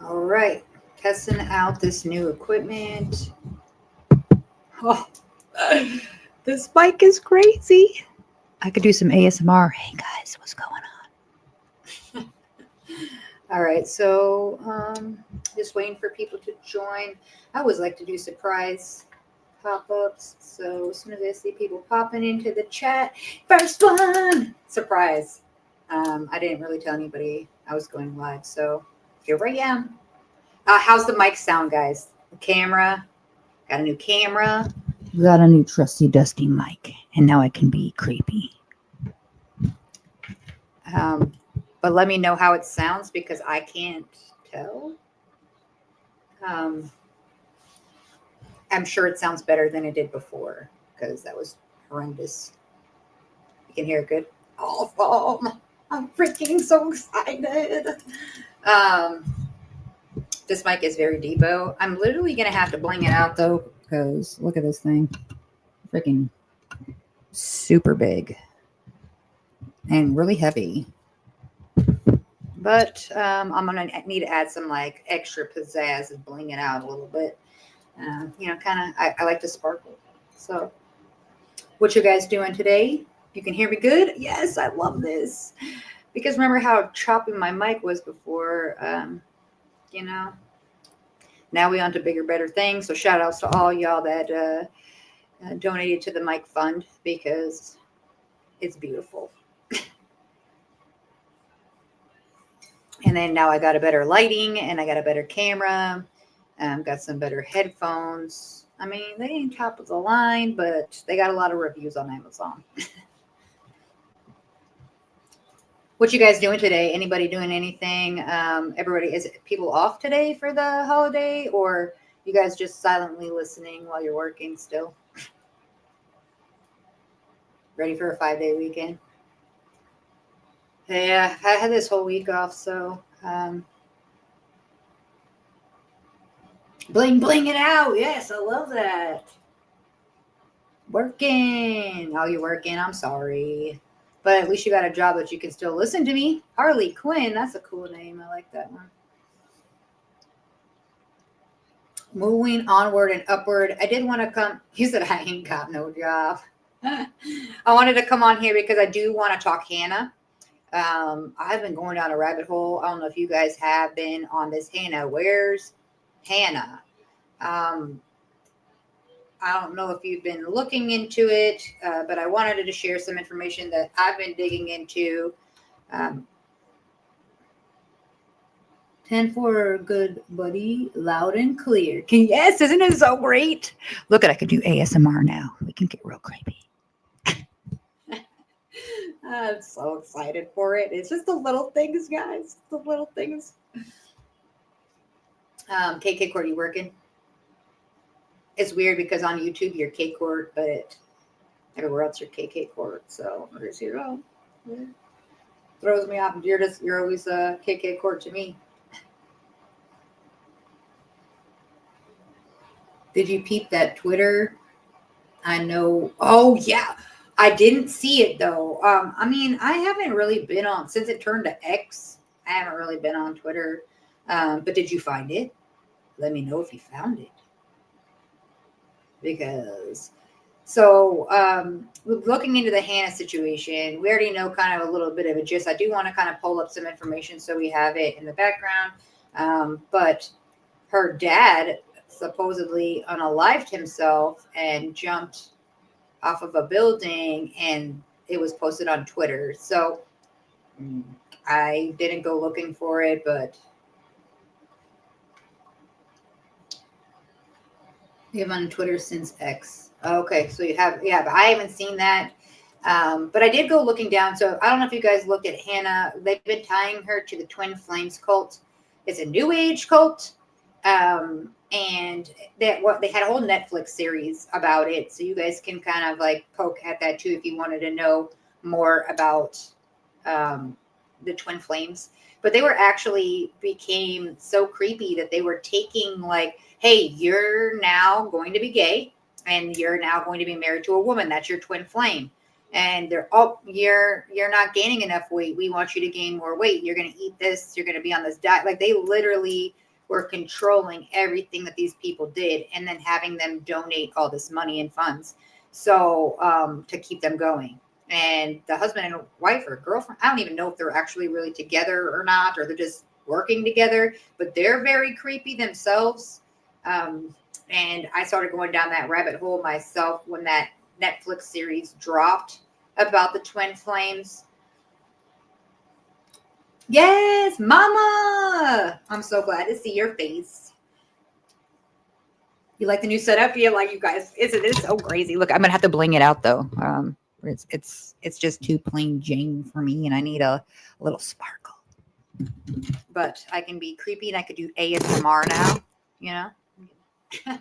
All right, testing out this new equipment. Oh, this mic is crazy. I could do some ASMR. Hey guys, what's going on? All right, so just waiting for people to join. I always like to do surprise pop-ups. So as soon as I see people popping into the chat, first one, surprise. I didn't really tell anybody I was going live, so here I am. How's the mic sound, guys? The camera, got a new camera. Got a new trusty dusty mic, and now I can be creepy. But let me know how it sounds because I can't tell. I'm sure it sounds better than it did before because that was horrendous. You can hear it good. Oh, I'm freaking so excited. This mic is very Debo. I'm literally gonna have to bling it out though because look at this thing, freaking super big and really heavy. But I'm gonna need to add some like extra pizzazz and bling it out a little bit. Kind of. I like to sparkle. So, what you guys doing today? You can hear me good? Yes, I love this. Because remember how choppy my mic was before? Now we on to bigger, better things. So shout outs to all y'all that donated to the mic fund because it's beautiful. And then now I got a better lighting and I got a better camera. Got some better headphones. I mean, they ain't top of the line, but they got a lot of reviews on Amazon. What you guys doing today? Anybody doing anything? Everybody, is it people off today for the holiday, or you guys just silently listening while you're working still? Ready for a 5-day weekend? Yeah, I had this whole week off, so bling it out. Yes, I love that. Working. Oh, you're working. I'm sorry. But at least you got a job that you can still listen to me. Harley Quinn. That's a cool name. I like that one. Moving onward and upward. I did want to come. You said I ain't got no job. I wanted to come on here because I do want to talk Hannah. I've been going down a rabbit hole. I don't know if you guys have been on this Hannah. Where's Hannah? I don't know if you've been looking into it, but I wanted to share some information that I've been digging into. 10-4, good buddy, loud and clear. Yes, isn't it so great? Look at, I could do ASMR now. We can get real creepy. I'm so excited for it. It's just the little things, guys. The little things. KK Court, you working? It's weird because on YouTube you're K Court, but everywhere else you're KK Court. So there's your own. Yeah. Throws me off. You're always KK Court to me. Did you peep that Twitter? I know. Oh yeah, I didn't see it though. I mean, I haven't really been on since it turned to X. I haven't really been on Twitter. But did you find it? Let me know if you found it. Because looking into the Hannah situation, we already know kind of a little bit of a gist. I do want to kind of pull up some information so we have it in the background. But her dad supposedly unalived himself and jumped off of a building, and it was posted on Twitter. So I didn't go looking for it, but you have on Twitter since X. Okay, so you have, yeah, but I haven't seen that. But I did go looking down. So I don't know if you guys looked at Hannah. They've been tying her to the Twin Flames cult. It's a new age cult. And they had a whole Netflix series about it. So you guys can kind of like poke at that too if you wanted to know more about the Twin Flames. But they were actually became so creepy that they were taking like, hey, you're now going to be gay and you're now going to be married to a woman. That's your twin flame. And they're, oh, you're not gaining enough weight. We want you to gain more weight. You're going to eat this. You're going to be on this diet. Like they literally were controlling everything that these people did and then having them donate all this money and funds. So to keep them going. And the husband and wife or girlfriend, I don't even know if they're actually really together or not, or they're just working together, but they're very creepy themselves. And I started going down that rabbit hole myself when that Netflix series dropped about the twin flames. Yes, mama. I'm so glad to see your face. You like the new setup? Yeah, like you guys, it is so crazy. Look, I'm gonna have to bling it out though. It's just too plain Jane for me, and I need a little sparkle. But I can be creepy, and I could do ASMR now. You know,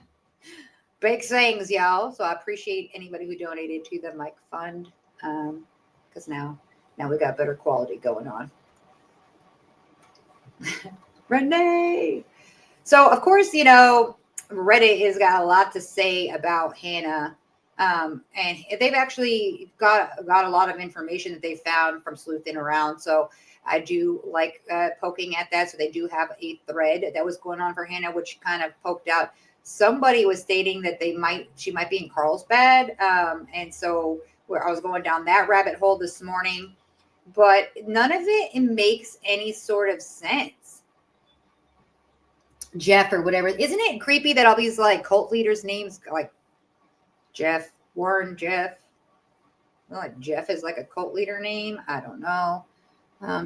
big things, y'all. So I appreciate anybody who donated to the mic fund, because now we got better quality going on. Renee. So of course, you know, Reddit has got a lot to say about Hannah. And they've actually got a lot of information that they found from sleuthing around. So I do like poking at that. So they do have a thread that was going on for Hannah, which kind of poked out. Somebody was stating that she might be in Carlsbad. And so where I was going down that rabbit hole this morning, but none of it makes any sort of sense. Jeff or whatever. Isn't it creepy that all these like cult leaders' names like Jeff, Warren, Jeff? Like Jeff is like a cult leader name. I don't know.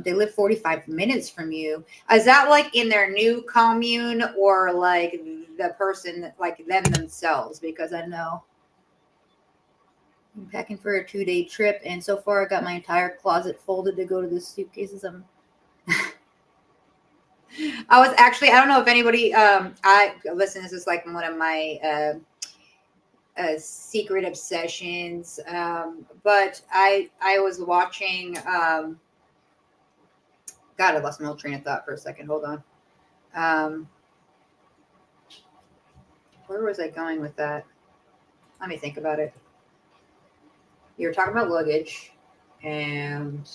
They live 45 minutes from you. Is that like in their new commune or like the person, like them themselves? Because I know I'm packing for a 2-day trip, and so far I got my entire closet folded to go to the suitcases. I was actually, I don't know if anybody, listen, this is like one of my secret obsessions. But I was watching, God, I lost my whole train of thought for a second. Hold on. Where was I going with that? Let me think about it. You were talking about luggage, and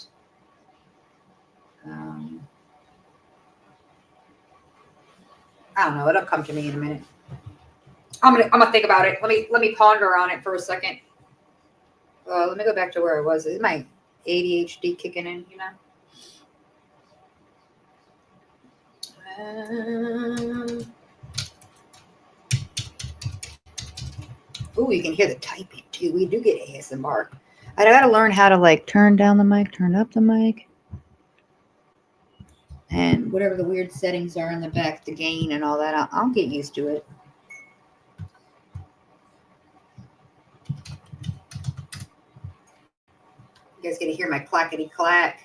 I don't know. It'll come to me in a minute. I'm gonna think about it. Let me ponder on it for a second. Let me go back to where I was. Is my ADHD kicking in? You know. Oh, you can hear the typing too. We do get ASMR. I gotta learn how to like turn down the mic, turn up the mic, and whatever the weird settings are in the back, the gain and all that. I'll get used to it. You guys get to hear my clackety clack.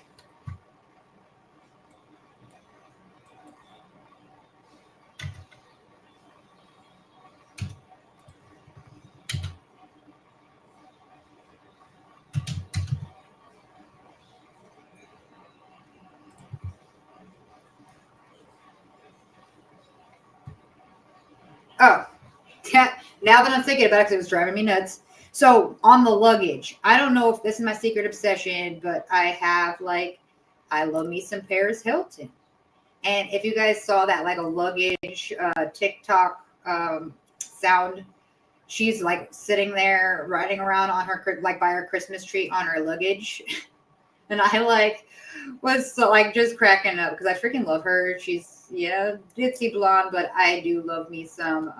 Oh, yeah. Now that I'm thinking about it, because it was driving me nuts. So on the luggage, I don't know if this is my secret obsession, but I have like, I love me some Paris Hilton. And if you guys saw that, like a luggage TikTok sound, she's like sitting there riding around on her, like by her Christmas tree on her luggage. And I like was so, like just cracking up because I freaking love her. She's, yeah, ditzy blonde, but I do love me some.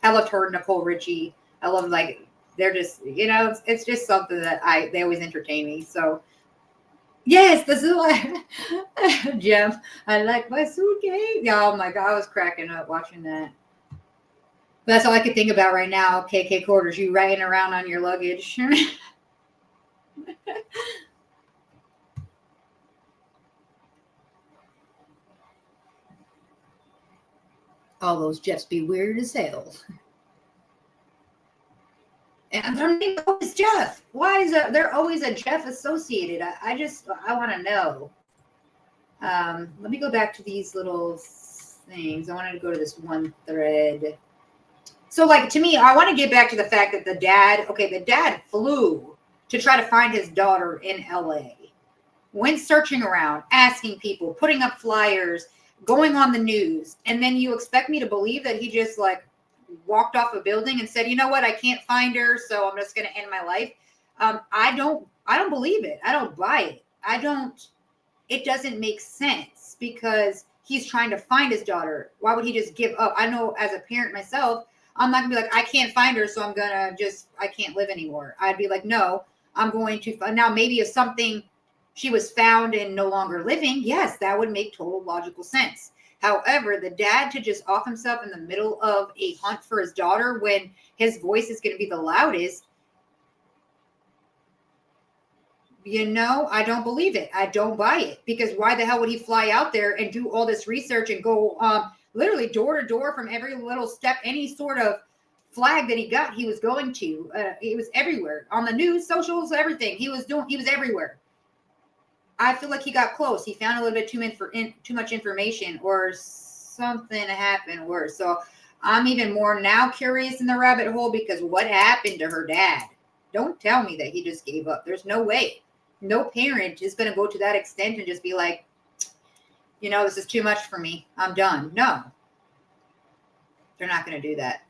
I loved her, Nicole Richie. I love like, they're just, you know, it's just something that they always entertain me. So yes, this is like Jeff. I like my suitcase. Yeah, oh my God, I was cracking up watching that. That's all I could think about right now. KK Quarters, you riding around on your luggage. All those Jeffs be weird as hell. And their name is always Jeff. Why is there always a Jeff associated? I want to know. Let me go back to these little things. I wanted to go to this one thread. So, like, to me, I want to get back to the fact that the dad flew to try to find his daughter in LA. Went searching around, asking people, putting up flyers, going on the news, and then you expect me to believe that he just like walked off a building and said, you know what, I can't find her, so I'm just going to end my life. I don't believe it. I don't buy it. It doesn't make sense because he's trying to find his daughter. Why would he just give up? I know as a parent myself, I'm not gonna be like, I can't find her, so I can't live anymore. I'd be like, no, I'm going to find. Now, maybe if she was found and no longer living, yes, that would make total logical sense. However, the dad to just off himself in the middle of a hunt for his daughter when his voice is going to be the loudest, I don't believe it. I don't buy it, because why the hell would he fly out there and do all this research and go literally door to door from every little step, any sort of flag that he got, he was going to. He was everywhere on the news, socials, everything. He was everywhere. I feel like he got close. He found a little bit too much information, or something happened worse. So I'm even more now curious in the rabbit hole, because what happened to her dad? Don't tell me that he just gave up. There's no way. No parent is going to go to that extent and just be like, this is too much for me. I'm done. No, they're not going to do that.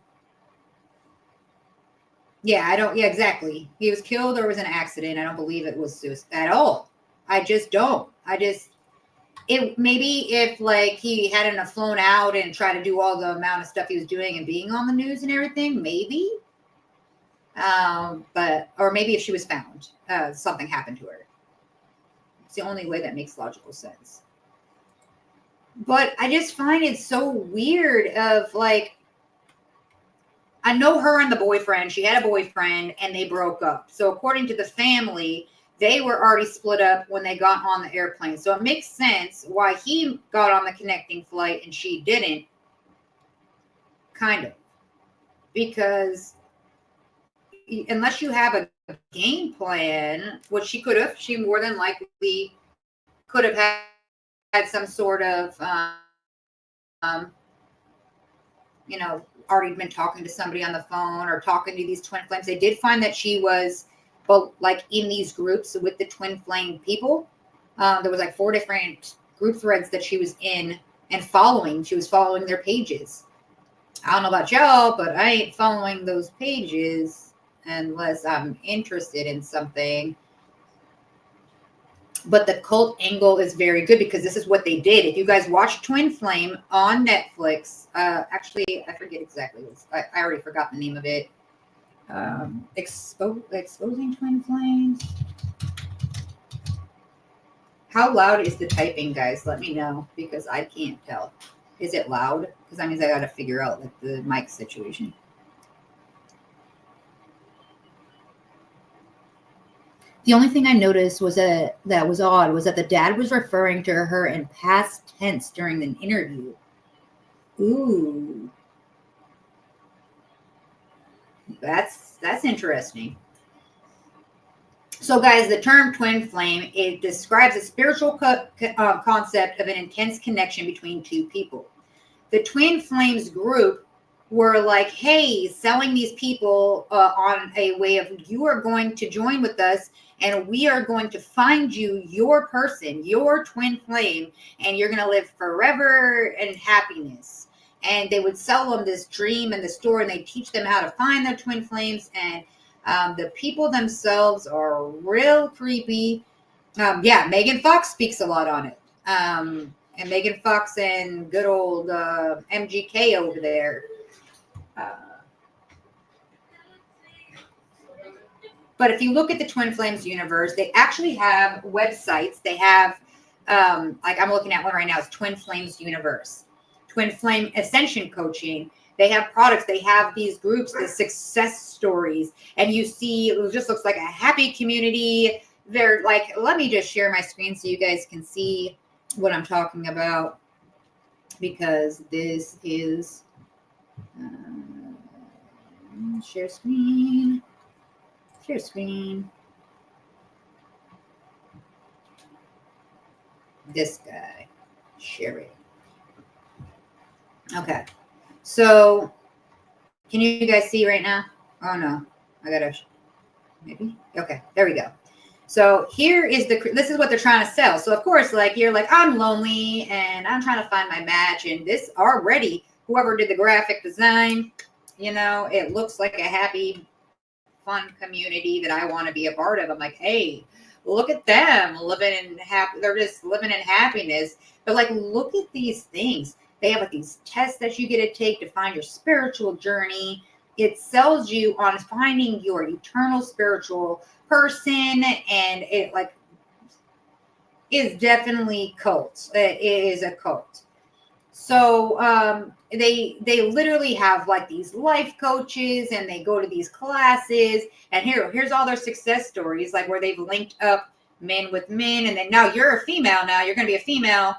Yeah, exactly. He was killed or it was an accident. I don't believe it was suicide at all. I just don't. Maybe if like he hadn't flown out and tried to do all the amount of stuff he was doing and being on the news and everything, maybe. Or maybe if she was found, something happened to her. It's the only way that makes logical sense. But I just find it so weird of like, I know her and the boyfriend, she had a boyfriend and they broke up. So according to the family, they were already split up when they got on the airplane. So it makes sense why he got on the connecting flight and she didn't. Kind of. Because unless you have a game plan, which she more than likely could have had some sort of, already been talking to somebody on the phone or talking to these twin flames. They did find that she was like in these groups with the twin flame people. There was like 4 different group threads that she was in and following. She was following their pages. I don't know about y'all, but I ain't following those pages unless I'm interested in something. But the cult angle is very good because this is what they did. If you guys watch Twin Flame on Netflix, actually, I forget exactly. I already forgot the name of it. Exposing Twin Flames. How loud is the typing, guys? Let me know, because I can't tell. Is it loud? Because that means I got to figure out like the mic situation. The only thing I noticed was that was odd was that the dad was referring to her in past tense during an interview. Ooh. That's interesting. So, guys, the term twin flame, it describes a spiritual concept of an intense connection between two people. The twin flames group were like, hey, selling these people on a way of, you are going to join with us and we are going to find you your person, your twin flame, and you're going to live forever in happiness. And they would sell them this dream in the store, and they teach them how to find their twin flames. And the people themselves are real creepy. Megan Fox speaks a lot on it. And Megan Fox and good old MGK over there. But if you look at the Twin Flames universe, they actually have websites. They have, like I'm looking at one right now, it's Twin Flames Universe. Twin Flame Ascension Coaching. They have products. They have these groups, the success stories. And you see, it just looks like a happy community. They're like, let me just share my screen so you guys can see what I'm talking about. Because this is, share screen. Share screen. This guy. Share it. Okay. So, can you guys see right now? Oh, no. I gotta, maybe? Okay. There we go. So here is this is what they're trying to sell. So of course, like you're like, I'm lonely and I'm trying to find my match. And this already, whoever did the graphic design, it looks like a happy, fun community that I want to be a part of. I'm like, hey, look at them living in happy. They're just living in happiness. But like, look at these things. They have like these tests that you get to take to find your spiritual journey. It sells you on finding your eternal spiritual person, and it like is definitely cult. It is a cult. So they literally have like these life coaches, and they go to these classes, and here's all their success stories, like where they've linked up men with men, and then now you're a female, now you're going to be a female,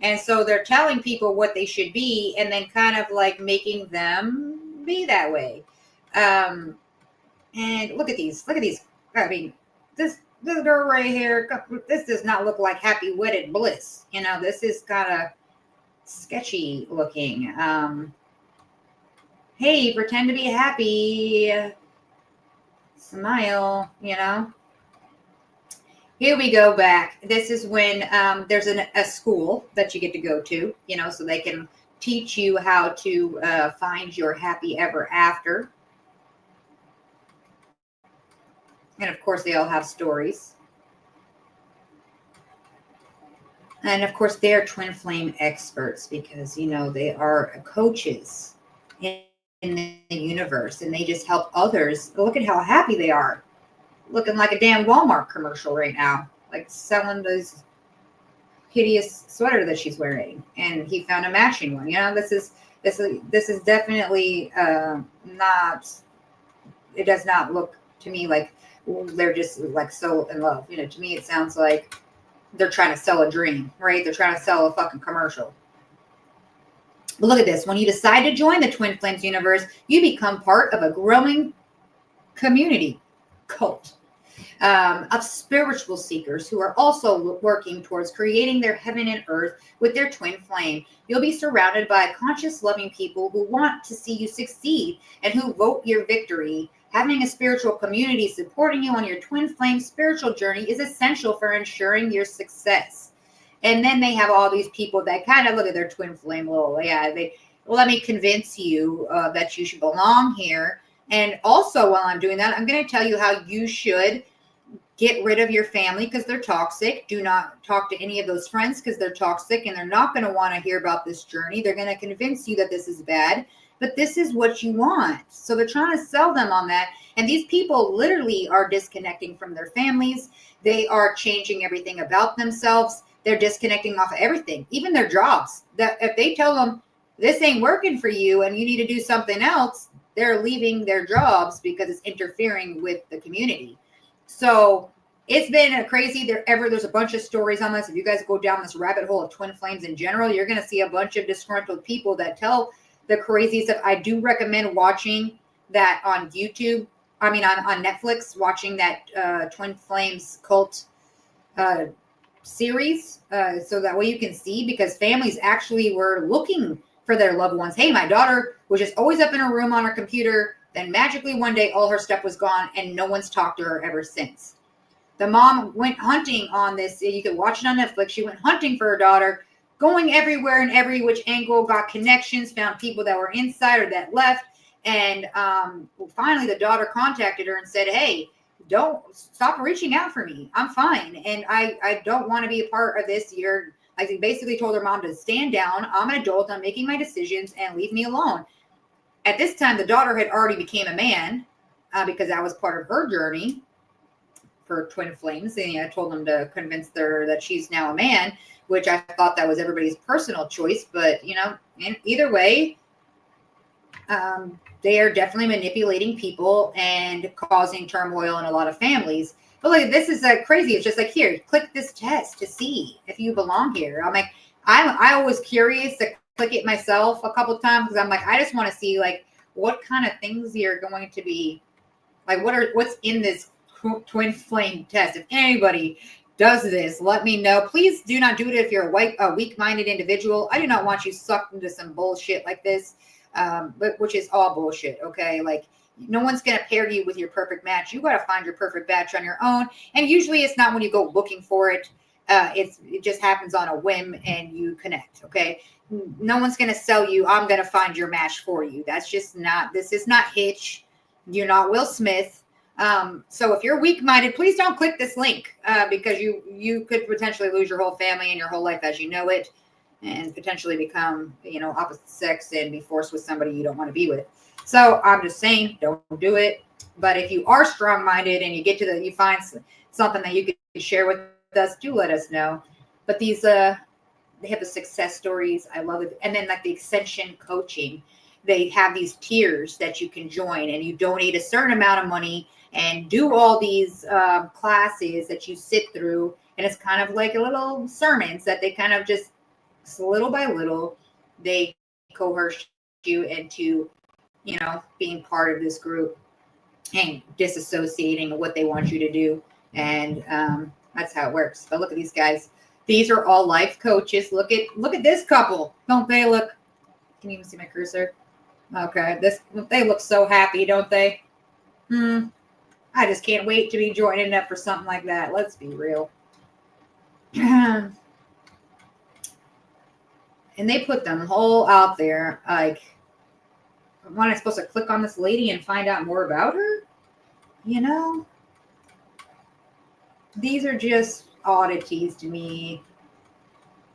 and so they're telling people what they should be, and then kind of like making them be that way. And look at these. I mean, this girl right here, this does not look like happy wedded bliss. This is kind of sketchy looking. Hey, pretend to be happy. Smile, Here we go back. This is when there's a school that you get to go to, so they can teach you how to find your happy ever after. And of course, they all have stories. And of course, they're twin flame experts because, they are coaches in the universe, and they just help others. Look at how happy they are. Looking like a damn Walmart commercial right now, like selling this hideous sweater that she's wearing. And he found a matching one. This is definitely not, it does not look to me like they're just like so in love. To me, it sounds like they're trying to sell a dream, right? They're trying to sell a fucking commercial. But look at this. When you decide to join the Twin Flames universe, you become part of a growing community cult of spiritual seekers who are also working towards creating their heaven and earth with their twin flame. You'll be surrounded by conscious, loving people who want to see you succeed and who vote your victory. Having a spiritual community supporting you on your twin flame spiritual journey is essential for ensuring your success. And then they have all these people that kind of look at their twin flame let me convince you that you should belong here. And also, while I'm doing that, I'm going to tell you how you should get rid of your family because they're toxic. Do not talk to any of those friends because they're toxic, and they're not going to want to hear about this journey. They're going to convince you that this is bad, but this is what you want. So they're trying to sell them on that. And these people literally are disconnecting from their families. They are changing everything about themselves. They're disconnecting off of everything, even their jobs. That if they tell them this ain't working for you and you need to do something else, they're leaving their jobs because it's interfering with the community. So it's been a crazy. There's a bunch of stories on this. If you guys go down this rabbit hole of twin flames in general, you're going to see a bunch of disgruntled people that tell the crazy stuff. I do recommend watching that on YouTube. I mean, on Netflix, watching that Twin Flames cult series. So that way you can see, because families actually were looking for their loved ones. Hey, my daughter was just always up in her room on her computer. Then magically one day, all her stuff was gone and no one's talked to her ever since. The mom went hunting on this. You can watch it on Netflix. She went hunting for her daughter, going everywhere in every which angle, got connections, found people that were inside or that left. And finally, the daughter contacted her and said, hey, don't stop reaching out for me. I'm fine. And I don't want to be a part of this. I basically told her mom to stand down. I'm an adult. I'm making my decisions and leave me alone. At this time, the daughter had already became a man because that was part of her journey for twin flames. And I told them to convince her that she's now a man, which I thought that was everybody's personal choice. But, in either way, they are definitely manipulating people and causing turmoil in a lot of families. But look, this is crazy. It's just like, here, click this test to see if you belong here. I'm like, I was curious to click it myself a couple of times because I'm like, I just want to see like what kind of things you're going to be like. What's in this twin flame test? If anybody does this, let me know. Please do not do it if you're a weak-minded individual. I do not want you sucked into some bullshit like this. But which is all bullshit. Okay, like No one's going to pair you with your perfect match. You got to find your perfect match on your own. And usually it's not when you go looking for it. It just happens on a whim and you connect. Okay. No one's going to sell you, I'm going to find your match for you. That's just not, this is not Hitch. You're not Will Smith. So if you're weak-minded, please don't click this link because you could potentially lose your whole family and your whole life as you know it, and potentially become, opposite sex and be forced with somebody you don't want to be with. So I'm just saying, don't do it. But if you are strong-minded and you find something that you can share with us, do let us know. But these, they have the success stories. I love it. And then like the Ascension coaching, they have these tiers that you can join, and you donate a certain amount of money and do all these classes that you sit through. And it's kind of like a little sermons that they kind of just little by little, they coerce you into, being part of this group and disassociating what they want you to do. And that's how it works. But look at these guys. These are all life coaches. Look at this couple. Don't they look? Can you even see my cursor? Okay. They look so happy, don't they? I just can't wait to be joining up for something like that. Let's be real. And they put them all out there. Like, when I'm supposed to click on this lady and find out more about her? These are just oddities to me.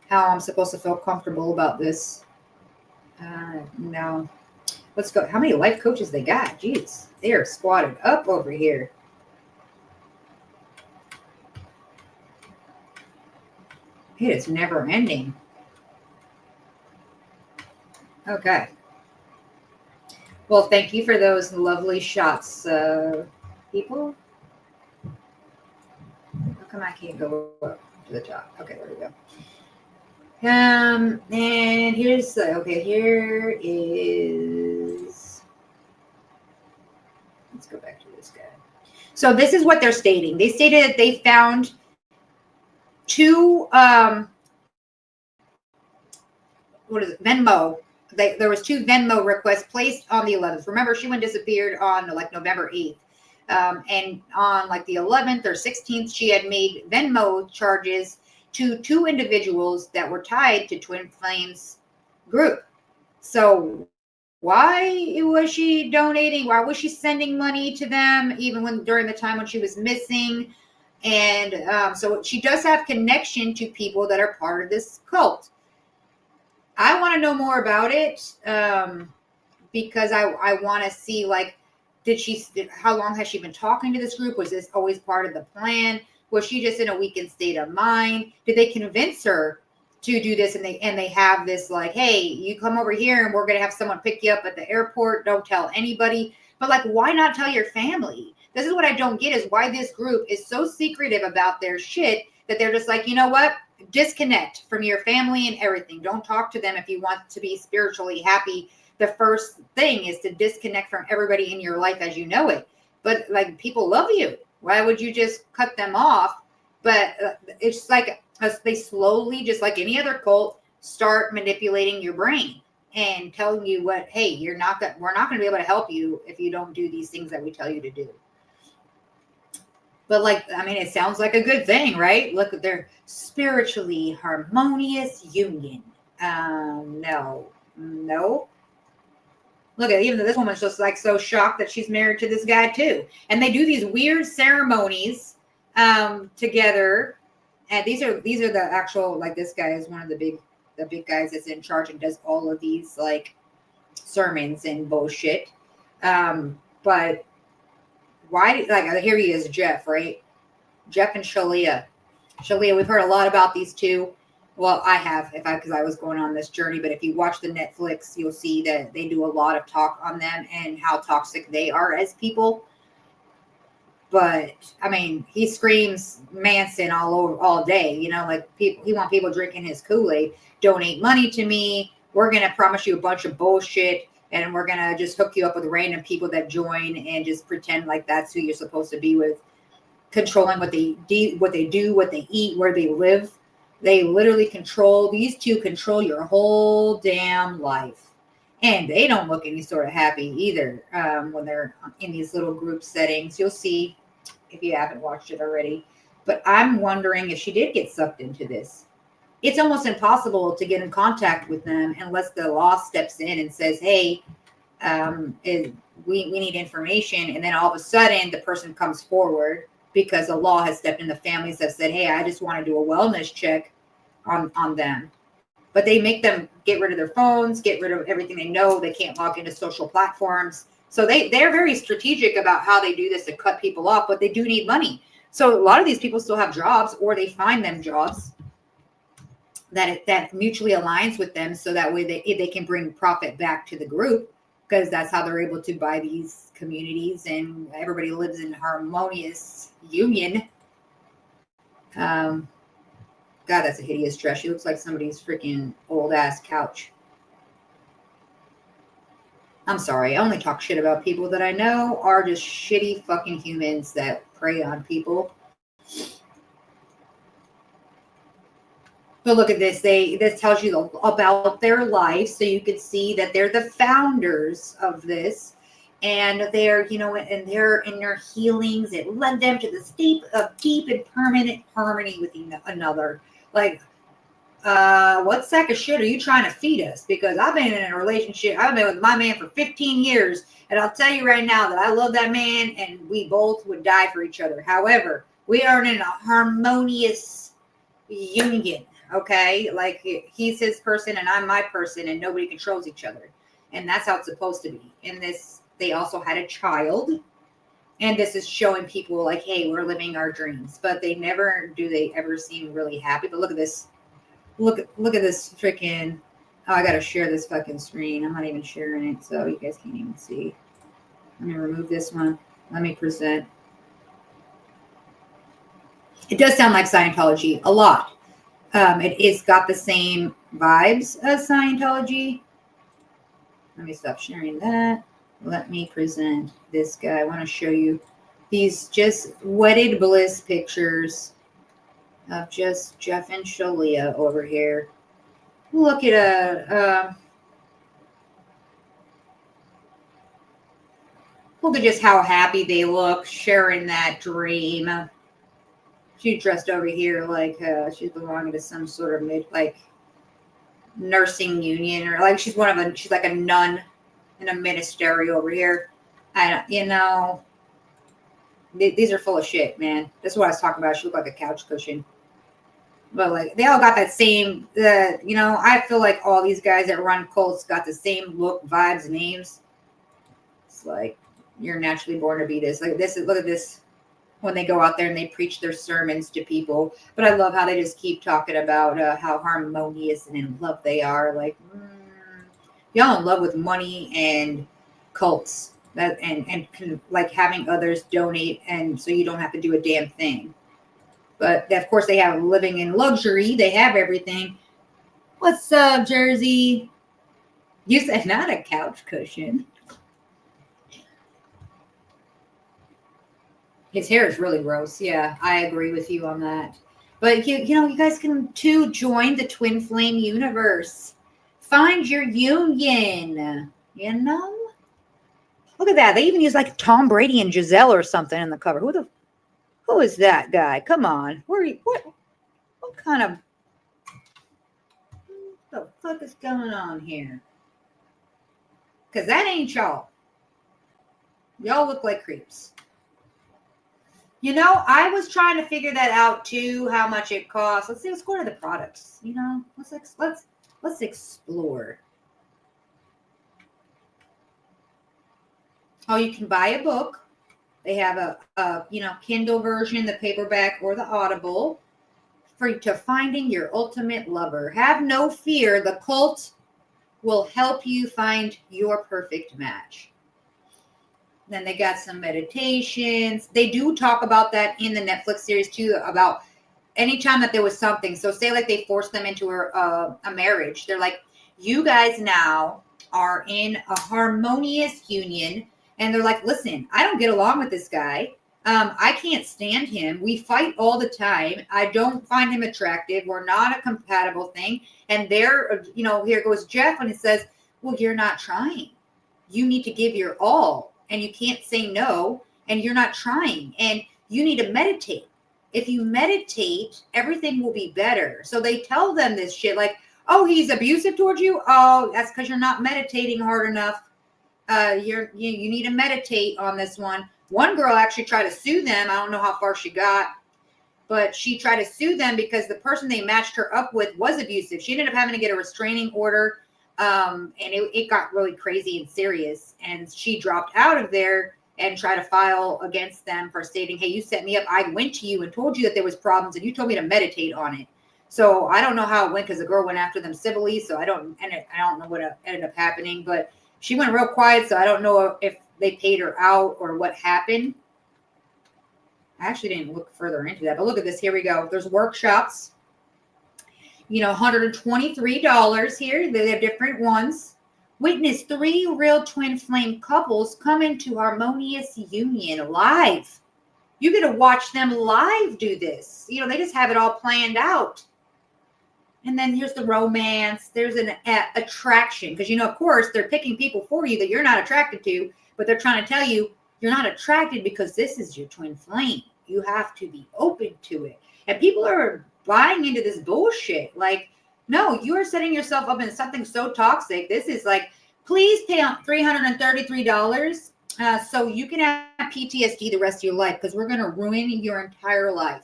How I'm supposed to feel comfortable about this. No. Let's go. How many life coaches they got? Jeez. They are squatted up over here. It is never ending. Okay. Well, thank you for those lovely shots, people. How come I can't go up to the top? Okay, there we go. And here's here is, let's go back to this guy. So this is what they're stating. They stated that they found two, Venmo. There was two Venmo requests placed on the 11th. Remember, she disappeared on like November 8th. And on like the 11th or 16th, she had made Venmo charges to two individuals that were tied to Twin Flames group. So why was she donating? Why was she sending money to them even during the time when she was missing? And so she does have connection to people that are part of this cult. I want to know more about it because I want to see, like, how long has she been talking to this group? Was this always part of the plan? Was she just in a weakened state of mind? Did they convince her to do this? And they have this like, hey, you come over here and we're going to have someone pick you up at the airport. Don't tell anybody. But like, why not tell your family? This is what I don't get, is why this group is so secretive about their shit that they're just like, you know what? Disconnect from your family and everything. Don't talk to them if you want to be spiritually happy. The first thing is to disconnect from everybody in your life as you know it. But like, people love you. Why would you just cut them off? But it's like they slowly, just like any other cult, start manipulating your brain and telling you what, hey, we're not going to be able to help you if you don't do these things that we tell you to do. But like, I mean, it sounds like a good thing, right? Look at their spiritually harmonious union. No. Look at, even this woman's just like so shocked that she's married to this guy too. And they do these weird ceremonies together. And these are the actual, like, this guy is one of the big guys that's in charge and does all of these like sermons and bullshit. But why, like, here he is, Jeff, right? Jeff and Shalia, we've heard a lot about these two. Well, I have, because I was going on this journey. But if you watch the Netflix, you'll see that they do a lot of talk on them and how toxic they are as people. But I mean, he screams Manson all day. Like, he want people drinking his Kool-Aid. Donate money to me. We're gonna promise you a bunch of bullshit, and we're gonna just hook you up with random people that join and just pretend like that's who you're supposed to be with. Controlling what they do, what they eat, where they live. They literally these two control your whole damn life. And they don't look any sort of happy either when they're in these little group settings. You'll see if you haven't watched it already. But I'm wondering if she did get sucked into this. It's almost impossible to get in contact with them unless the law steps in and says, hey, we need information. And then all of a sudden the person comes forward because the law has stepped in. The families have said, hey, I just want to do a wellness check on them. But they make them get rid of their phones, get rid of everything they know. They can't log into social platforms. So they're very strategic about how they do this to cut people off, but they do need money. So a lot of these people still have jobs, or they find them jobs that mutually aligns with them, so that way they can bring profit back to the group, because that's how they're able to buy these communities and everybody lives in harmonious union. God, that's a hideous dress. She looks like somebody's freaking old ass couch. I'm sorry. I only talk shit about people that I know are just shitty fucking humans that prey on people. But look at this. This tells you about their life, so you could see that they're the founders of this, and they're, you know, and they're in their healings. It led them to the state of deep and permanent harmony with another. Like, what sack of shit are you trying to feed us? Because I've been in a relationship. I've been with my man for 15 years. And I'll tell you right now that I love that man and we both would die for each other. However, we are in a harmonious union. Okay. Like, he's his person and I'm my person, and nobody controls each other. And that's how it's supposed to be. In this, they also had a child. And this is showing people like, hey, we're living our dreams. But they ever seem really happy. But look at this. Look at this freaking. Oh, I got to share this fucking screen. I'm not even sharing it, so you guys can't even see. I'm going to remove this one. Let me present. It does sound like Scientology a lot. It is got the same vibes as Scientology. Let me stop sharing that. Let me present this guy. I want to show you these just wedded bliss pictures of just Jeff and Shalia over here. Look at look at just how happy they look, sharing that dream. She's dressed over here like she's belonging to some sort of nursing union, or like she's like a nun in a ministry over here. These are full of shit, man. That's what I was talking about. She looked like a couch cushion. But like, they all got that same, I feel like all these guys that run cults got the same look, vibes, names. It's like, you're naturally born to be this. Like this is, look at this, when they go out there and they preach their sermons to people. But I love how they just keep talking about how harmonious and in love they are. Like, y'all in love with money and cults, that and like having others donate, and so you don't have to do a damn thing. But of course, they have living in luxury. They have everything. What's up, Jersey? You said not a couch cushion. His hair is really gross. Yeah, I agree with you on that. But you guys can too join the Twin Flame universe. Find your union. Look at that. They even use like Tom Brady and Giselle or something in the cover. Who is that guy? Come on. What kind of, what the fuck is going on here? Because that ain't y'all. Y'all look like creeps. I was trying to figure that out too, how much it costs. Let's go to the products. Let's explore. Oh, you can buy a book. They have a Kindle version, the paperback, or the Audible to finding your ultimate lover. Have no fear. The cult will help you find your perfect match. Then they got some meditations. They do talk about that in the Netflix series too, about anytime that there was something. So say like they forced them into a marriage. They're like, you guys now are in a harmonious union. And they're like, listen, I don't get along with this guy. I can't stand him. We fight all the time. I don't find him attractive. We're not a compatible thing. And here goes Jeff, and it says, Well, you're not trying. You need to give your all, and you can't say no, and you're not trying, and you need to meditate. If you meditate, everything will be better. So they tell them this shit like, oh, he's abusive towards you. Oh, that's because you're not meditating hard enough. You need to meditate on this one. One girl actually tried to sue them. I don't know how far she got, but she tried to sue them because the person they matched her up with was abusive. She ended up having to get a restraining order, and it got really crazy and serious. And she dropped out of there and tried to file against them for stating, hey, you set me up. I went to you and told you that there was problems, and you told me to meditate on it. So I don't know how it went because the girl went after them civilly. So I don't know what ended up happening, but she went real quiet. So I don't know if they paid her out or what happened. I actually didn't look further into that, but look at this. Here we go. There's workshops, $123 here. They have different ones. Witness 3 real twin flame couples come into harmonious union live. You get to watch them live do this. They just have it all planned out. And then here's the romance. There's an attraction because, of course, they're picking people for you that you're not attracted to, but they're trying to tell you you're not attracted because this is your twin flame. You have to be open to it. And people are buying into this bullshit. Like, no, you are setting yourself up in something so toxic. This is like, please pay out $333 so you can have PTSD the rest of your life because we're going to ruin your entire life.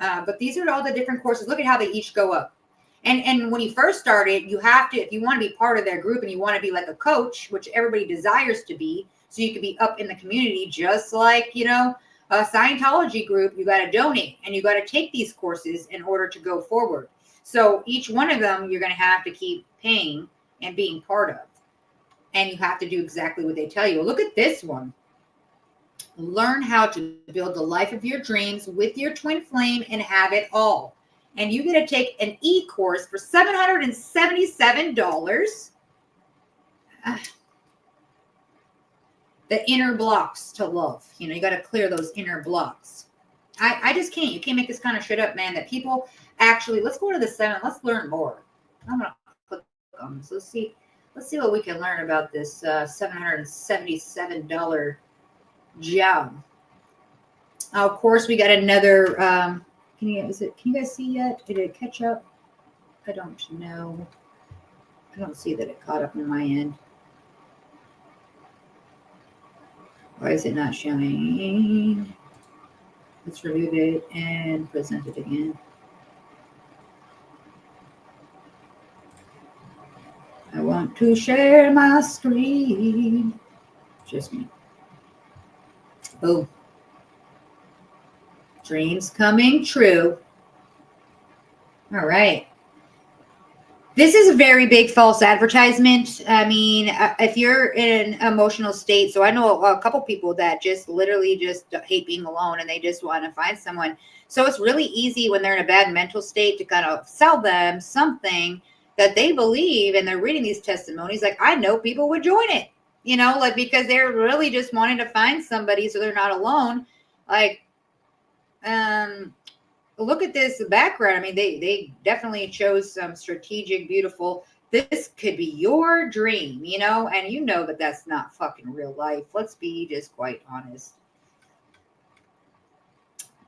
But these are all the different courses. Look at how they each go up. And when you first started, you have to, if you want to be part of their group and you want to be like a coach, which everybody desires to be, so you can be up in the community, just like, a Scientology group, you got to donate and you got to take these courses in order to go forward. So each one of them, you're going to have to keep paying and being part of. And you have to do exactly what they tell you. Look at this one. Learn how to build the life of your dreams with your twin flame and have it all. And you get to take an e-course for $777. The inner blocks to love. You got to clear those inner blocks. I just can't. You can't make this kind of shit up, man. That people actually, let's go to the 7. Let's learn more. I'm going to click on this. Let's see what we can learn about this $777 job. Of course, we got another. Can you guys see yet? Did it catch up? I don't know. I don't see that it caught up in my end. Why is it not showing? Let's remove it and present it again. I want to share my screen. Just me. Boom. Dreams coming true. All right. This is a very big false advertisement. I mean, if you're in an emotional state, so I know a couple people that just literally just hate being alone and they just want to find someone. So it's really easy when they're in a bad mental state to kind of sell them something that they believe, and they're reading these testimonies. Like, I know people would join it, because they're really just wanting to find somebody so they're not alone. Like, look at this background. I mean, they definitely chose some strategic, beautiful. This could be your dream, and that that's not fucking real life. Let's be just quite honest.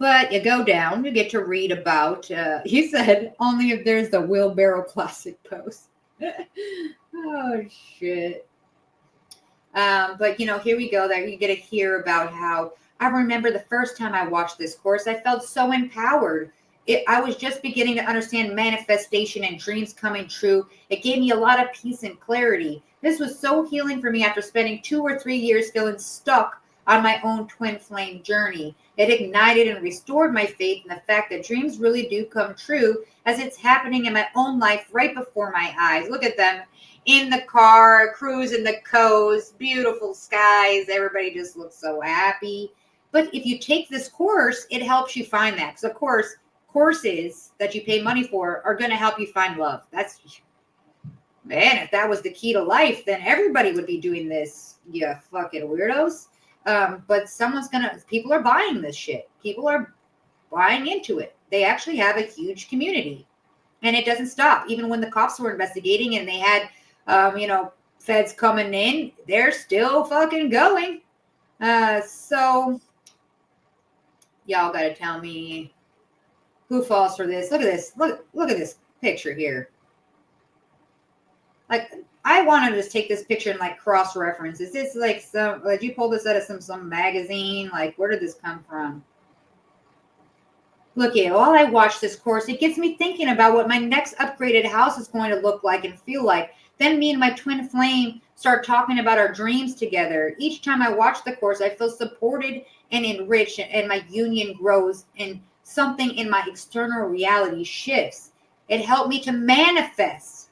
But you go down, you get to read about, he said, only if there's the wheelbarrow classic post. Oh, shit. But, here we go. There you get to hear about how, I remember the first time I watched this course, I felt so empowered. I was just beginning to understand manifestation and dreams coming true. It gave me a lot of peace and clarity. This was so healing for me after spending 2 or 3 years feeling stuck on my own twin flame journey. It ignited and restored my faith in the fact that dreams really do come true as it's happening in my own life right before my eyes. Look at them in the car, cruising the coast, beautiful skies. Everybody just looks so happy. But if you take this course, it helps you find that. Because, of course, courses that you pay money for are going to help you find love. That's, man, if that was the key to life, then everybody would be doing this. You fucking weirdos. But people are buying this shit. People are buying into it. They actually have a huge community. And it doesn't stop. Even when the cops were investigating and they had Feds coming in, they're still fucking going. So y'all gotta tell me who falls for this. Look at this. Look at this picture here. Like, I want to just take this picture and like cross-reference. Is this like did you pull this out of some magazine? Like, where did this come from? Look at while I watch this course, it gets me thinking about what my next upgraded house is going to look like and feel like. Then me and my twin flame start talking about our dreams together. Each time I watch the course, I feel supported and enriched, and my union grows, and something in my external reality shifts. It helped me to manifest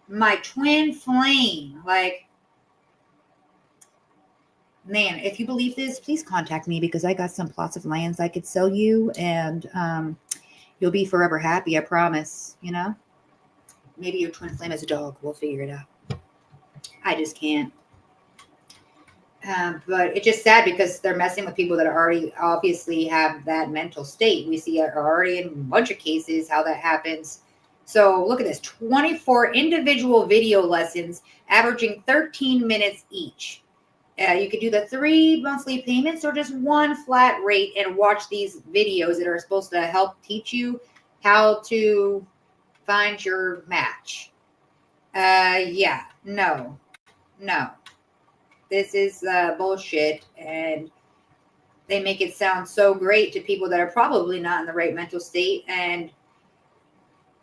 my twin flame. Like, man, if you believe this, please contact me because I got some plots of lands I could sell you, and you'll be forever happy. I promise. Maybe your twin flame is a dog. We'll figure it out. I just can't. But it's just sad because they're messing with people that already obviously have that mental state. We see already in a bunch of cases how that happens. So look at this, 24 individual video lessons averaging 13 minutes each. You could do the 3 monthly payments or just one flat rate and watch these videos that are supposed to help teach you how to find your match. Yeah, no. This is bullshit, and they make it sound so great to people that are probably not in the right mental state, and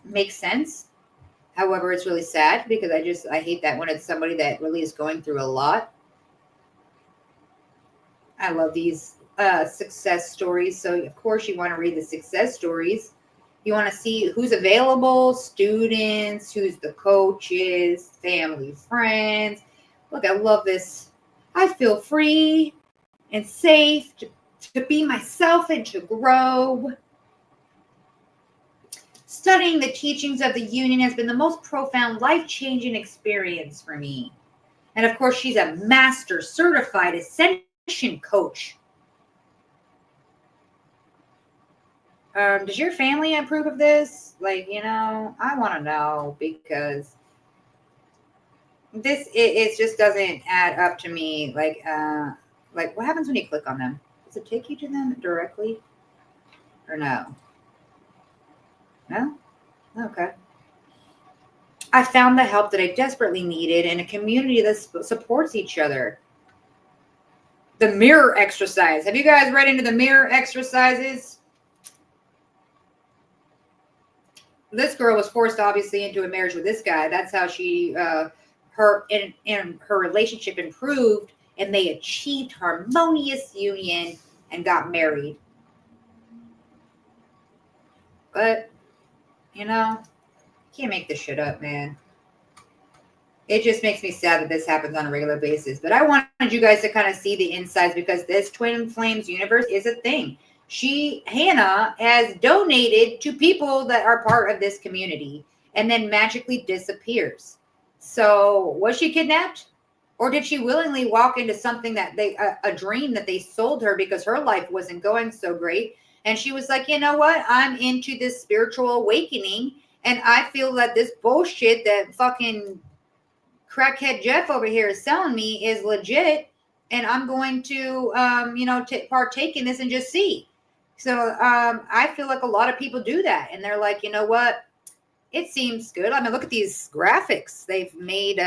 makes sense. However, it's really sad because I hate that when it's somebody that really is going through a lot. I love these success stories. So of course you want to read the success stories. You want to see who's available, students, who's the coaches, family, friends. Look, I love this. I feel free and safe to be myself and to grow. Studying the teachings of the union has been the most profound, life-changing experience for me. And of course, she's a master certified ascension coach. Does your family approve of this? Like, I want to know because it just doesn't add up to me. Like what happens when you click on them? Does it take you to them directly or no? No? Okay. I found the help that I desperately needed in a community that supports each other. The mirror exercise. Have you guys read into the mirror exercises? This girl was forced obviously into a marriage with this guy. That's how she her relationship improved, and they achieved harmonious union and got married. But can't make this shit up, man. It just makes me sad that this happens on a regular basis. But I wanted you guys to kind of see the insides because this Twin Flames universe is a thing. Hannah has donated to people that are part of this community and then magically disappears. So was she kidnapped? Or did she willingly walk into something that a dream that they sold her because her life wasn't going so great? And she was like, you know what? I'm into this spiritual awakening. And I feel that this bullshit that fucking crackhead Jeff over here is selling me is legit. And I'm going to, partake in this and just see. So I feel like a lot of people do that. And they're like, you know what? It seems good. I mean, look at these graphics. They've made,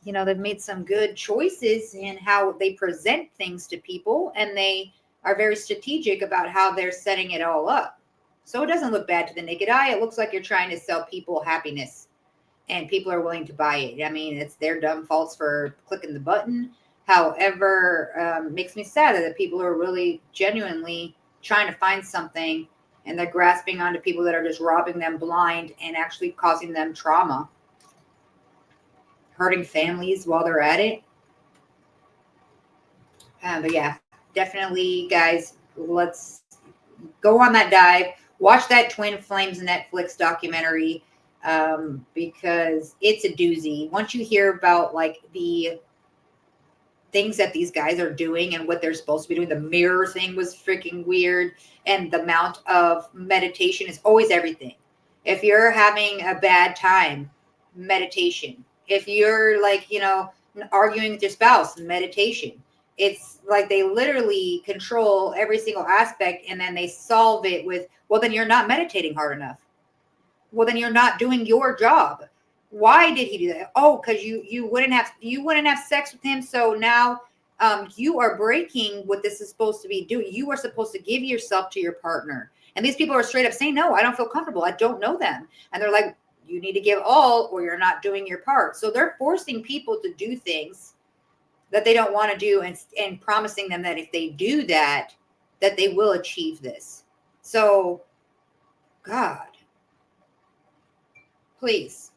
they've made some good choices in how they present things to people. And they are very strategic about how they're setting it all up. So it doesn't look bad to the naked eye. It looks like you're trying to sell people happiness. And people are willing to buy it. I mean, it's their dumb faults for clicking the button. However, makes me sad that the people are really genuinely trying to find something and they're grasping onto people that are just robbing them blind and actually causing them trauma. Hurting families while they're at it. But yeah, definitely, guys, let's go on that dive. Watch that Twin Flames Netflix documentary. Because it's a doozy. Once you hear about like the things that these guys are doing and what they're supposed to be doing, the mirror thing was freaking weird, and the amount of meditation is always everything. If you're having a bad time, meditation. If you're like, arguing with your spouse, meditation. It's like they literally control every single aspect, and then they solve it with, well, then you're not meditating hard enough. Well, then you're not doing your job. Why did he do that? Oh, because you wouldn't have sex with him. So now you are breaking what this is supposed to be doing. You are supposed to give yourself to your partner. And these people are straight up saying, no, I don't feel comfortable. I don't know them. And they're like, you need to give all or you're not doing your part. So they're forcing people to do things that they don't want to do, and promising them that if they do that they will achieve this. So, God, please.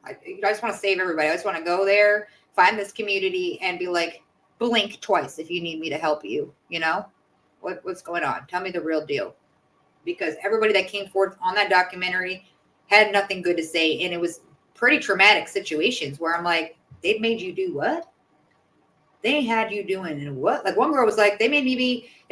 I just want to save everybody. I just want to go there, find this community, and be like, blink twice if you need me to help you. What's going on? Tell me the real deal. Because everybody that came forth on that documentary had nothing good to say. And it was pretty traumatic situations where I'm like, they've made you do what? They had you doing and what? Like one girl was like, they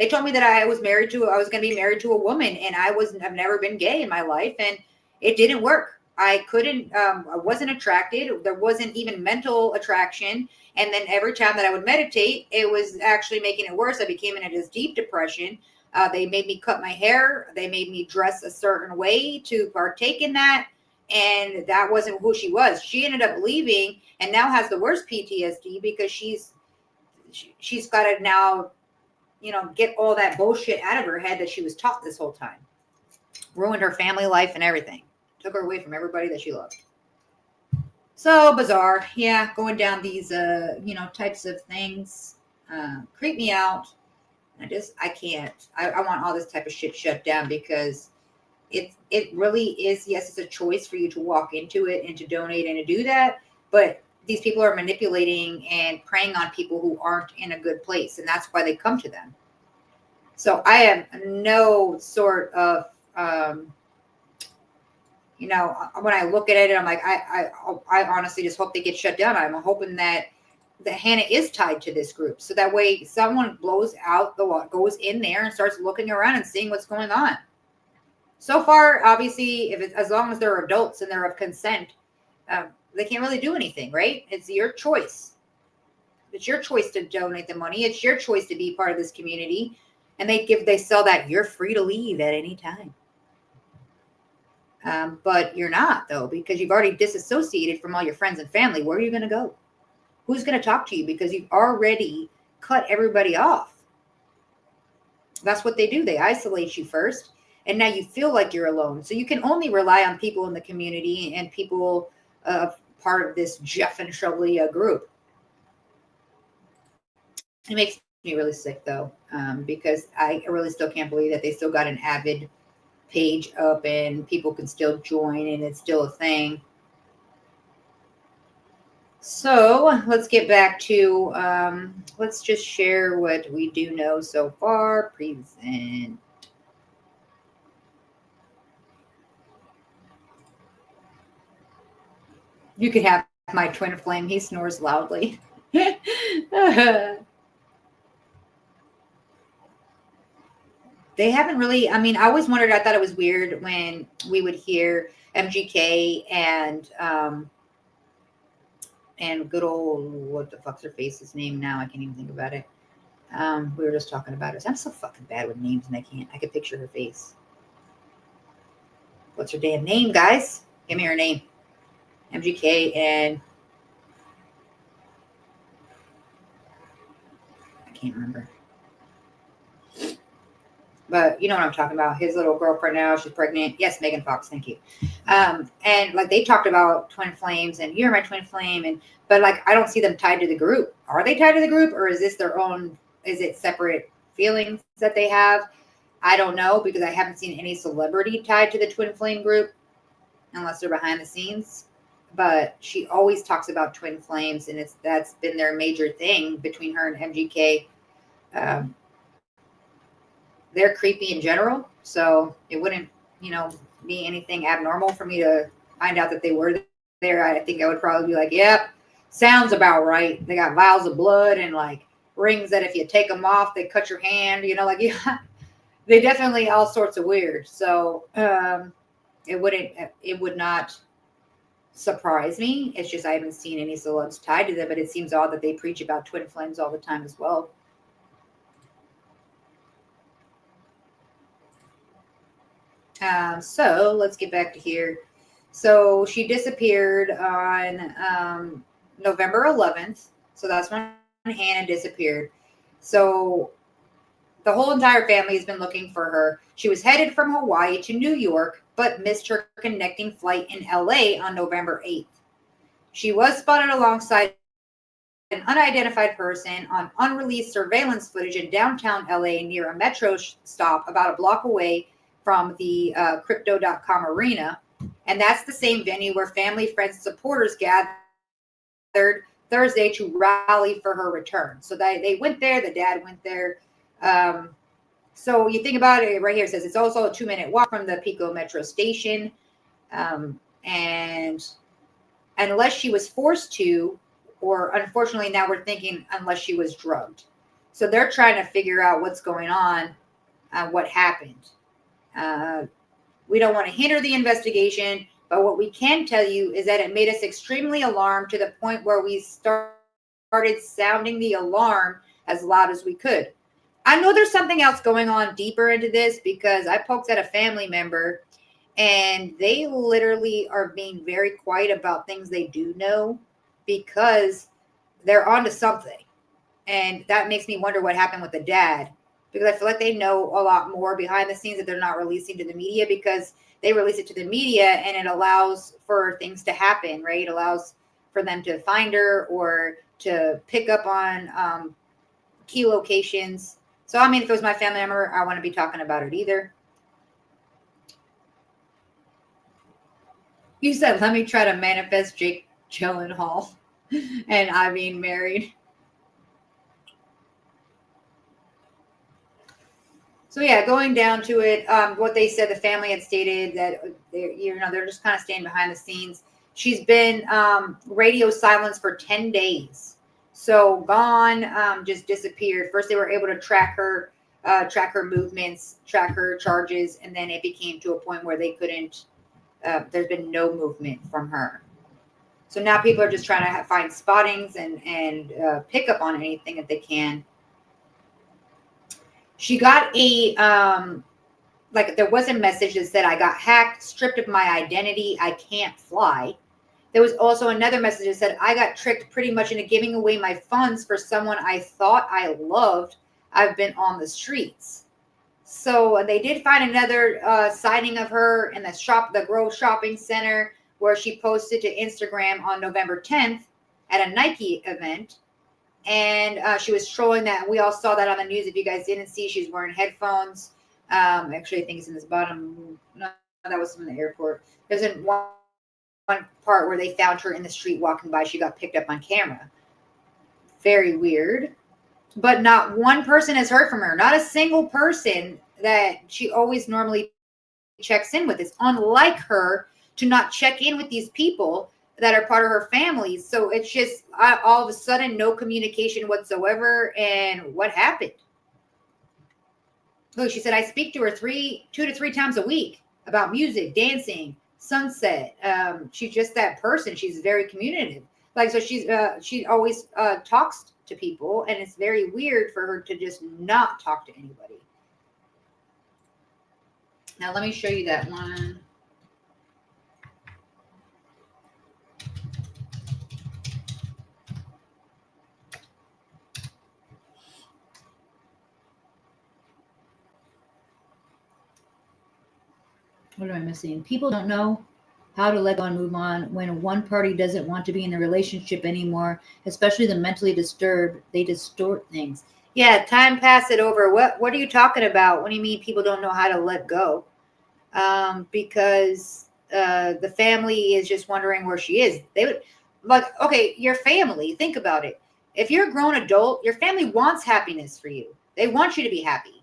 told me that I was going to be married to a woman, and I've never been gay in my life, and it didn't work. I couldn't, I wasn't attracted. There wasn't even mental attraction. And then every time that I would meditate, it was actually making it worse. I became in this deep depression. They made me cut my hair. They made me dress a certain way to partake in that. And that wasn't who she was. She ended up leaving and now has the worst PTSD because she's got to now, get all that bullshit out of her head that she was taught this whole time. Ruined her family life and everything. Took her away from everybody that she loved. So bizarre. Yeah, going down these, types of things creep me out. I can't. I want all this type of shit shut down because it really is, yes, it's a choice for you to walk into it and to donate and to do that. But these people are manipulating and preying on people who aren't in a good place. And that's why they come to them. So I have no sort of, when I look at it, I'm like, I honestly just hope they get shut down. I'm hoping that Hannah is tied to this group. So that way someone goes in there and starts looking around and seeing what's going on. So far, obviously, as long as they're adults and they're of consent, they can't really do anything, right? It's your choice. It's your choice to donate the money. It's your choice to be part of this community. And they sell that you're free to leave at any time. But you're not, though, because you've already disassociated from all your friends and family. Where are you going to go? Who's going to talk to you? Because you've already cut everybody off. That's what they do. They isolate you first. And now you feel like you're alone. So you can only rely on people in the community and people part of this Jeff and Shalia group. It makes me really sick, though, because I really still can't believe that they still got an Avid page up and people can still join and it's still a thing. So let's get back to, let's just share what we do know so far. Present. You could have my twin flame. He snores loudly. They haven't really, I always wondered, I thought it was weird when we would hear MGK and good old, what the fuck's her face's name now? I can't even think about it. We were just talking about it. I'm so fucking bad with names and I can picture her face. What's her damn name, guys? Give me her name. MGK and I can't remember. But you know what I'm talking about. His little girlfriend now, she's pregnant. Yes, Megan Fox, thank you. And like they talked about twin flames and you're my twin flame, but like I don't see them tied to the group. Are they tied to the group, or is this their own? Is it separate feelings that they have? I don't know, because I haven't seen any celebrity tied to the twin flame group unless they're behind the scenes. But she always talks about twin flames, and that's been their major thing between her and MGK. They're creepy in general, so it wouldn't, be anything abnormal for me to find out that they were there. I think I would probably be like, yep, sounds about right. They got vials of blood and like rings that if you take them off, they cut your hand, they definitely all sorts of weird. So it would not surprise me. It's just I haven't seen any celebs tied to them, but it seems odd that they preach about twin flames all the time as well. So let's get back to here. So she disappeared on November 11th. So that's when Hannah disappeared. So the whole entire family has been looking for her. She was headed from Hawaii to New York, but missed her connecting flight in LA on November 8th. She was spotted alongside an unidentified person on unreleased surveillance footage in downtown LA near a metro stop about a block away from the Crypto.com arena. And that's the same venue where family, friends, and supporters gathered Thursday to rally for her return. So they went there. The dad went there. So you think about it right here. It says it's also a 2-minute walk from the Pico Metro station. And unless she was forced to, or unfortunately now we're thinking unless she was drugged. So they're trying to figure out what's going on, what happened. We don't want to hinder the investigation, but what we can tell you is that it made us extremely alarmed to the point where we started sounding the alarm as loud as we could. I know there's something else going on deeper into this because I poked at a family member and they literally are being very quiet about things they do know because they're onto something. And that makes me wonder what happened with the dad, because I feel like they know a lot more behind the scenes that they're not releasing to the media, because they release it to the media and it allows for things to happen, right? It allows for them to find her or to pick up on key locations. So, I mean, if it was my family member, I wouldn't be talking about it either. You said, let me try to manifest Jake Gyllenhaal and I being married. So yeah, going down to it, what they said, the family had stated that they're just kind of staying behind the scenes. She's been radio silence for 10 days, so gone, just disappeared. First, they were able to track her movements, track her charges, and then it became to a point where they couldn't. There's been no movement from her. So now people are just trying to find spottings and pick up on anything that they can. She got a, there was a message that said, I got hacked, stripped of my identity, I can't fly. There was also another message that said, I got tricked pretty much into giving away my funds for someone I thought I loved. I've been on the streets. So they did find another sighting of her in the Grove Shopping Center, where she posted to Instagram on November 10th at a Nike event. And she was trolling that. We all saw that on the news. If you guys didn't see, she's wearing headphones. Actually, I think it's in this bottom. No, that was from the airport. There's one part where they found her in the street walking by. She got picked up on camera. Very weird. But not one person has heard from her. Not a single person that she always normally checks in with. It's unlike her to not check in with these people that are part of her family. So it's just all of a sudden no communication whatsoever. And what happened? Look, she said, I speak to her 2 to 3 times a week about music, dancing, sunset. She's just that person. She's very communicative. So she always talks to people, and it's very weird for her to just not talk to anybody. Now let me show you that one. What am I missing? People don't know how to let go and move on when one party doesn't want to be in the relationship anymore, especially the mentally disturbed. They distort things. Yeah, time pass it over. What are you talking about? What do you mean people don't know how to let go? Because the family is just wondering where she is. They would okay, your family, think about it. If you're a grown adult, your family wants happiness for you. They want you to be happy.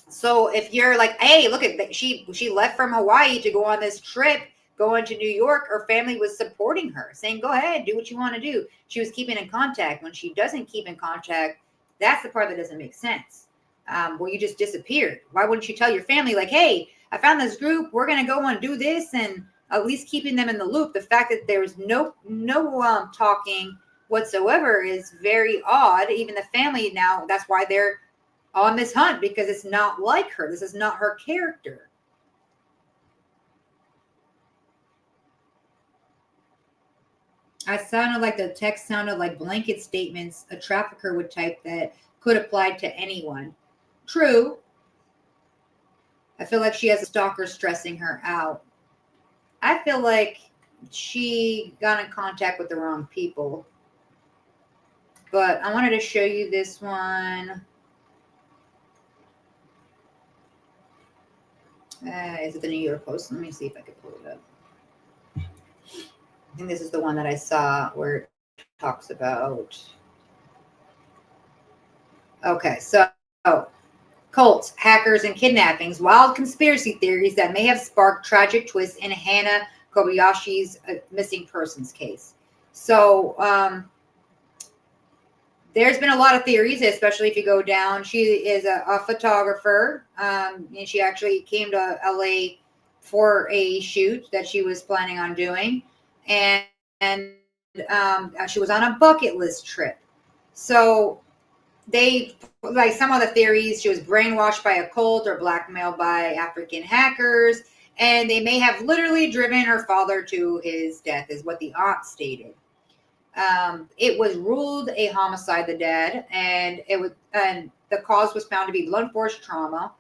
So if you're like, hey, look at she left from Hawaii to go on this trip, going to New York, her family was supporting her, saying, go ahead, do what you want to do. She was keeping in contact. When she doesn't keep in contact, that's the part that doesn't make sense. Well, you just disappeared. Why wouldn't you tell your family, like, hey, I found this group, we're going to go and do this, and at least keeping them in the loop. The fact that there's no talking whatsoever is very odd. Even the family now, that's why they're on this hunt, because it's not like her. This is not her character. I sounded like the text sounded like blanket statements a trafficker would type that could apply to anyone. True. I feel like she has a stalker stressing her out. I feel like she got in contact with the wrong people. But I wanted to show you this one. Is it the New York Post? Let me see if I can pull it up. I think this is the one that I saw where it talks about. Okay, so cults, hackers, and kidnappings, wild conspiracy theories that may have sparked tragic twists in Hana Kobayashi's missing persons case. So there's been a lot of theories, especially if you go down. She is a photographer, and she actually came to LA for a shoot that she was planning on doing, and she was on a bucket list trip. So they, like some of the theories, she was brainwashed by a cult or blackmailed by African hackers, and they may have literally driven her father to his death, is what the aunt stated. It was ruled a homicide, the dad, and the cause was found to be blunt force trauma.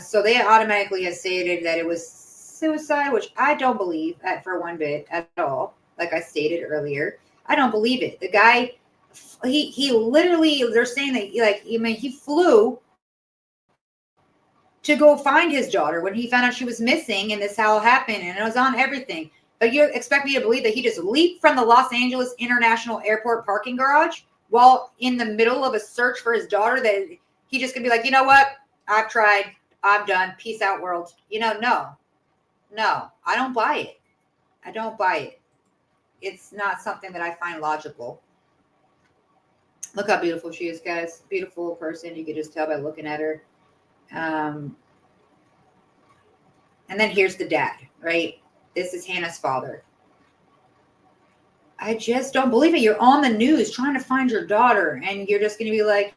So they automatically had stated that it was suicide, which I don't believe for one bit at all. Like I stated earlier, I don't believe it. The guy, he literally, they're saying that he flew to go find his daughter when he found out she was missing, and this how it happened, and it was on everything. But you expect me to believe that he just leaped from the Los Angeles International Airport parking garage while in the middle of a search for his daughter, that he just gonna be like, you know what? I've tried. I'm done. Peace out, world. No, I don't buy it. I don't buy it. It's not something that I find logical. Look how beautiful she is, guys. Beautiful person. You could just tell by looking at her. And then here's the dad, right? This is Hannah's father. I just don't believe it. You're on the news trying to find your daughter, and you're just going to be like,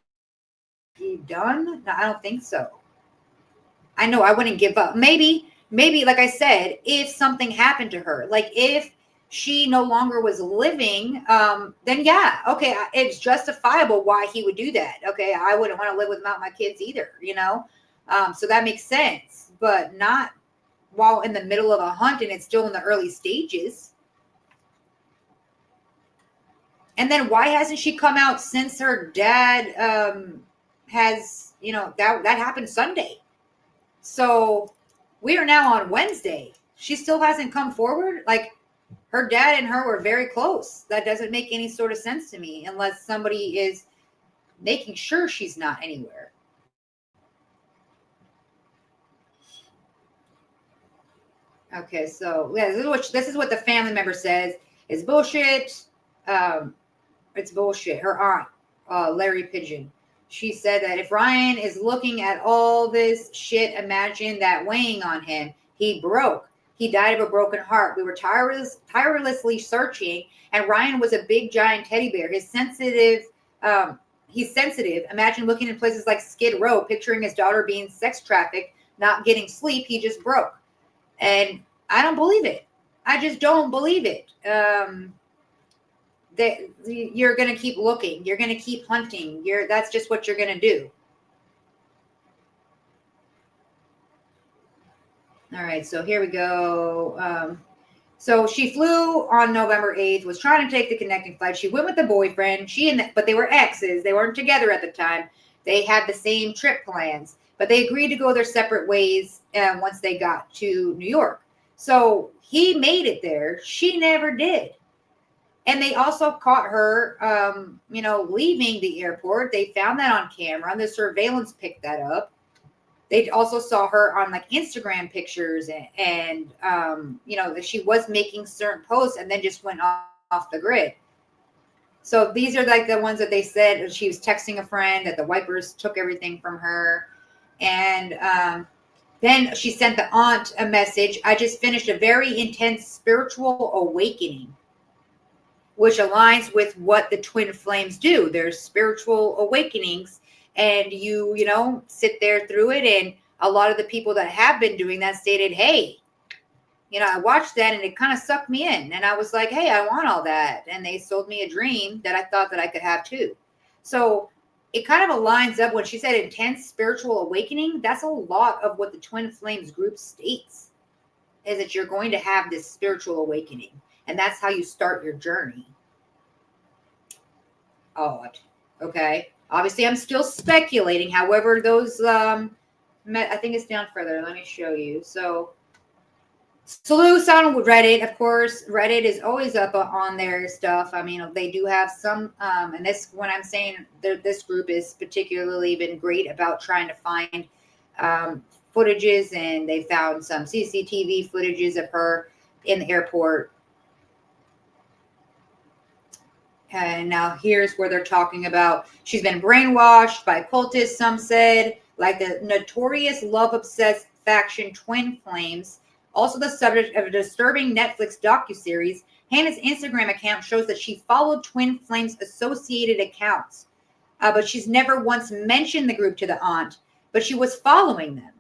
you done? No, I don't think so. I know I wouldn't give up. Maybe, like I said, if something happened to her, like if she no longer was living, then yeah, okay, it's justifiable why he would do that. Okay, I wouldn't want to live without my kids either, so that makes sense, but not while in the middle of a hunt and it's still in the early stages. And then why hasn't she come out since her dad has, that happened Sunday. So we are now on Wednesday. She still hasn't come forward. Like, her dad and her were very close. That doesn't make any sort of sense to me unless somebody is making sure she's not anywhere. Okay, so yeah, this is what the family member says. It's bullshit. It's bullshit. Her aunt, Larry Pigeon, she said that if Ryan is looking at all this shit, imagine that weighing on him. He broke. He died of a broken heart. We were tirelessly searching, and Ryan was a big giant teddy bear. He's sensitive. Imagine looking in places like Skid Row, picturing his daughter being sex trafficked, not getting sleep. He just broke. And I don't believe it. I just don't believe it. That you're going to keep looking. You're going to keep hunting. That's just what you're going to do. All right, so here we go. So she flew on November 8th, was trying to take the connecting flight. She went with the boyfriend. But they were exes. They weren't together at the time. They had the same trip plans, but they agreed to go their separate ways once they got to New York. So he made it there. She never did. And they also caught her, leaving the airport. They found that on camera, and the surveillance picked that up. They also saw her on like Instagram pictures and that she was making certain posts and then just went off the grid. So these are like the ones that they said she was texting a friend, that the wipers took everything from her. And Then she sent the aunt a message. I just finished a very intense spiritual awakening, which aligns with what the twin flames do. There's spiritual awakenings, and you know, sit there through it. And a lot of the people that have been doing that stated, hey, you know, I watched that and it kind of sucked me in. And I was like, hey, I want all that. And they sold me a dream that I thought that I could have too. So it kind of aligns up when she said intense spiritual awakening. That's a lot of what the Twin Flames group states, is that you're going to have this spiritual awakening. And that's how you start your journey. Odd. Okay. Obviously, I'm still speculating. However, those, I think it's down further. Let me show you. So, Sleuths on Reddit, of course. Reddit is always up on their stuff. I mean, they do have some, and this, when I'm saying this group has particularly been great about trying to find footages, and they found some CCTV footages of her in the airport. And now here's where they're talking about she's been brainwashed by cultists, some said, like the notorious love-obsessed faction Twin Flames. Also the subject of a disturbing Netflix docuseries. Hannah's Instagram account shows that she followed Twin Flames associated accounts, but she's never once mentioned the group to the aunt, but she was following them.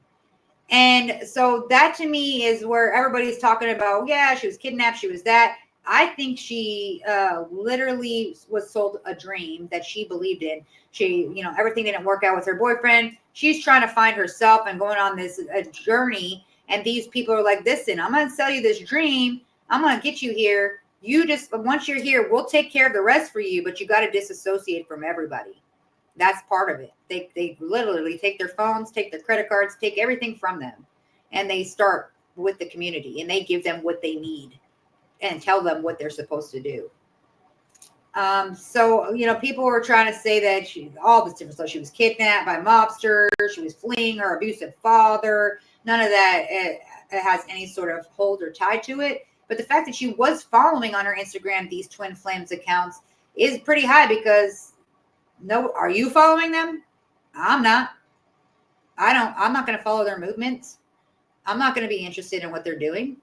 And so that to me is where everybody's talking about, yeah, she was kidnapped, she was that. I think she literally was sold a dream that she believed in. She, you know, everything didn't work out with her boyfriend. She's trying to find herself and going on this journey. And these people are like, listen, I'm going to sell you this dream. I'm going to get you here. You just, once you're here, we'll take care of the rest for you, but you got to disassociate from everybody. That's part of it. They literally take their phones, take their credit cards, take everything from them. And they start with the community, and they give them what they need and tell them what they're supposed to do. So, you know, people were trying to say that all this different stuff. She was kidnapped by mobsters. She was fleeing her abusive father. None of that it has any sort of hold or tie to it. But the fact that she was following on her Instagram these Twin Flames accounts is pretty high, because no, are you following them? I'm not. I'm not going to follow their movements. I'm not going to be interested in what they're doing.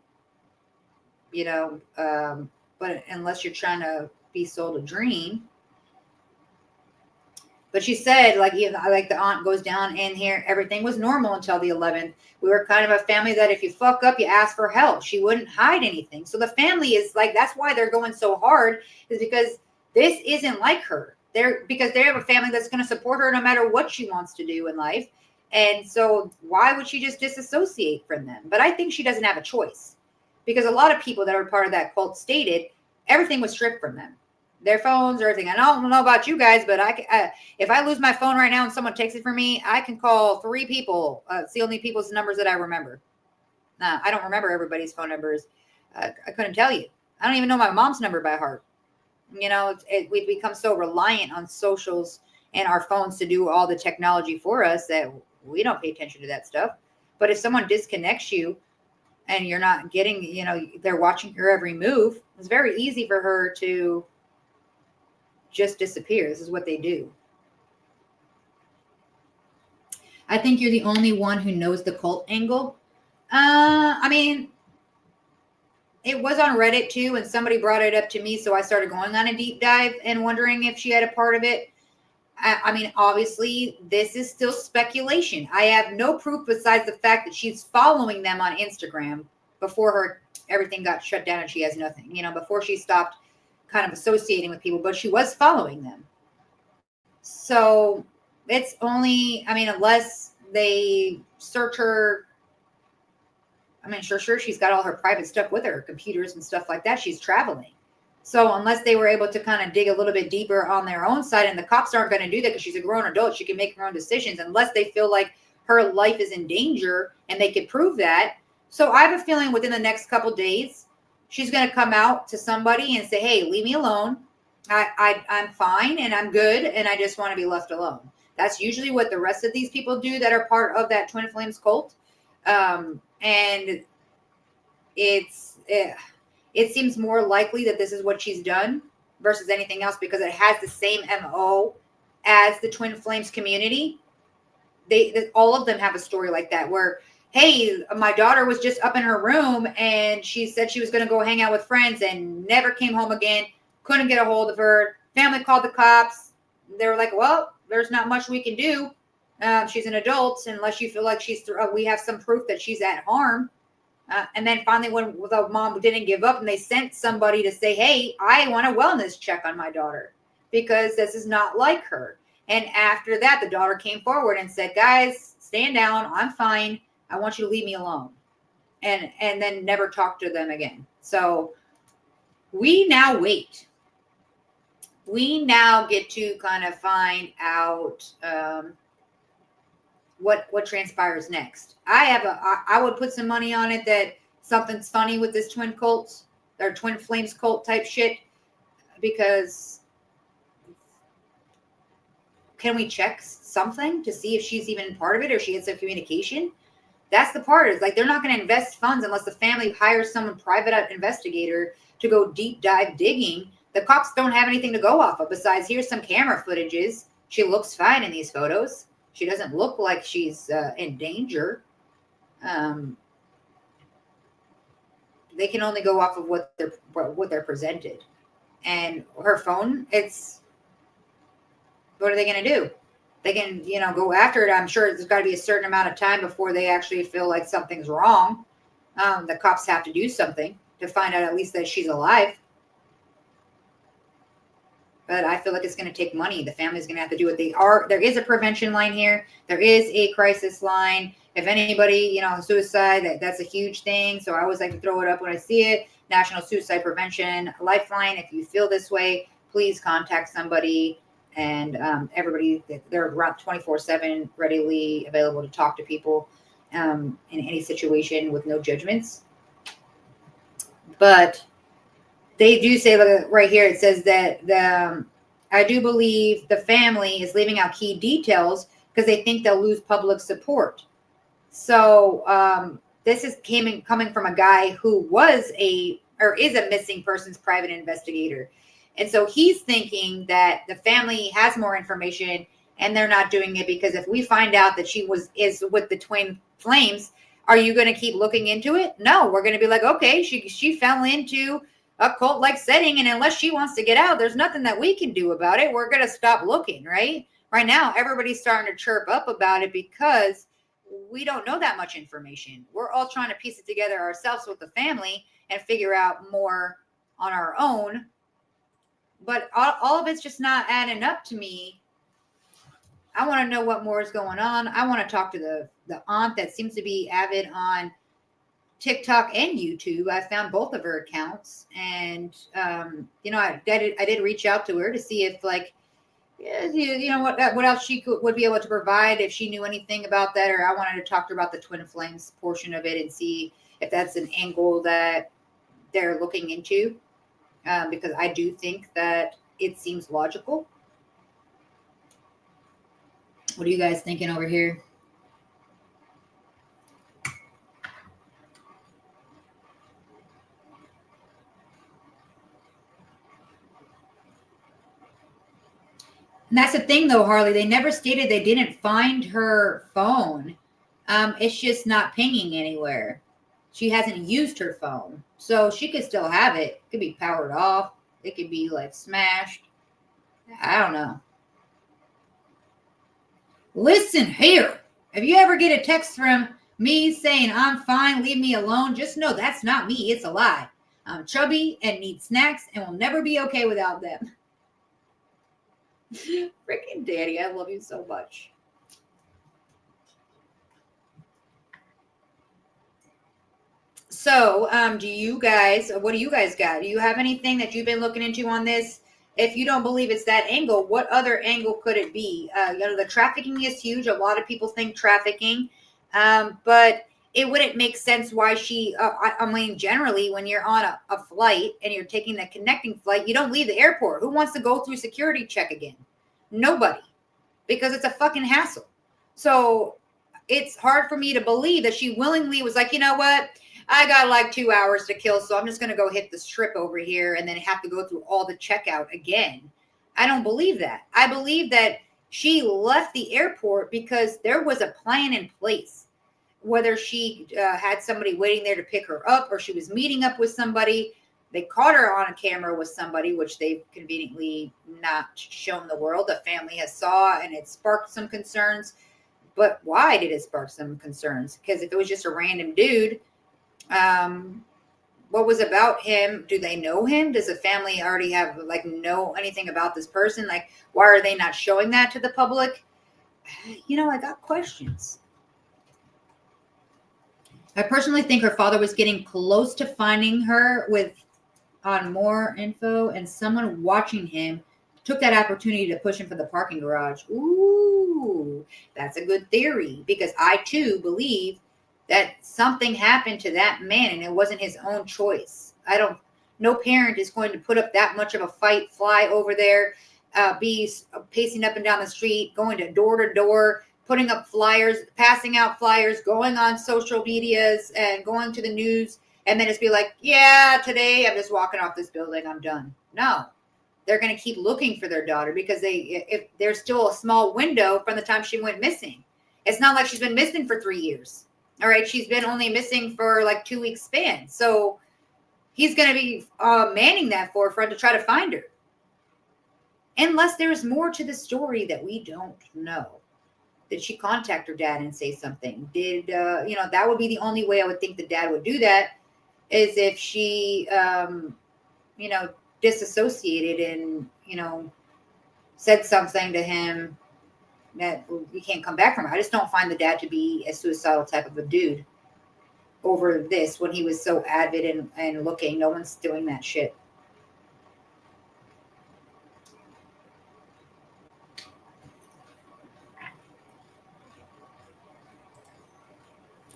You know, but unless you're trying to be sold a dream. But she said, like, you know, like the aunt goes down in here, everything was normal until the 11th. We were kind of a family that if you fuck up, you ask for help. She wouldn't hide anything. So the family is like, that's why they're going so hard, is because this isn't like her. Because they have a family that's going to support her no matter what she wants to do in life. And so why would she just disassociate from them? But I think she doesn't have a choice, because a lot of people that are part of that cult stated everything was stripped from them. Their phones, everything. I don't know about you guys, but if I lose my phone right now and someone takes it from me, I can call 3 people. It's the only people's numbers that I remember. I don't remember everybody's phone numbers. I couldn't tell you. I don't even know my mom's number by heart. You know, we've become so reliant on socials and our phones to do all the technology for us that we don't pay attention to that stuff. But if someone disconnects you and you're not getting, you know, they're watching your every move, it's very easy for her to just disappear. This is what they do. I think you're the only one who knows the cult angle. I mean, it was on Reddit too, and somebody brought it up to me, so I started going on a deep dive and wondering if she had a part of it. I mean, obviously, this is still speculation. I have no proof besides the fact that she's following them on Instagram before everything got shut down and she has nothing, you know, before she stopped kind of associating with people, but she was following them. So it's only, I mean, unless they search her, I mean, sure, she's got all her private stuff with her, computers and stuff like that. She's traveling. So unless they were able to kind of dig a little bit deeper on their own side, and the cops aren't going to do that because she's a grown adult, she can make her own decisions unless they feel like her life is in danger and they could prove that. So I have a feeling within the next couple days, she's going to come out to somebody and say, hey, leave me alone. I'm fine and I'm good. And I just want to be left alone. That's usually what the rest of these people do that are part of that Twin Flames cult. And it seems more likely that this is what she's done versus anything else, because it has the same MO as the Twin Flames community. All of them have a story like that, where hey, my daughter was just up in her room and she said she was going to go hang out with friends and never came home again. Couldn't get a hold of her. Family called the cops. They were like, well, there's not much we can do. She's an adult unless you feel like we have some proof that she's at harm. And then finally, when the mom didn't give up and they sent somebody to say, hey, I want a wellness check on my daughter because this is not like her. And after that, the daughter came forward and said, guys, stand down. I'm fine. I want you to leave me alone. And then never talk to them again. So we now wait. We now get to kind of find out what transpires next. I would put some money on it that something's funny with this twin cult or twin flames cult type shit, because can we check something to see if she's even part of it or she had some communication? That's the part. Is like they're not going to invest funds unless the family hires someone private investigator to go deep dive digging. The cops don't have anything to go off of besides here's some camera footages. She looks fine in these photos. She doesn't look like she's in danger. They can only go off of what they're presented. And her phone, what are they going to do? They can, go after it. I'm sure there's got to be a certain amount of time before they actually feel like something's wrong. The cops have to do something to find out at least that she's alive. But I feel like it's going to take money. The family's going to have to do what they are. There is a prevention line here. There is a crisis line. If anybody, suicide, that's a huge thing. So I always like to throw it up when I see it. National Suicide Prevention Lifeline. If you feel this way, please contact somebody. And everybody, they're around 24/7, readily available to talk to people in any situation with no judgments. But they do say right here, it says that I do believe the family is leaving out key details because they think they'll lose public support. So this is coming from a guy who is a missing persons private investigator. And so he's thinking that the family has more information and they're not doing it because if we find out that she is with the twin flames, are you going to keep looking into it? No, we're going to be like, okay, she fell into a cult-like setting, and unless she wants to get out, there's nothing that we can do about it. We're going to stop looking, right? Right now, everybody's starting to chirp up about it because we don't know that much information. We're all trying to piece it together ourselves with the family and figure out more on our own. But all of it's just not adding up to me. I want to know what more is going on. I want to talk to the aunt that seems to be avid on TikTok and YouTube. I found both of her accounts, and I did reach out to her to see if what else she would be able to provide if she knew anything about that, or I wanted to talk to her about the twin flames portion of it and see if that's an angle that they're looking into, because I do think that it seems logical. What are you guys thinking over here? And that's the thing, though, Harley. They never stated they didn't find her phone. It's just not pinging anywhere. She hasn't used her phone. So she could still have it. It could be powered off. It could be, smashed. I don't know. Listen here. If you ever get a text from me saying, I'm fine, leave me alone, just know that's not me. It's a lie. I'm chubby and need snacks and will never be okay without them. Freaking Daddy, I love you so much. So, what do you guys got? Do you have anything that you've been looking into on this? If you don't believe it's that angle, what other angle could it be? The trafficking is huge. A lot of people think trafficking, but it wouldn't make sense why generally when you're on a flight and you're taking the connecting flight, you don't leave the airport. Who wants to go through security check again? Nobody, because it's a fucking hassle. So it's hard for me to believe that she willingly was like, you know what? I got 2 hours to kill, so I'm just going to go hit the strip over here and then have to go through all the checkout again. I don't believe that. I believe that she left the airport because there was a plan in place. whether she had somebody waiting there to pick her up or she was meeting up with somebody. They caught her on a camera with somebody, which they've conveniently not shown the world. The family has saw, and it sparked some concerns. But why did it spark some concerns? Because if it was just a random dude, what was about him? Do they know him? Does the family already have like know anything about this person? Like, why are they not showing that to the public? You know, I got questions. I personally think her father was getting close to finding her on more info, and someone watching him took that opportunity to push him for the parking garage. Ooh, that's a good theory, because I too believe that something happened to that man and it wasn't his own choice. No parent is going to put up that much of a fight, fly over there, be pacing up and down the street, going to door, putting up flyers, passing out flyers, going on social medias and going to the news, and then just be like, yeah, today I'm just walking off this building, I'm done. No, they're going to keep looking for their daughter, because if there's still a small window from the time she went missing. It's not like she's been missing for 3 years. All right, she's been only missing for like 2 weeks span. So he's going to be manning that forefront to try to find her. Unless there's more to the story that we don't know. Did she contact her dad and say something? That would be the only way I would think the dad would do that, is if she, disassociated and, said something to him that we can't come back from. I just don't find the dad to be a suicidal type of a dude over this when he was so avid and looking. No one's doing that shit.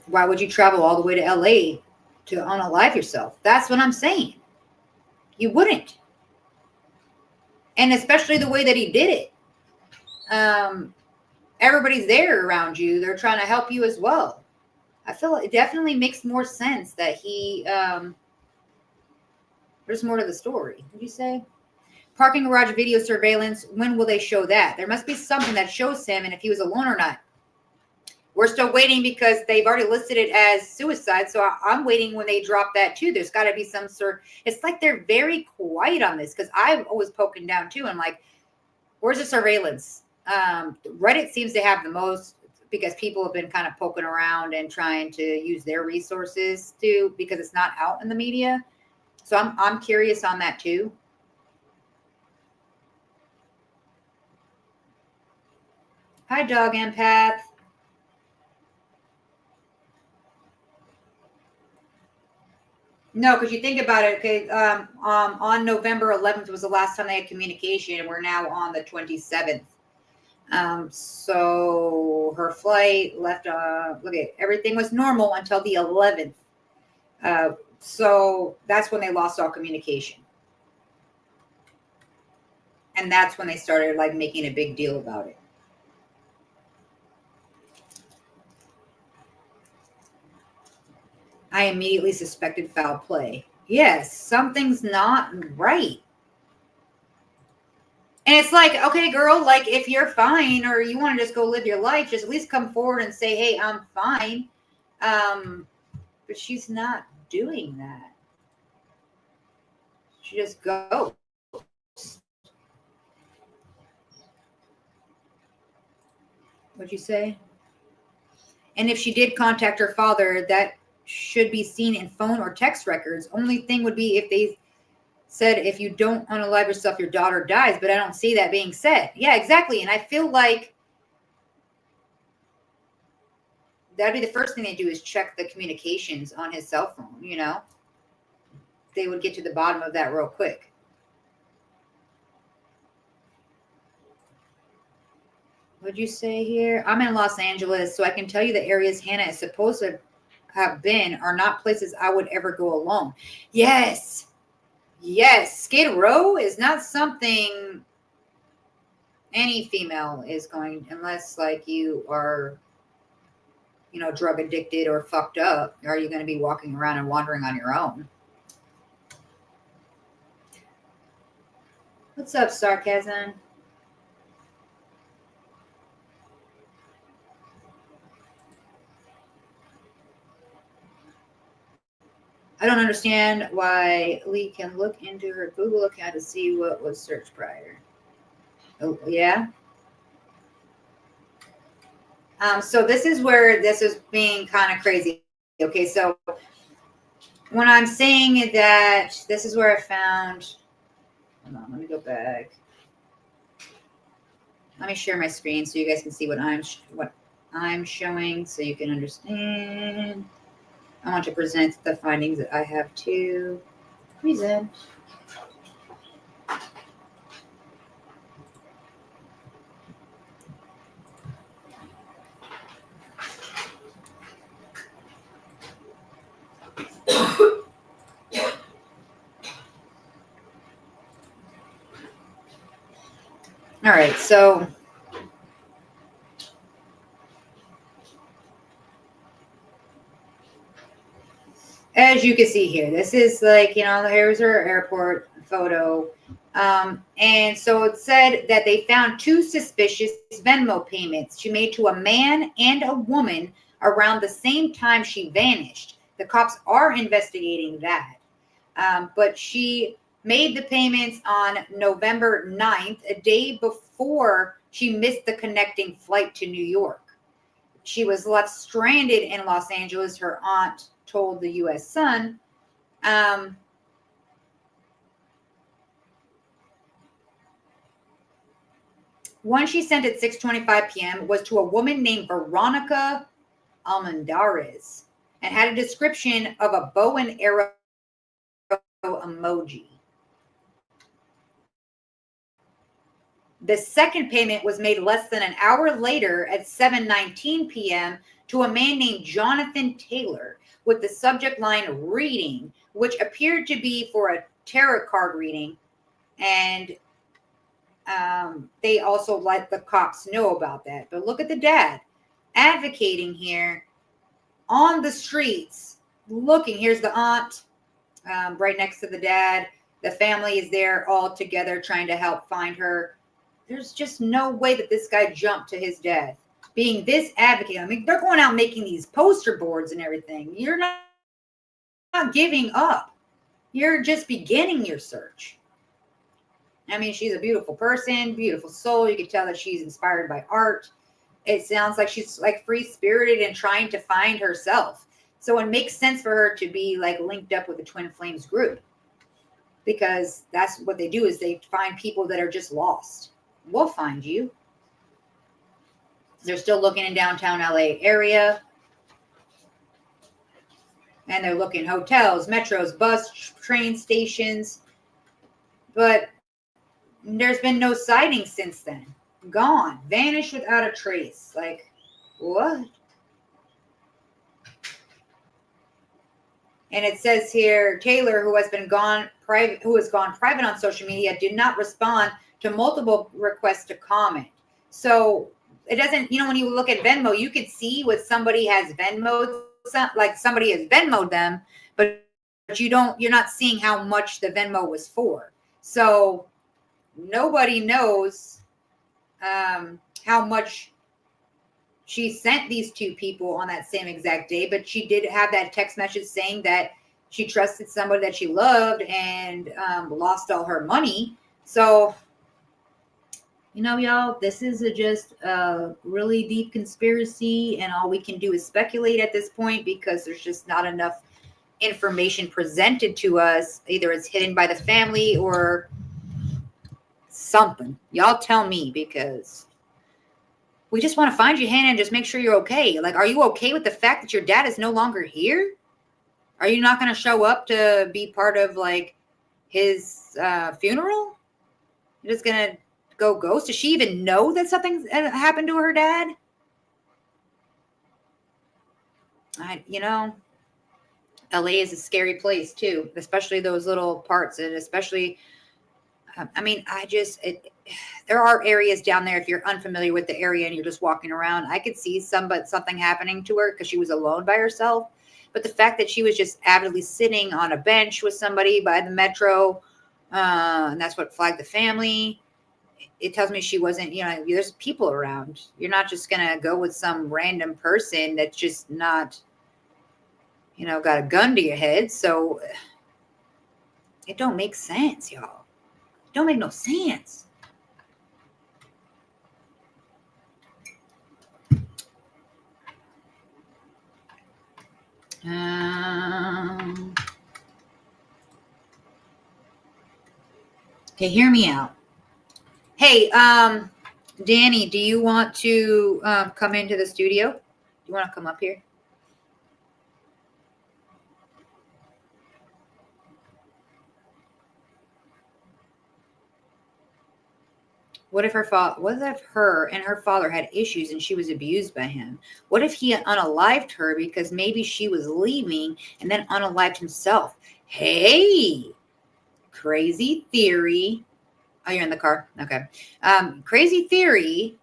Why would you travel all the way to LA to unalive yourself? That's what I'm saying. You wouldn't. And especially the way that he did it. Everybody's there around you. They're trying to help you as well. I feel it definitely makes more sense that he, there's more to the story. What did you say? Parking garage video surveillance. When will they show that? There must be something that shows him and if he was alone or not. We're still waiting because they've already listed it as suicide. So I'm waiting when they drop that too. There's got to be some sort. It's like they're very quiet on this, because I was poking down too. I'm like, where's the surveillance? Reddit seems to have the most, because people have been kind of poking around and trying to use their resources too, because it's not out in the media. So I'm curious on that too. Hi, Dog Empath. No, because you think about it, okay, on November 11th was the last time they had communication, and we're now on the 27th. So her flight left, look at everything was normal until the 11th. So that's when they lost all communication. And that's when they started like making a big deal about it. I immediately suspected foul play. Yes, something's not right. And it's like, okay, girl, like if you're fine or you want to just go live your life, just at least come forward and say, hey, I'm fine. But she's not doing that. She just goes. What'd you say? And if she did contact her father, that should be seen in phone or text records. Only thing would be if they said, if you don't unalive yourself, your daughter dies. But I don't see that being said. Yeah, exactly. And I feel like that'd be the first thing they do is check the communications on his cell phone, you know? They would get to the bottom of that real quick. What'd you say here? I'm in Los Angeles, so I can tell you the areas Hannah is supposed to have been are not places I would ever go alone. Yes. Yes. Skid Row is not something any female is going, unless like you are, you know, drug addicted or fucked up. Are you going to be walking around and wandering on your own? What's up, Sarcasm? I don't understand why Lee can look into her Google account to see what was searched prior. Oh, yeah. So this is where this is being kind of crazy. Okay, so when I'm saying that, this is where I found. Hold on, let me go back. Let me share my screen so you guys can see what I'm showing, so you can understand. I want to present the findings that I have to present. All right, so as you can see here, this is like, here's her airport photo. And so it said that they found 2 suspicious Venmo payments she made to a man and a woman around the same time she vanished. The cops are investigating that. But she made the payments on November 9th, a day before she missed the connecting flight to New York. She was left stranded in Los Angeles, her aunt told the U.S. Sun. One she sent at 6:25 p.m. was to a woman named Veronica Almendarez and had a description of a bow and arrow emoji. The second payment was made less than an hour later at 7:19 p.m. to a man named Jonathan Taylor with the subject line reading, which appeared to be for a tarot card reading. And they also let the cops know about that. But look at the dad advocating here on the streets, looking. Here's the aunt right next to the dad. The family is there all together trying to help find her. There's just no way that this guy jumped to his death. Being this advocate, I mean, they're going out making these poster boards and everything. You're not giving up. You're just beginning your search. I mean, she's a beautiful person, beautiful soul. You can tell that she's inspired by art. It sounds like she's like free-spirited and trying to find herself. So it makes sense for her to be like linked up with the Twin Flames group, because that's what they do, is they find people that are just lost. We'll find you. They're still looking in downtown LA area. And they're looking hotels, metros, bus, train stations. But there's been no sightings since then. Gone. Vanished without a trace. Like, what? And it says here, Taylor, who has gone private on social media, did not respond to multiple requests to comment. So it doesn't, when you look at Venmo, you can see what somebody has Venmoed, like somebody has Venmoed them, but you're not seeing how much the Venmo was for. So nobody knows how much she sent these 2 people on that same exact day, but she did have that text message saying that she trusted somebody that she loved and lost all her money. So, y'all, this is just a really deep conspiracy, and all we can do is speculate at this point because there's just not enough information presented to us. Either it's hidden by the family or something. Y'all tell me, because we just want to find you, Hannah, and just make sure you're okay. Like, are you okay with the fact that your dad is no longer here? Are you not going to show up to be part of like his funeral? You're just going to go ghost? Does she even know that something happened to her dad? LA is a scary place too, especially those little parts, and especially, there are areas down there, if you're unfamiliar with the area and you're just walking around, I could see something happening to her because she was alone by herself. But the fact that she was just avidly sitting on a bench with somebody by the metro, and that's what flagged the family, it tells me she wasn't, there's people around. You're not just going to go with some random person that's just not, got a gun to your head. So it don't make sense, y'all. It don't make no sense. Okay, hear me out. Hey, Danny, do you want to come into the studio? Do you want to come up here? What if her and her father had issues and she was abused by him? What if he unalived her because maybe she was leaving and then unalived himself? Hey, crazy theory. Oh, you're in the car? Okay. Crazy theory.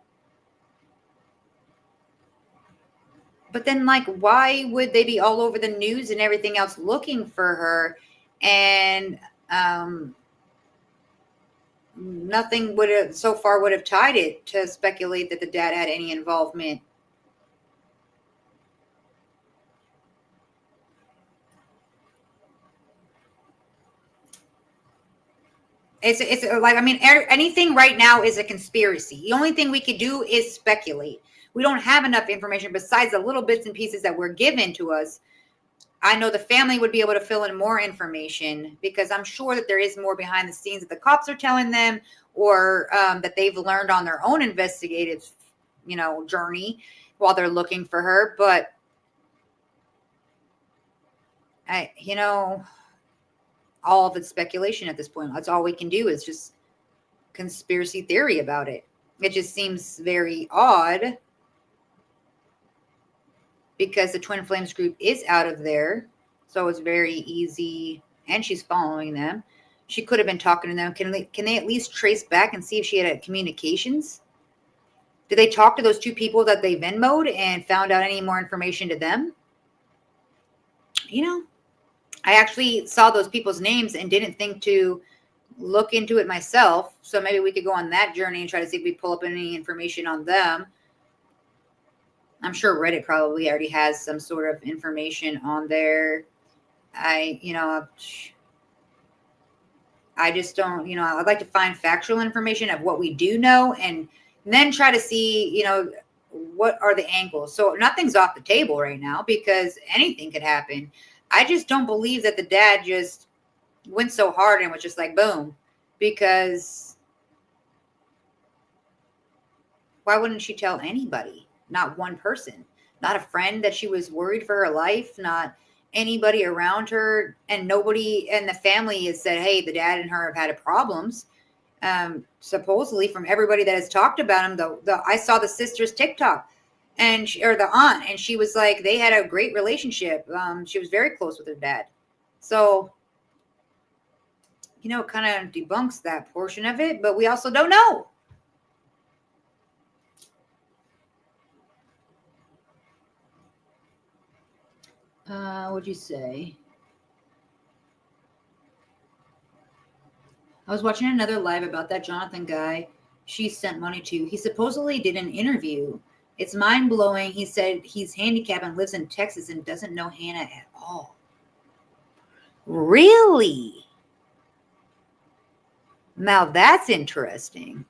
But then, like, why would they be all over the news and everything else looking for her? And nothing would have so far would have tied it to speculate that the dad had any involvement. It's like, I mean, anything right now is a conspiracy. The only thing we could do is speculate. We don't have enough information besides the little bits and pieces that were given to us. I know the family would be able to fill in more information because I'm sure that there is more behind the scenes that the cops are telling them, or that they've learned on their own investigative, journey while they're looking for her. But all of it's speculation at this point. That's all we can do is just conspiracy theory about it. It just seems very odd because the Twin Flames group is out of there. So it's very easy. And she's following them. She could have been talking to them. Can they at least trace back and see if she had communications? Did they talk to those two people that they Venmo'd and found out any more information to them? I actually saw those people's names and didn't think to look into it myself. So maybe we could go on that journey and try to see if we pull up any information on them. I'm sure Reddit probably already has some sort of information on there. I just don't, I'd like to find factual information of what we do know and then try to see, what are the angles. So nothing's off the table right now because anything could happen. I just don't believe that the dad just went so hard and was just like, boom, because why wouldn't she tell anybody? Not one person, not a friend that she was worried for her life, not anybody around her, and nobody in the family has said, hey, the dad and her have had problems. Supposedly from everybody that has talked about him, I saw the sister's TikTok or the aunt, and she was like, they had a great relationship. She was very close with her dad. So, it kind of debunks that portion of it, but we also don't know. What'd you say? I was watching another live about that Jonathan guy she sent money to. He supposedly did an interview. It's mind-blowing. He said he's handicapped and lives in Texas and doesn't know Hannah at all. Really? Now that's interesting.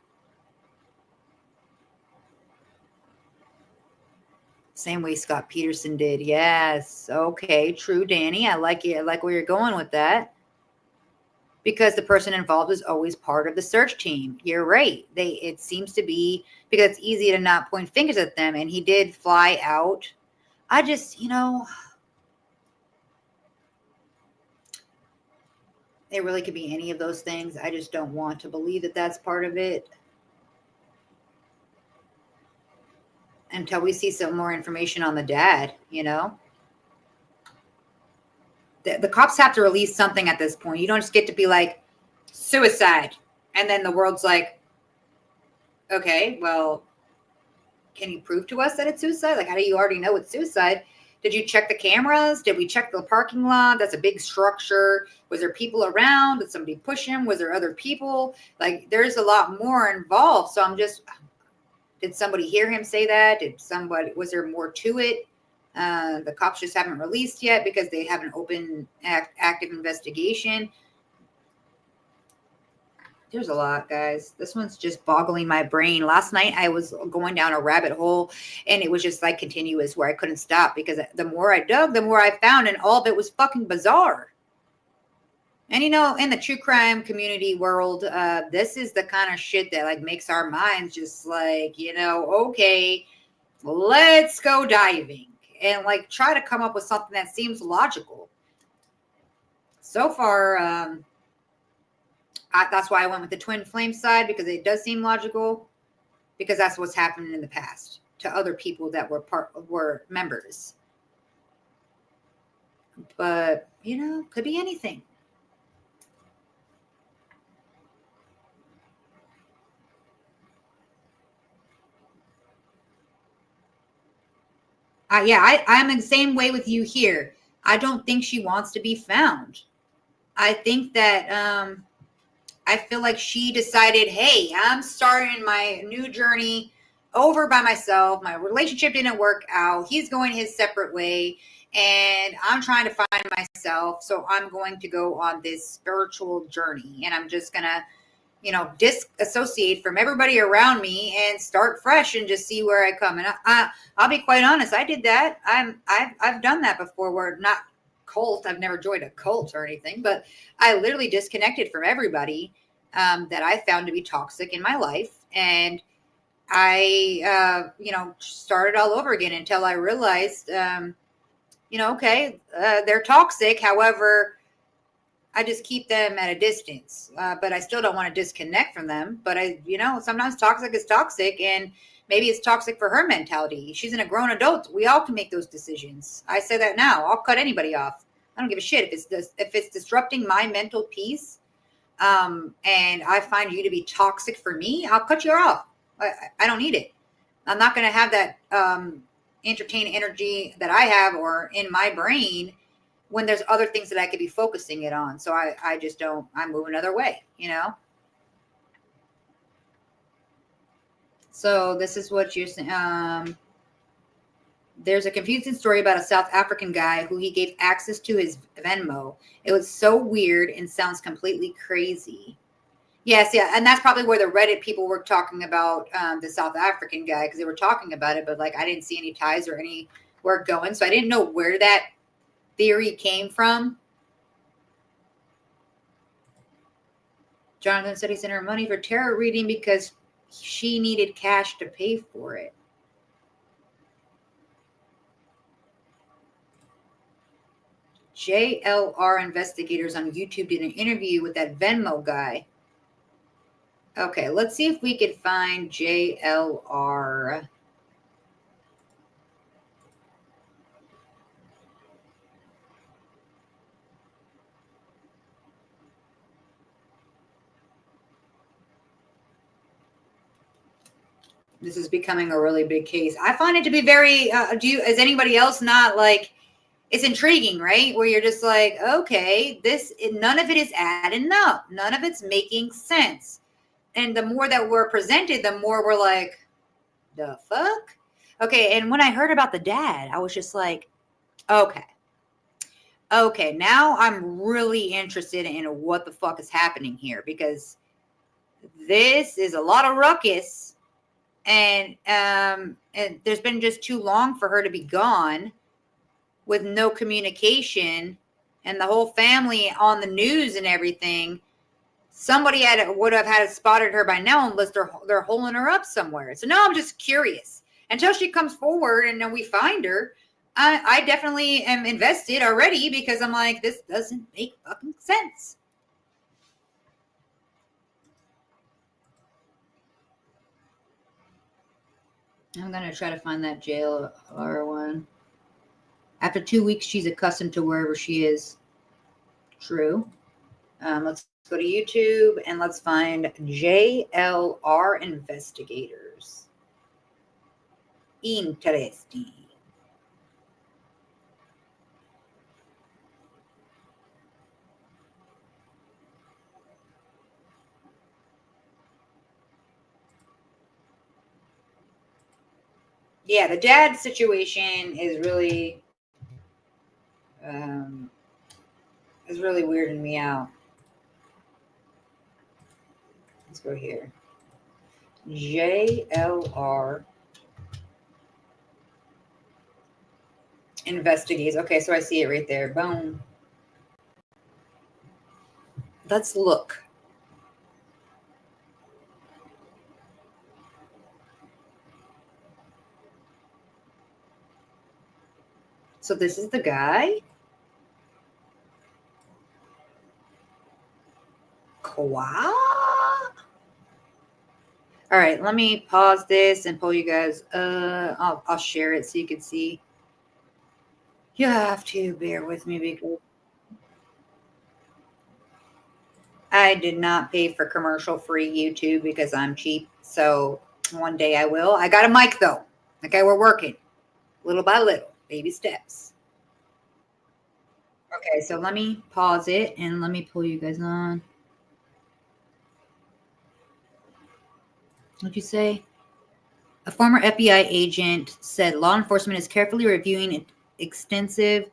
Same way Scott Peterson did. Yes. Okay. True, Danny. I like it. I like where you're going with that. Because the person involved is always part of the search team. You're right. It seems to be because it's easy to not point fingers at them. And he did fly out. I just, it really could be any of those things. I just don't want to believe that that's part of it until we see some more information on the dad, The cops have to release something at this point. You don't just get to be like, suicide. And then the world's like, okay, well, can you prove to us that it's suicide? Like, how do you already know it's suicide? Did you check the cameras? Did we check the parking lot? That's a big structure. Was there people around? Did somebody push him? Was there other people? Like, there's a lot more involved. So did somebody hear him say that? Was there more to it? The cops just haven't released yet because they have an open active investigation. There's a lot, guys. This one's just boggling my brain. Last night I was going down a rabbit hole and it was just like continuous where I couldn't stop because the more I dug, the more I found, and all of it was fucking bizarre. And you know, in the true crime community world, this is the kind of shit that like makes our minds just like, you know, okay, let's go diving and like try to come up with something that seems logical. So far, that's why I went with the twin flame side, because it does seem logical, because that's what's happened in the past to other people that were members. But, you know, could be anything. I'm in the same way with you here. I don't think she wants to be found. I think that I feel like she decided, hey, I'm starting my new journey over by myself. My relationship didn't work out. He's going his separate way. And I'm trying to find myself. So I'm going to go on this spiritual journey. And I'm just going to, you know, disassociate from everybody around me and start fresh and just see where I come. And I'll be quite honest. I did that. I've done that before, where not cult. I've never joined a cult or anything, but I literally disconnected from everybody that I found to be toxic in my life. And I, you know, started all over again until I realized, you know, okay, they're toxic. However, I just keep them at a distance, but I still don't want to disconnect from them. But you know, sometimes toxic is toxic, and maybe it's toxic for her mentality. She's a grown adult. We all can make those decisions. I say that now. I'll cut anybody off. I don't give a shit if it's disrupting my mental peace, and I find you to be toxic for me. I'll cut you off. I don't need it. I'm not going to have that entertain energy that I have or in my brain when there's other things that I could be focusing it on. So I just don't, I move another way, you know? So this is what you're saying. There's a confusing story about a South African guy who he gave access to his Venmo. It was so weird and sounds completely crazy. Yes, yeah. And that's probably where the Reddit people were talking about the South African guy, because they were talking about it, but like I didn't see any ties or anywhere going. So I didn't know where that theory came from. Jonathan said he sent her money for tarot reading because she needed cash to pay for it. JLR investigators on YouTube did an interview with that Venmo guy. Okay, let's see if we could find JLR. This is becoming a really big case. I find it to be very, is anybody else not like, it's intriguing, right? Where you're just like, okay, none of it is adding up. None of it's making sense. And the more that we're presented, the more we're like, the fuck? Okay, and when I heard about the dad, I was just like, okay, now I'm really interested in what the fuck is happening here, because this is a lot of ruckus. And there's been just too long for her to be gone with no communication, and the whole family on the news and everything. Somebody would have had spotted her by now, unless they're holding her up somewhere. So now I'm just curious. Until she comes forward and then we find her, I definitely am invested already, because I'm like, this doesn't make fucking sense. I'm going to try to find that JLR one. After 2 weeks, she's accustomed to wherever she is. True. Let's go to YouTube and let's find JLR investigators. Interesting. yeah, the dad situation is really weirding me out. Let's go here. JLR investigates. Okay, so I see it right there. Boom. Let's look. So this is the guy. Kwa? All right, let me pause this and pull you guys. I'll share it so you can see. You have to bear with me because I did not pay for commercial-free YouTube because I'm cheap. So one day I will. I got a mic though. Okay, we're working little by little, baby steps. Okay, so let me pause it and let me pull you guys on. What'd you say? A former FBI agent said law enforcement is carefully reviewing extensive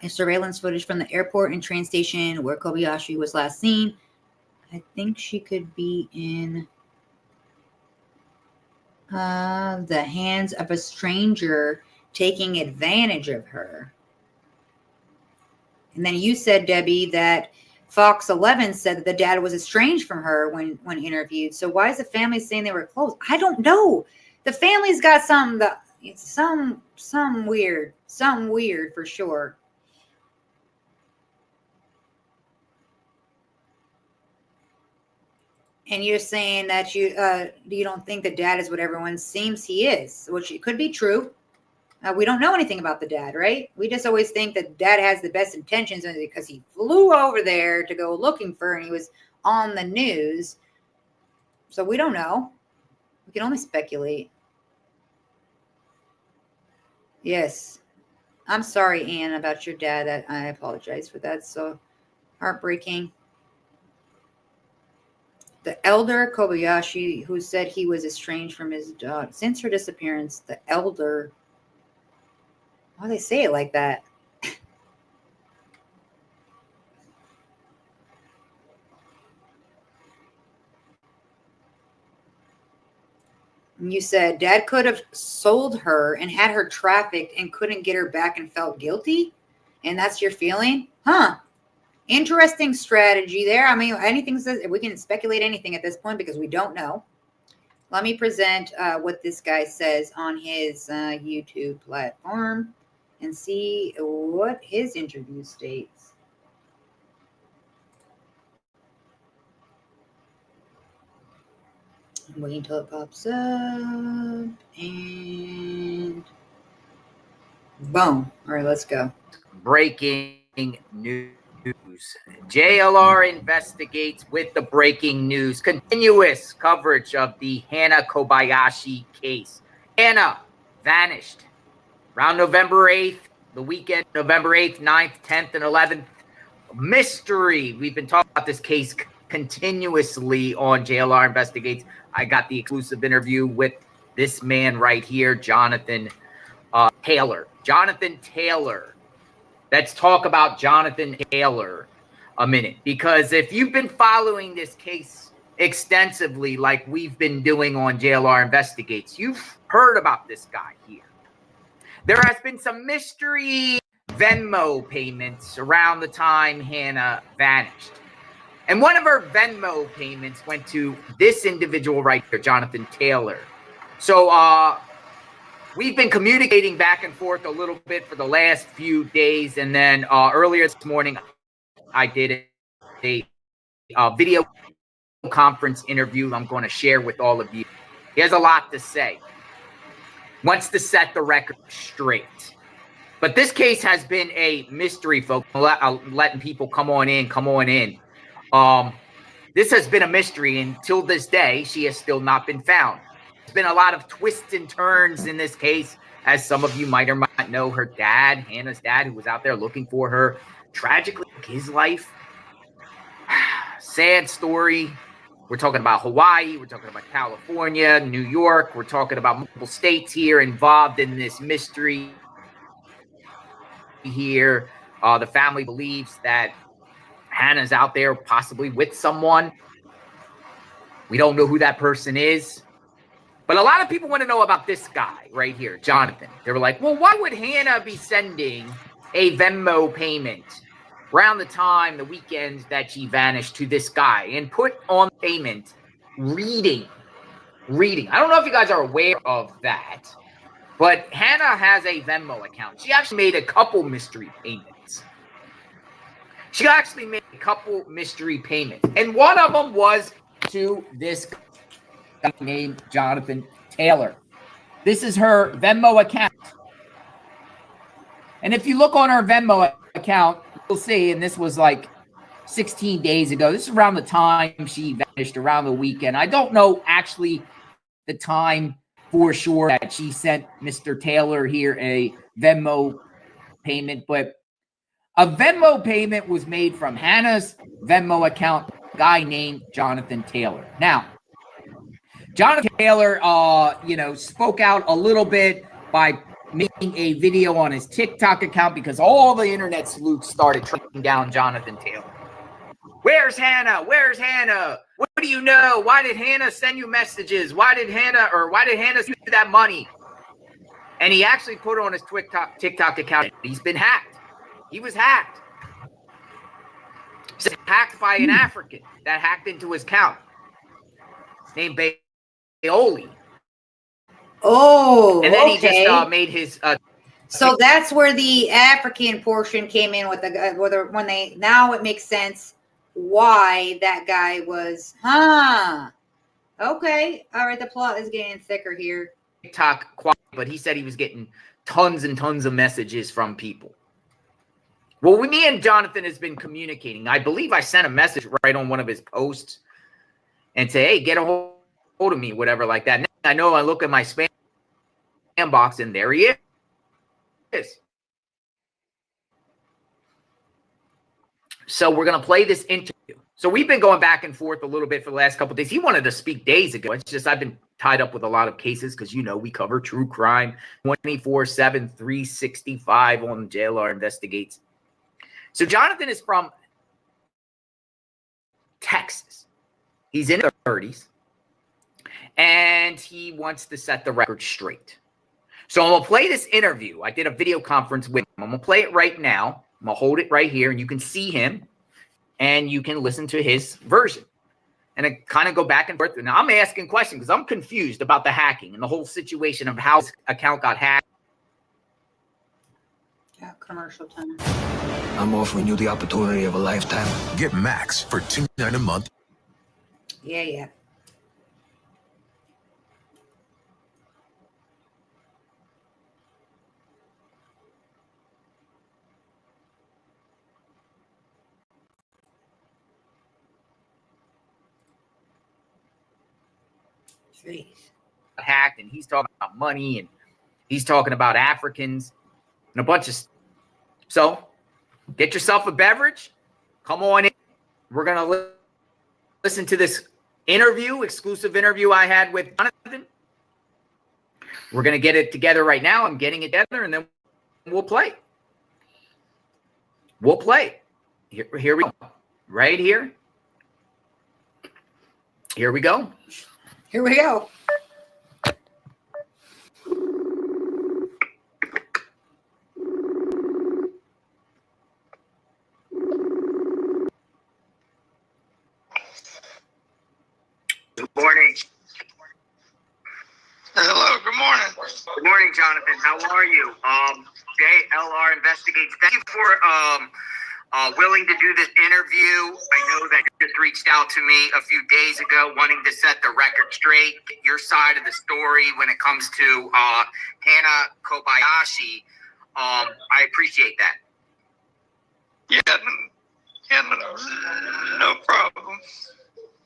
surveillance footage from the airport and train station where Kobayashi was last seen. I think she could be in the hands of a stranger taking advantage of her. And then you said, Debbie, that Fox 11 said that the dad was estranged from her when interviewed. So why is the family saying they were close? I don't know. The family's got some weird for sure. And you're saying that you don't think the dad is what everyone seems he is, which could be true. We don't know anything about the dad, right? We just always think that dad has the best intentions because he flew over there to go looking for her and he was on the news. So we don't know. We can only speculate. Yes. I'm sorry, Anne, about your dad. I apologize for that. So heartbreaking. The elder Kobayashi, who said he was estranged from his daughter. Since her disappearance, the elder... Why do they say it like that? You said dad could have sold her and had her trafficked and couldn't get her back and felt guilty. And that's your feeling? Huh. Interesting strategy there. I mean, anything says we can speculate anything at this point because we don't know. Let me present what this guy says on his YouTube platform and see what his interview states. I'm waiting until it pops up and boom. All right, let's go. Breaking news. JLR investigates with the breaking news. Continuous coverage of the Hannah Kobayashi case. Hannah vanished around November 8th, the weekend, November 8th, 9th, 10th, and 11th. Mystery. We've been talking about this case continuously on JLR Investigates. I got the exclusive interview with this man right here, Jonathan Taylor. Jonathan Taylor. Let's talk about Jonathan Taylor a minute, because if you've been following this case extensively like we've been doing on JLR Investigates, you've heard about this guy here. There has been some mystery Venmo payments around the time Hannah vanished. And one of her Venmo payments went to this individual right here, Jonathan Taylor. So we've been communicating back and forth a little bit for the last few days. And then earlier this morning, I did a video conference interview I'm going to share with all of you. He has a lot to say. Wants to set the record straight. But this case has been a mystery, folks. Letting people come on in. This has been a mystery. Until this day, she has still not been found. There's been a lot of twists and turns in this case, as some of you might or might not know. Her dad, Hannah's dad, who was out there looking for her, tragically took his life. Sad story. We're talking about Hawaii. We're talking about California, New York. We're talking about multiple states here involved in this mystery here. The family believes that Hannah's out there possibly with someone. We don't know who that person is. But a lot of people want to know about this guy right here, Jonathan. They were like, well, why would Hannah be sending a Venmo payment around the time, the weekend that she vanished, to this guy and put on payment reading? I don't know if you guys are aware of that, but Hannah has a Venmo account. She actually made a couple mystery payments. And one of them was to this guy named Jonathan Taylor. This is her Venmo account. And if you look on her Venmo account, you'll see, and this was like 16 days ago. This is around the time she vanished, around the weekend. I don't know actually the time for sure that she sent Mr. Taylor here a Venmo payment, but a Venmo payment was made from Hannah's Venmo account, a guy named Jonathan Taylor. Now, Jonathan Taylor, spoke out a little bit by making a video on his TikTok account because all the internet sleuths started tracking down Jonathan Taylor. Where's Hannah? Where's Hannah? What do you know? Why did Hannah send you messages? Why did Hannah send you that money? And he actually put on his TikTok account, he's been hacked. He was hacked. He was hacked by an African that hacked into his account named Baoli. Oh, and then okay. He just made his. So that's where the African portion came in with now it makes sense why that guy was, okay. All right. The plot is getting thicker here. TikTok, but he said he was getting tons and tons of messages from people. Well, me and Jonathan has been communicating. I believe I sent a message right on one of his posts and say, hey, get a hold of me, whatever like that. And I know I look at my spam box and there he is. So we're going to play this interview. So we've been going back and forth a little bit for the last couple of days. He wanted to speak days ago. It's just I've been tied up with a lot of cases because, we cover true crime 24/7, 365 on JLR Investigates. So Jonathan is from Texas. He's in his 30s. And he wants to set the record straight. So I'm going to play this interview. I did a video conference with him. I'm going to play it right now. I'm going to hold it right here, and you can see him, and you can listen to his version. And I kind of go back and forth. Now, I'm asking questions because I'm confused about the hacking and the whole situation of how his account got hacked. Yeah, commercial time. I'm offering you the opportunity of a lifetime. Get Max for $2.99 a month. Yeah. Jeez. Hacked, and he's talking about money, and he's talking about Africans and a bunch of. So, get yourself a beverage. Come on in. We're gonna listen to this exclusive interview I had with Jonathan. We're gonna get it together right now. I'm getting it together, and then we'll play. Here we go. Right here. Here we go. Here we go. Good morning. Hello, good morning. Good morning, Jonathan. How are you? JLR Investigates. Thank you for willing to do this interview. I know that you just reached out to me a few days ago wanting to set the record straight, get your side of the story when it comes to Hannah Kobayashi. I appreciate that. Yeah, no problem.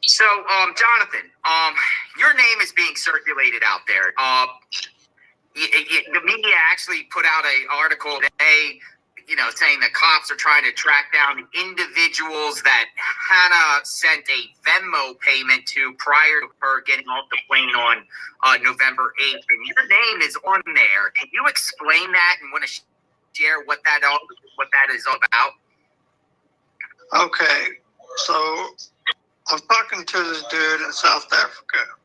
So, Jonathan, your name is being circulated out there. The media actually put out an article today, saying the cops are trying to track down the individuals that Hannah sent a Venmo payment to prior to her getting off the plane on November 8th. And your name is on there. Can you explain that and want to share what that is all about? Okay, so I'm talking to this dude in South Africa,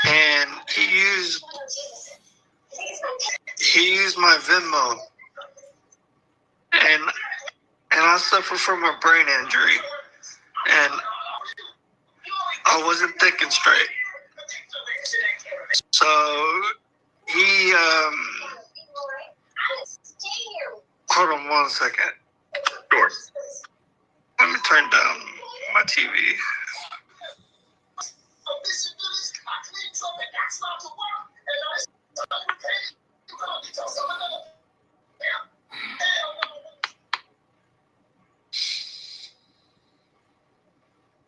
and he used my Venmo, and I suffer from a brain injury, and I wasn't thinking straight. So he hold on one second. Sure. Let me turn down my TV.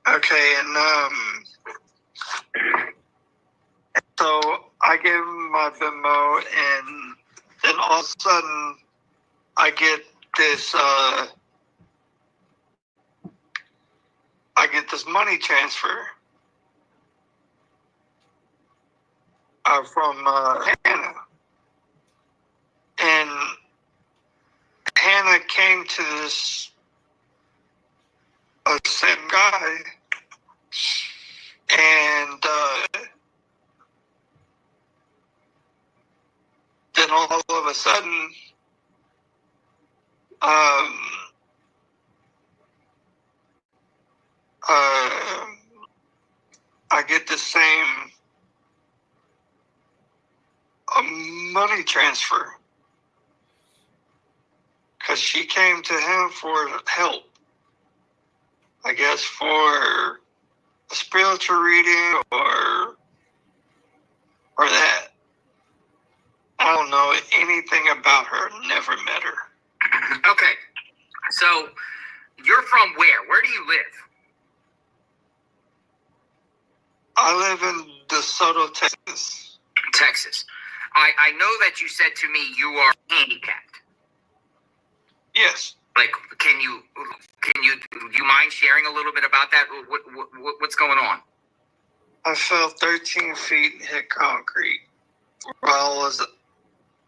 Okay, and so I gave him my Venmo, and then all of a sudden I get this money transfer from Hannah, and Hannah came to this same guy, and then all of a sudden, I get the same money transfer because she came to him for help, I guess, for a spiritual reading or that. I don't know anything about her. Never met her. Okay, so you're from where? Where do you live? I live in DeSoto, Texas. Texas. I know that you said to me you are handicapped. Yes. Like, do you mind sharing a little bit about that? What's going on? I fell 13 feet and hit concrete while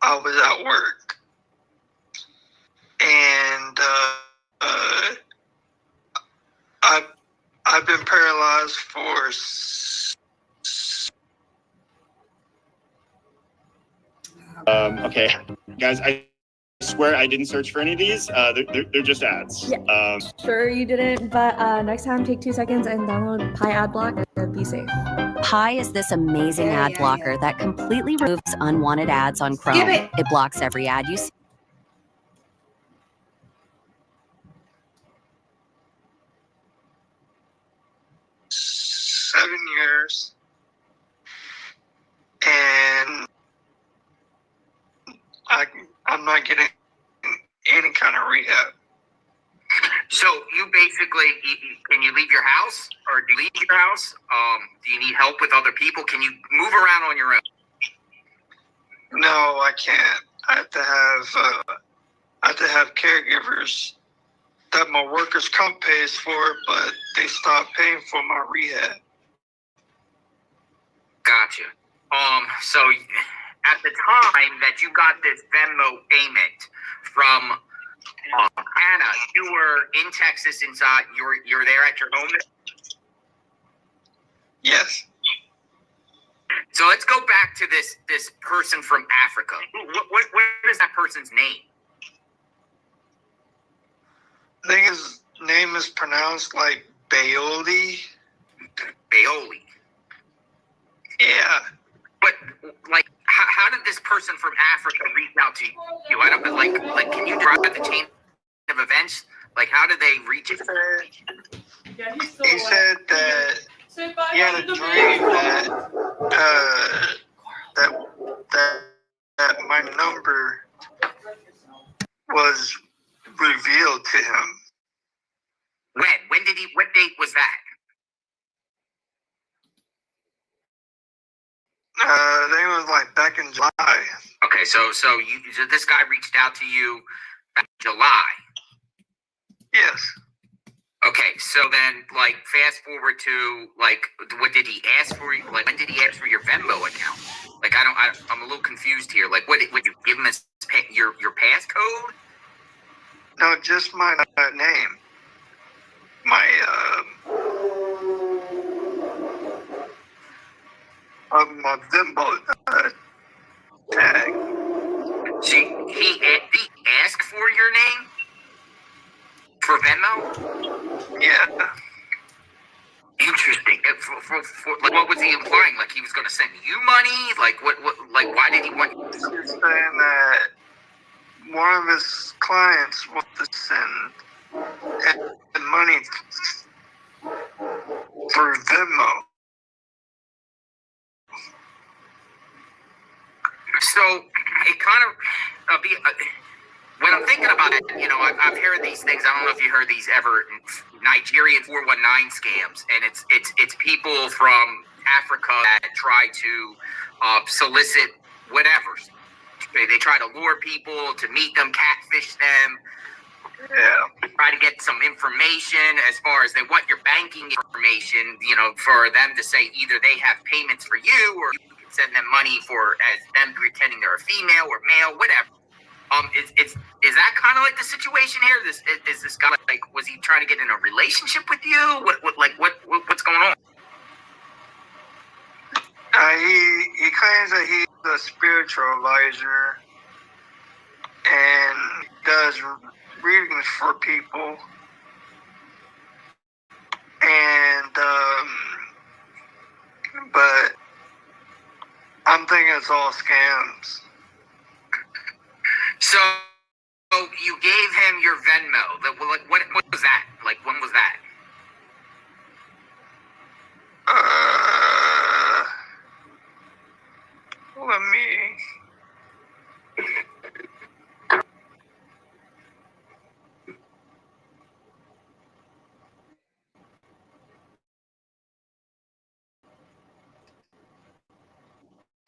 I was at work. And I've been paralyzed for okay, guys, I swear I didn't search for any of these. They're just ads. Yeah. Sure you didn't, but next time take 2 seconds and download Pi Ad Block and be safe. Pi is this amazing ad blocker that completely removes unwanted ads on Chrome. It blocks every ad you see. 7 years, and I'm not getting any kind of rehab. So you basically, can you leave your house, or do you leave your house? Do you need help with other people? Can you move around on your own? No, I can't. I have to have caregivers that my workers' comp pays for, but they stopped paying for my rehab. Gotcha. So at the time that you got this Venmo payment from Hannah, you were in Texas inside. You're there at your home? Yes. So let's go back to this person from Africa. What is that person's name? I think his name is pronounced like Baoli. Baoli. Yeah. But like, how did this person from Africa reach out to you? I don't like. Can you drive the chain of events? Like, how did they reach it? He said that he had a dream that my number was revealed to him. What date was that? I think it was like back in July. Okay, Okay, so this guy reached out to you back in July. Yes. Okay, so then, like, fast forward to, like, what did he ask for? Like, when did he ask for your Venmo account? Like, I'm a little confused here. Like, would you give him your passcode? No, just my name. My my Venmo tag. See, he asked for your name for Venmo? Yeah. Interesting. Like, what was he implying? Like, he was going to send you money? Like, what? Like, why did he want you? He's saying that one of his clients wants to send money through Venmo. So it kind of when I'm thinking about it, you know, I've heard these things. I don't know if you heard these ever. Nigerian 419 scams, and it's people from Africa that try to solicit whatever. They try to lure people to meet them, catfish them. Yeah. Try to get some information as far as they want your banking information, you know, for them to say either they have payments for you or you can send them money for as them pretending they're a female or male, whatever. Is that kind of like the situation here? Is this guy, like, was he trying to get in a relationship with you? What's going on? He claims that he's a spiritual advisor and does readings for people, and but I'm thinking it's all scams. So you gave him your Venmo. What was that? Like, when was that? Let me.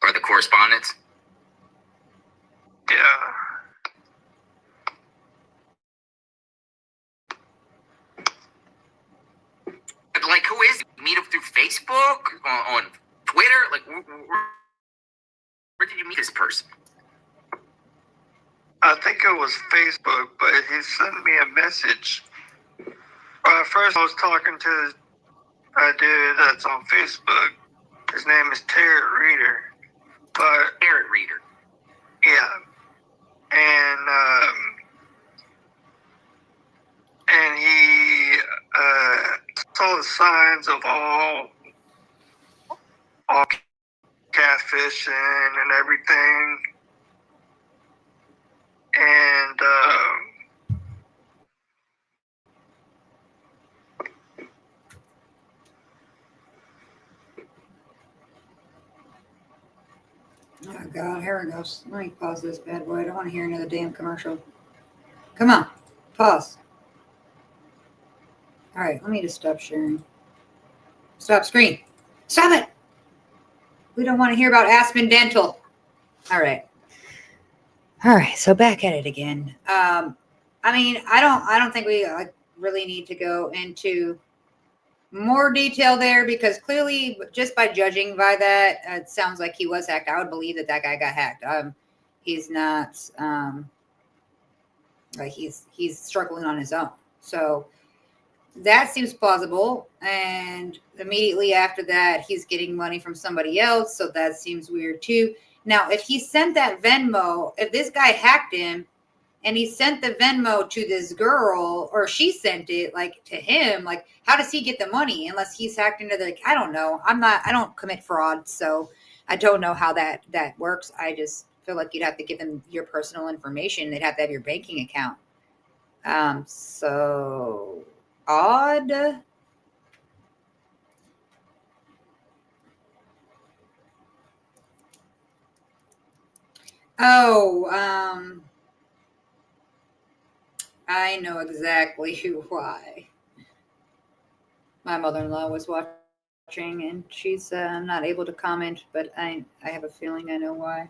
Or the correspondence? Yeah. Like, who is he? Meet him through Facebook? On Twitter? Like, where did you meet this person? I think it was Facebook, but he sent me a message. First, I was talking to a dude that's on Facebook. His name is Tarot Reader. But Tarot Reader. yeah, and he saw the signs of all catfishing and everything, and oh God, here it goes. Let me pause this bad boy. I don't want to hear another damn commercial. Come on, pause. All right, let me just stop sharing. Stop screen. Stop it. We don't want to hear about Aspen Dental. All right. So back at it again. I mean, I don't think we really need to go into more detail there, because clearly, just by judging by that, it sounds like he was hacked. I would believe that guy got hacked. He's not like he's struggling on his own. So that seems plausible. And immediately after that, he's getting money from somebody else. So that seems weird too. Now, if he sent that Venmo, if this guy hacked him and he sent the Venmo to this girl, or she sent it like to him, like, how does he get the money unless he's hacked into the, I don't know. I don't commit fraud. So I don't know how that works. I just feel like you'd have to give them your personal information. They'd have to have your banking account. So odd. Oh, I know exactly why. My mother-in-law was watching, and she's not able to comment, but I have a feeling I know why.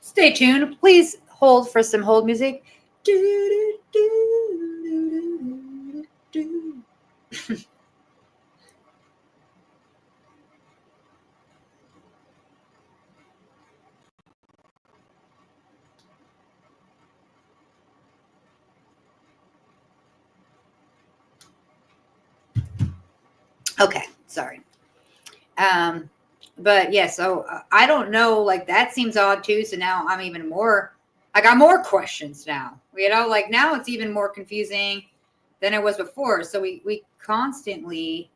Stay tuned. Please hold for some hold music. Okay, sorry. But yeah, so I don't know, like that seems odd too. So now I'm even more, I got more questions now, like now it's even more confusing than it was before. So we constantly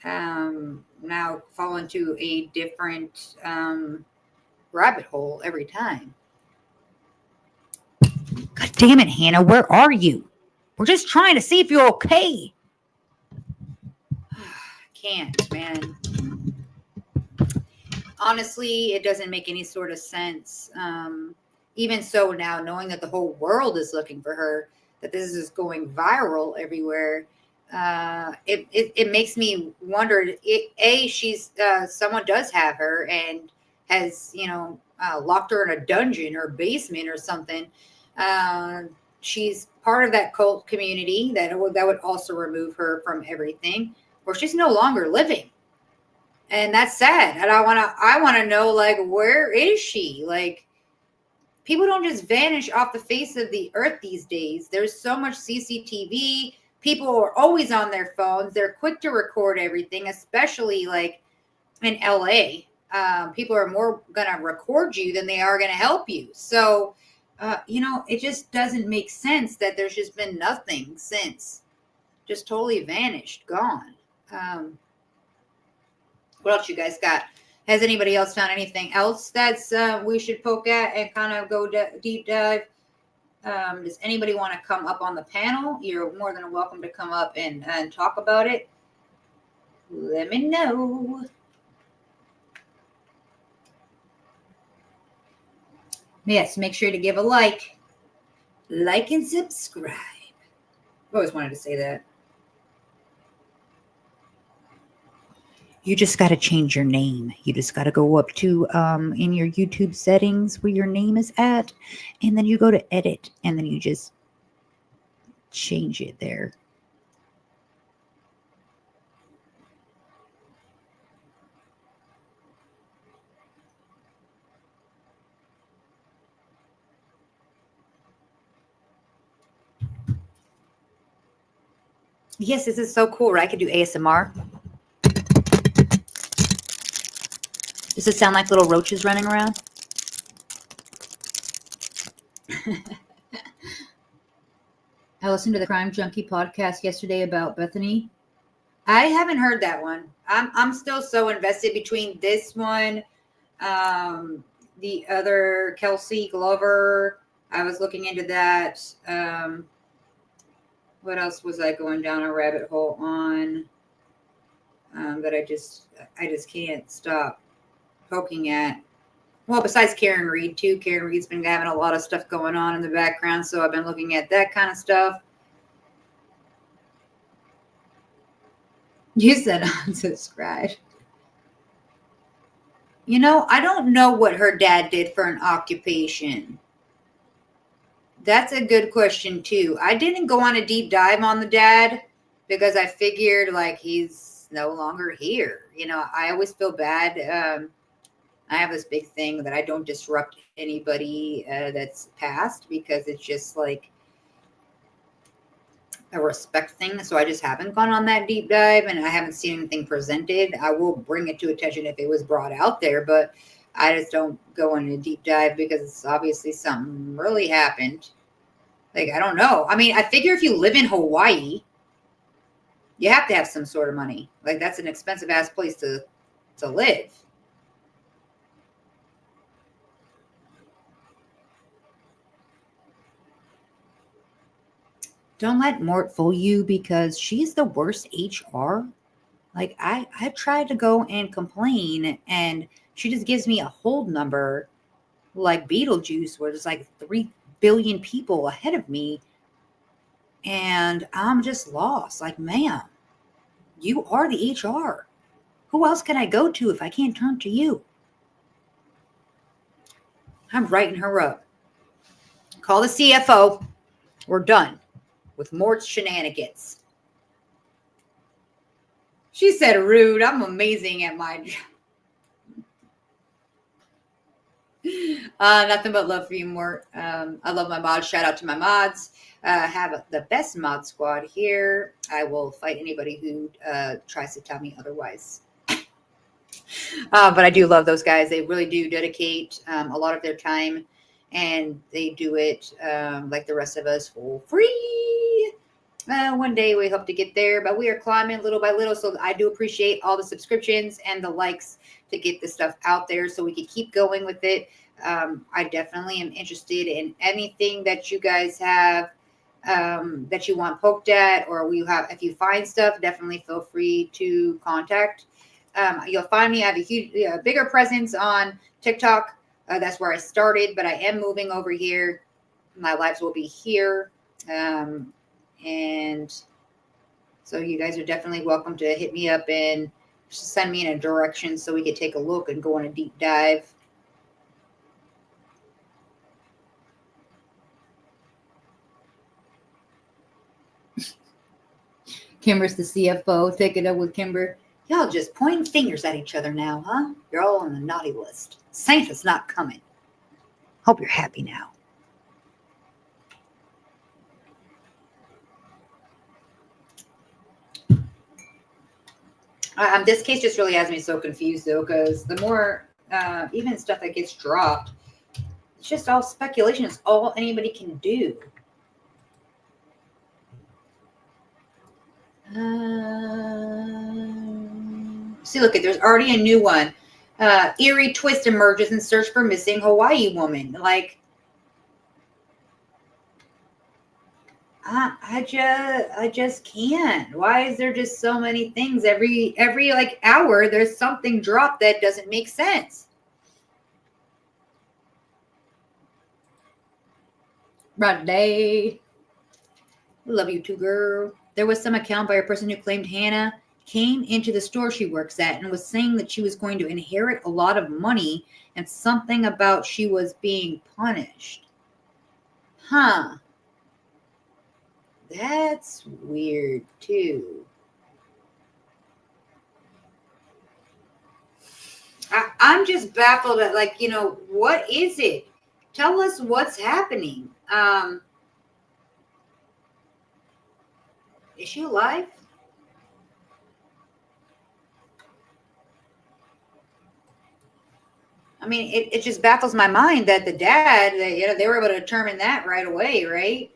now fall into a different rabbit hole every time. God damn it, Hannah, where are you? We're just trying to see if you're okay. Can't, man. Honestly, it doesn't make any sort of sense. Even so now, knowing that the whole world is looking for her, that this is going viral everywhere, it makes me wonder, she's someone does have her and has, locked her in a dungeon or basement or something. She's part of that cult community that would also remove her from everything, or she's no longer living. And that's sad. And I want to know, like, where is she? Like, people don't just vanish off the face of the earth these days. There's so much CCTV. People are always on their phones. They're quick to record everything, especially like in LA. People are more going to record you than they are going to help you. So, it just doesn't make sense that there's just been nothing since. Just totally vanished, gone. What else you guys got? Has anybody else found anything else that's we should poke at and kind of go deep dive? Does anybody want to come up on the panel? You're more than welcome to come up and talk about it. Let me know. Yes, make sure to give a like and subscribe. I always wanted to say that. You just got to change your name. You just got to go up to in your YouTube settings where your name is at, and then you go to edit, and then you just change it there. Yes, this is so cool, right? I could do ASMR. Does it sound like little roaches running around? I listened to the Crime Junkie podcast yesterday about Bethany. I haven't heard that one. I'm still so invested between this one, the other Kelsey Glover. I was looking into that. What else was I going down a rabbit hole on? That I just can't stop poking at. Well, besides Karen Reed too. Karen Reed's been having a lot of stuff going on in the background, so I've been looking at that kind of stuff. You said unsubscribe. I don't know what her dad did for an occupation. That's a good question too. I didn't go on a deep dive on the dad because I figured like he's no longer here. I always feel bad. I have this big thing that I don't disrupt anybody that's passed because it's just like a respect thing. So I just haven't gone on that deep dive and I haven't seen anything presented. I will bring it to attention if it was brought out there, but I just don't go on a deep dive because it's obviously something really happened. Like, I don't know. I mean, I figure if you live in Hawaii, you have to have some sort of money. Like, that's an expensive ass place to live. Don't let Mort fool you because she's the worst HR. Like, I've tried to go and complain and she just gives me a hold number like Beetlejuice where there's like 3 billion people ahead of me and I'm just lost. Like, ma'am, you are the HR. Who else can I go to if I can't turn to you? I'm writing her up. Call the CFO. We're done with more shenanigans. She said, rude. I'm amazing at my job. Nothing but love for you, Mort. I love my mods. Shout out to my mods. Have the best mod squad here. I will fight anybody who tries to tell me otherwise. But I do love those guys. They really do dedicate a lot of their time, and they do it like the rest of us for free. One day we hope to get there, but we are climbing little by little. So I do appreciate all the subscriptions and the likes to get this stuff out there so we can keep going with it. I definitely am interested in anything that you guys have that you want poked at, or if you find stuff, definitely feel free to contact. You'll find me. I have a huge, bigger presence on TikTok. That's where I started, but I am moving over here. My lives will be here. And so you guys are definitely welcome to hit me up and send me in a direction so we could take a look and go on a deep dive. Kimber's the CFO. Take it up with Kimber. Y'all just pointing fingers at each other now, huh? You're all on the naughty list. Santa's not coming. Hope you're happy now. This case just really has me so confused, though, because the more, even stuff that gets dropped, it's just all speculation. It's all anybody can do. See, look, there's already a new one. Eerie twist emerges in search for missing Hawaii woman. Like, I just can't. Why is there just so many things every like hour? There's something dropped that doesn't make sense. Rodney, love you too, girl. There was some account by a person who claimed Hannah came into the store she works at and was saying that she was going to inherit a lot of money and something about she was being punished. Huh. That's weird, too. I'm just baffled at, like, what is it? Tell us what's happening. Is she alive? I mean, it just baffles my mind that the dad, they were able to determine that right away, right?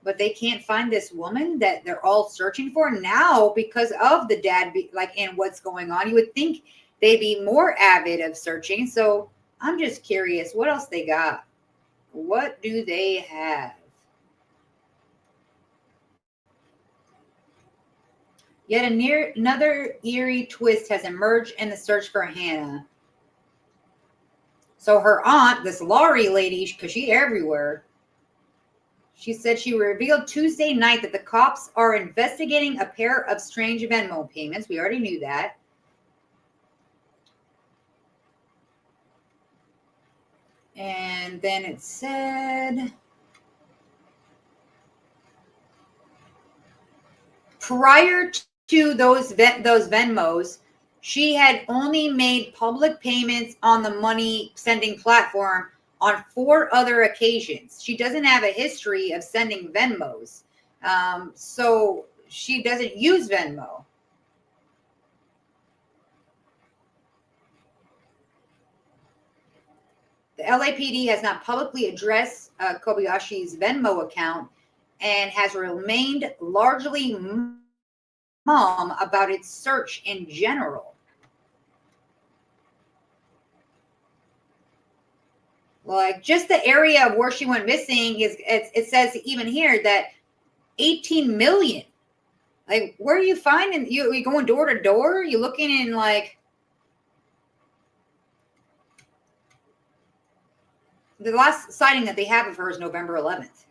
But they can't find this woman that they're all searching for now because of the dad, and what's going on. You would think they'd be more avid of searching. So I'm just curious, what else they got? What do they have? Yet another eerie twist has emerged in the search for Hannah. So her aunt, this Laurie lady, because she's everywhere, she said she revealed Tuesday night that the cops are investigating a pair of strange Venmo payments. We already knew that. And then it said, prior to those Venmos, she had only made public payments on the money sending platform on 4 other occasions. She doesn't have a history of sending Venmos. So she doesn't use Venmo. The LAPD has not publicly addressed Kobayashi's Venmo account and has remained largely mum about its search in general. Like, just the area of where she went missing it says even here that 18 million. Like, where are you finding? You going door to door? You looking in, like, the last sighting that they have of her is November 11th.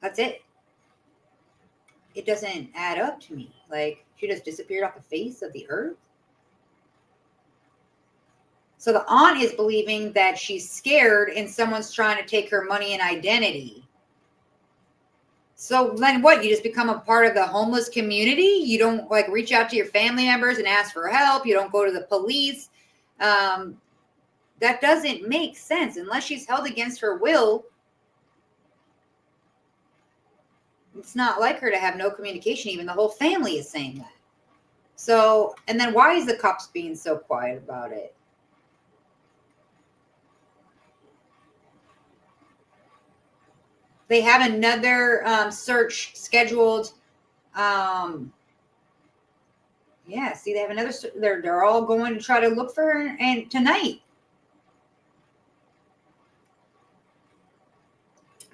That's it. It doesn't add up to me. Like, she just disappeared off the face of the earth. So the aunt is believing that she's scared and someone's trying to take her money and identity. So then what? You just become a part of the homeless community? You don't like reach out to your family members and ask for help. You don't go to the police. That doesn't make sense unless she's held against her will. It's not like her to have no communication. Even the whole family is saying that. So, and then why is the cops being so quiet about it? They have another search scheduled. Yeah, see, they have another. They're all going to try to look for her and tonight.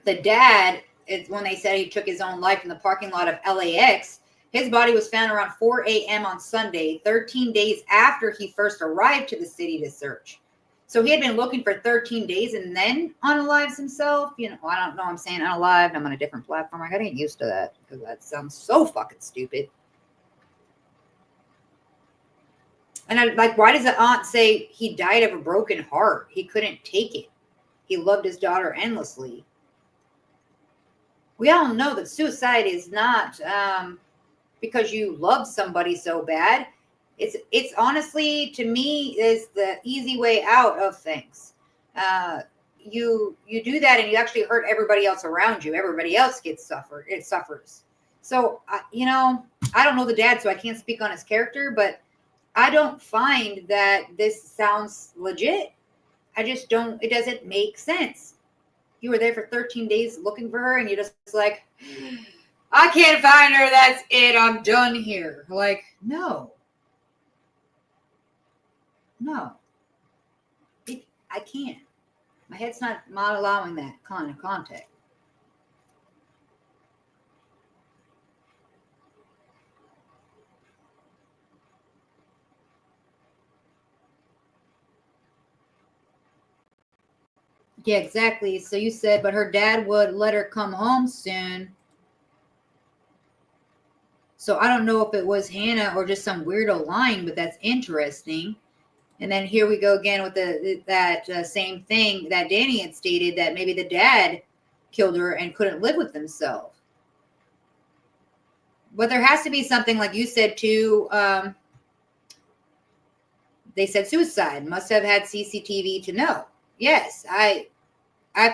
The dad, when they said he took his own life in the parking lot of LAX, his body was found around 4 a.m. on Sunday, 13 days after he first arrived to the city to search. So he had been looking for 13 days and then unalives himself. You know, I don't know. I'm saying unalived. I'm on a different platform. I got to get used to that because that sounds so fucking stupid. And I like, why does the aunt say he died of a broken heart? He couldn't take it. He loved his daughter endlessly. We all know that suicide is not because you love somebody so bad. It's honestly, to me, is the easy way out of things. You do that and you actually hurt everybody else around you. Everybody else suffers. So, you know, I don't know the dad, so I can't speak on his character, but I don't find that this sounds legit. I just don't, it doesn't make sense. You were there for 13 days looking for her and you're just like, I can't find her. That's it. I'm done here. Like, no. No. I can't. My head's not allowing that kind of contact. Yeah, exactly. So you said, but her dad would let her come home soon. So I don't know if it was Hannah or just some weirdo line, but that's interesting. And then here we go again with that same thing that Danny had stated, that maybe the dad killed her and couldn't live with himself. But there has to be something, like you said too. They said suicide, must have had CCTV to know. Yes, I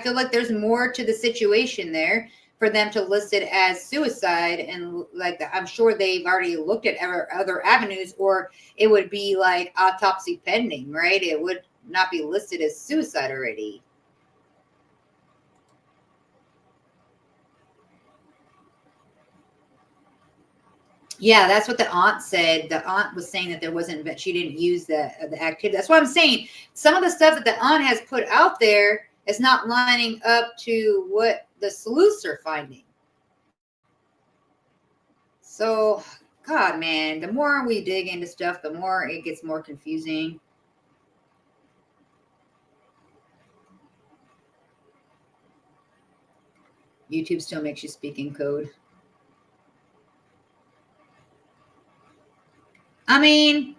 feel like there's more to the situation there for them to list it as suicide, and like I'm sure they've already looked at other avenues, or it would be like autopsy pending, right? It would not be listed as suicide already. Yeah, that's what the aunt said. The aunt was saying that there wasn't, but she didn't use the activity. That's what I'm saying. Some of the stuff that the aunt has put out there is not lining up to what the sleuths are finding. So, God, man, the more we dig into stuff, the more it gets more confusing. YouTube still makes you speak in code. I mean,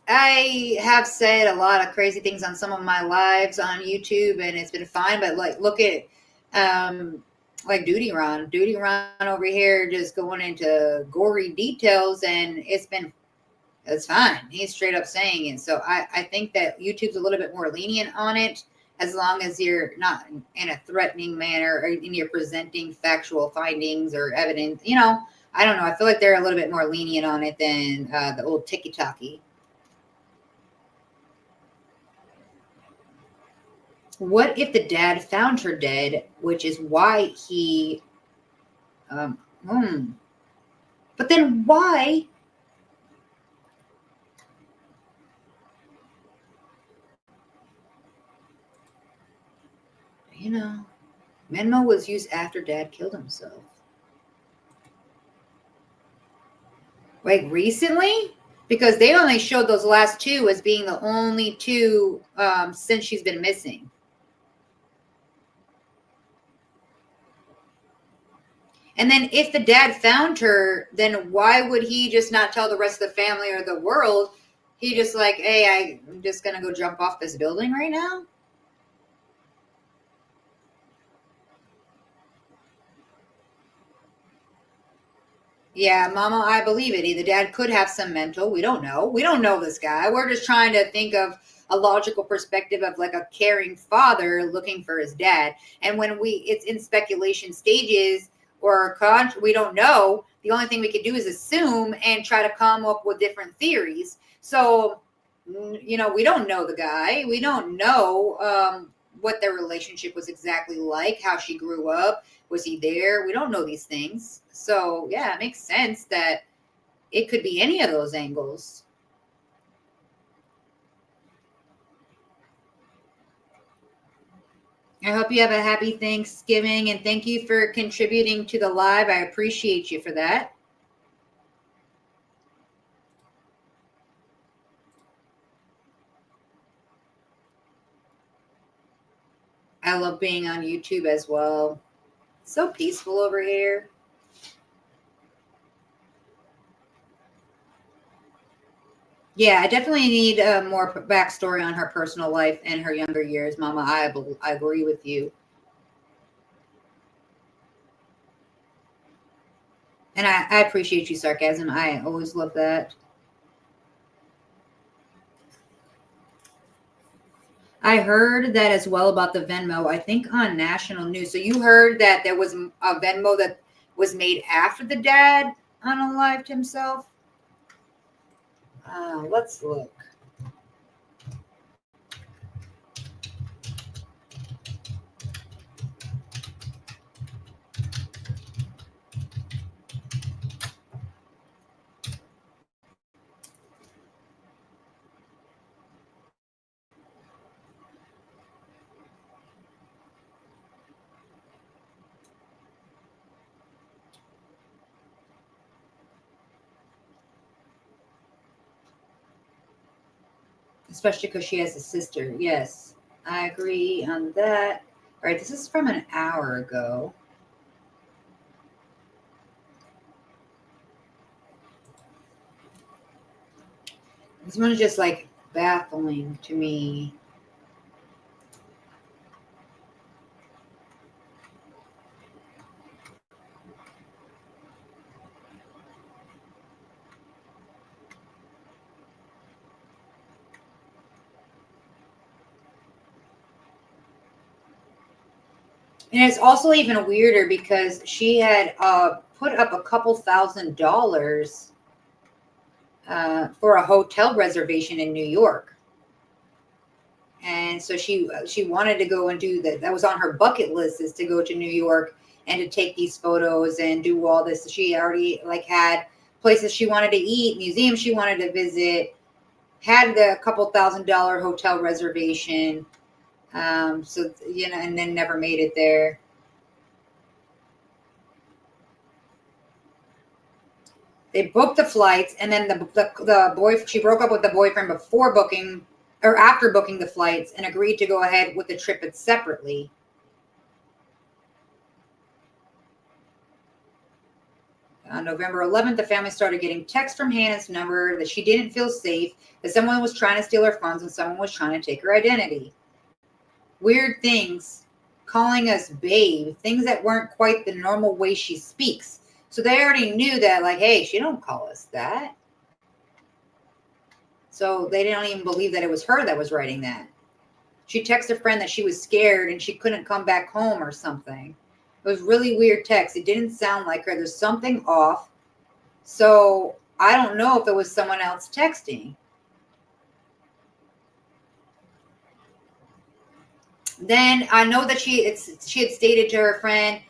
I have said a lot of crazy things on some of my lives on YouTube, and it's been fine. But like, look at like Duty Ron over here, just going into gory details, and it's fine. He's straight up saying it. So I think that YouTube's a little bit more lenient on it, as long as you're not in a threatening manner or in you're presenting factual findings or evidence. You know, I don't know. I feel like they're a little bit more lenient on it than the old TikTok-y. What if the dad found her dead, which is why he, but then why? You know, Venmo was used after dad killed himself. Like recently? Because they only showed those last two as being the only two since she's been missing. And then if the dad found her, then why would he just not tell the rest of the family or the world, He just like, hey, I'm just gonna go jump off this building right now. Yeah, Mama, I believe it. Either dad could have some mental. We don't know. We don't know this guy. We're just trying to think of a logical perspective of like a caring father looking for his dad. And when it's in speculation stages or we don't know. The only thing we can do is assume and try to come up with different theories. So, you know, we don't know the guy. We don't know what their relationship was exactly like, how she grew up. Was he there? We don't know these things. So, yeah, it makes sense that it could be any of those angles. I hope you have a happy Thanksgiving, and thank you for contributing to the live. I appreciate you for that. I love being on YouTube as well. So peaceful over here. Yeah, I definitely need more backstory on her personal life and her younger years, Mama. I agree with you. And I appreciate you, sarcasm. I always love that. I heard that as well about the Venmo, I think on national news. So you heard that there was a Venmo that was made after the dad unalived himself? Let's look. Especially because she has a sister. Yes, I agree on that. All right, this is from an hour ago. This one is just like baffling to me. And it's also even weirder because she had put up a couple $1,000 for a hotel reservation in New York. And so she wanted to go and do that. That was on her bucket list, is to go to New York and to take these photos and do all this. She already like had places she wanted to eat, museums she wanted to visit, had the couple $1,000 hotel reservation. So, you know, and then never made it there. They booked the flights, and then the boy, she broke up with the boyfriend before booking or after booking the flights and agreed to go ahead with the trip separately. On November 11th, the family started getting texts from Hannah's number that she didn't feel safe, that someone was trying to steal her funds and someone was trying to take her identity. Weird things, calling us babe, things that weren't quite the normal way she speaks. So they already knew that, like, hey, she don't call us that. So they didn't even believe that it was her that was writing that. She texted a friend that she was scared and she couldn't come back home or something. It was really weird text. It didn't sound like her. There's something off. So I don't know if it was someone else texting. Then I know that she had stated to her friend,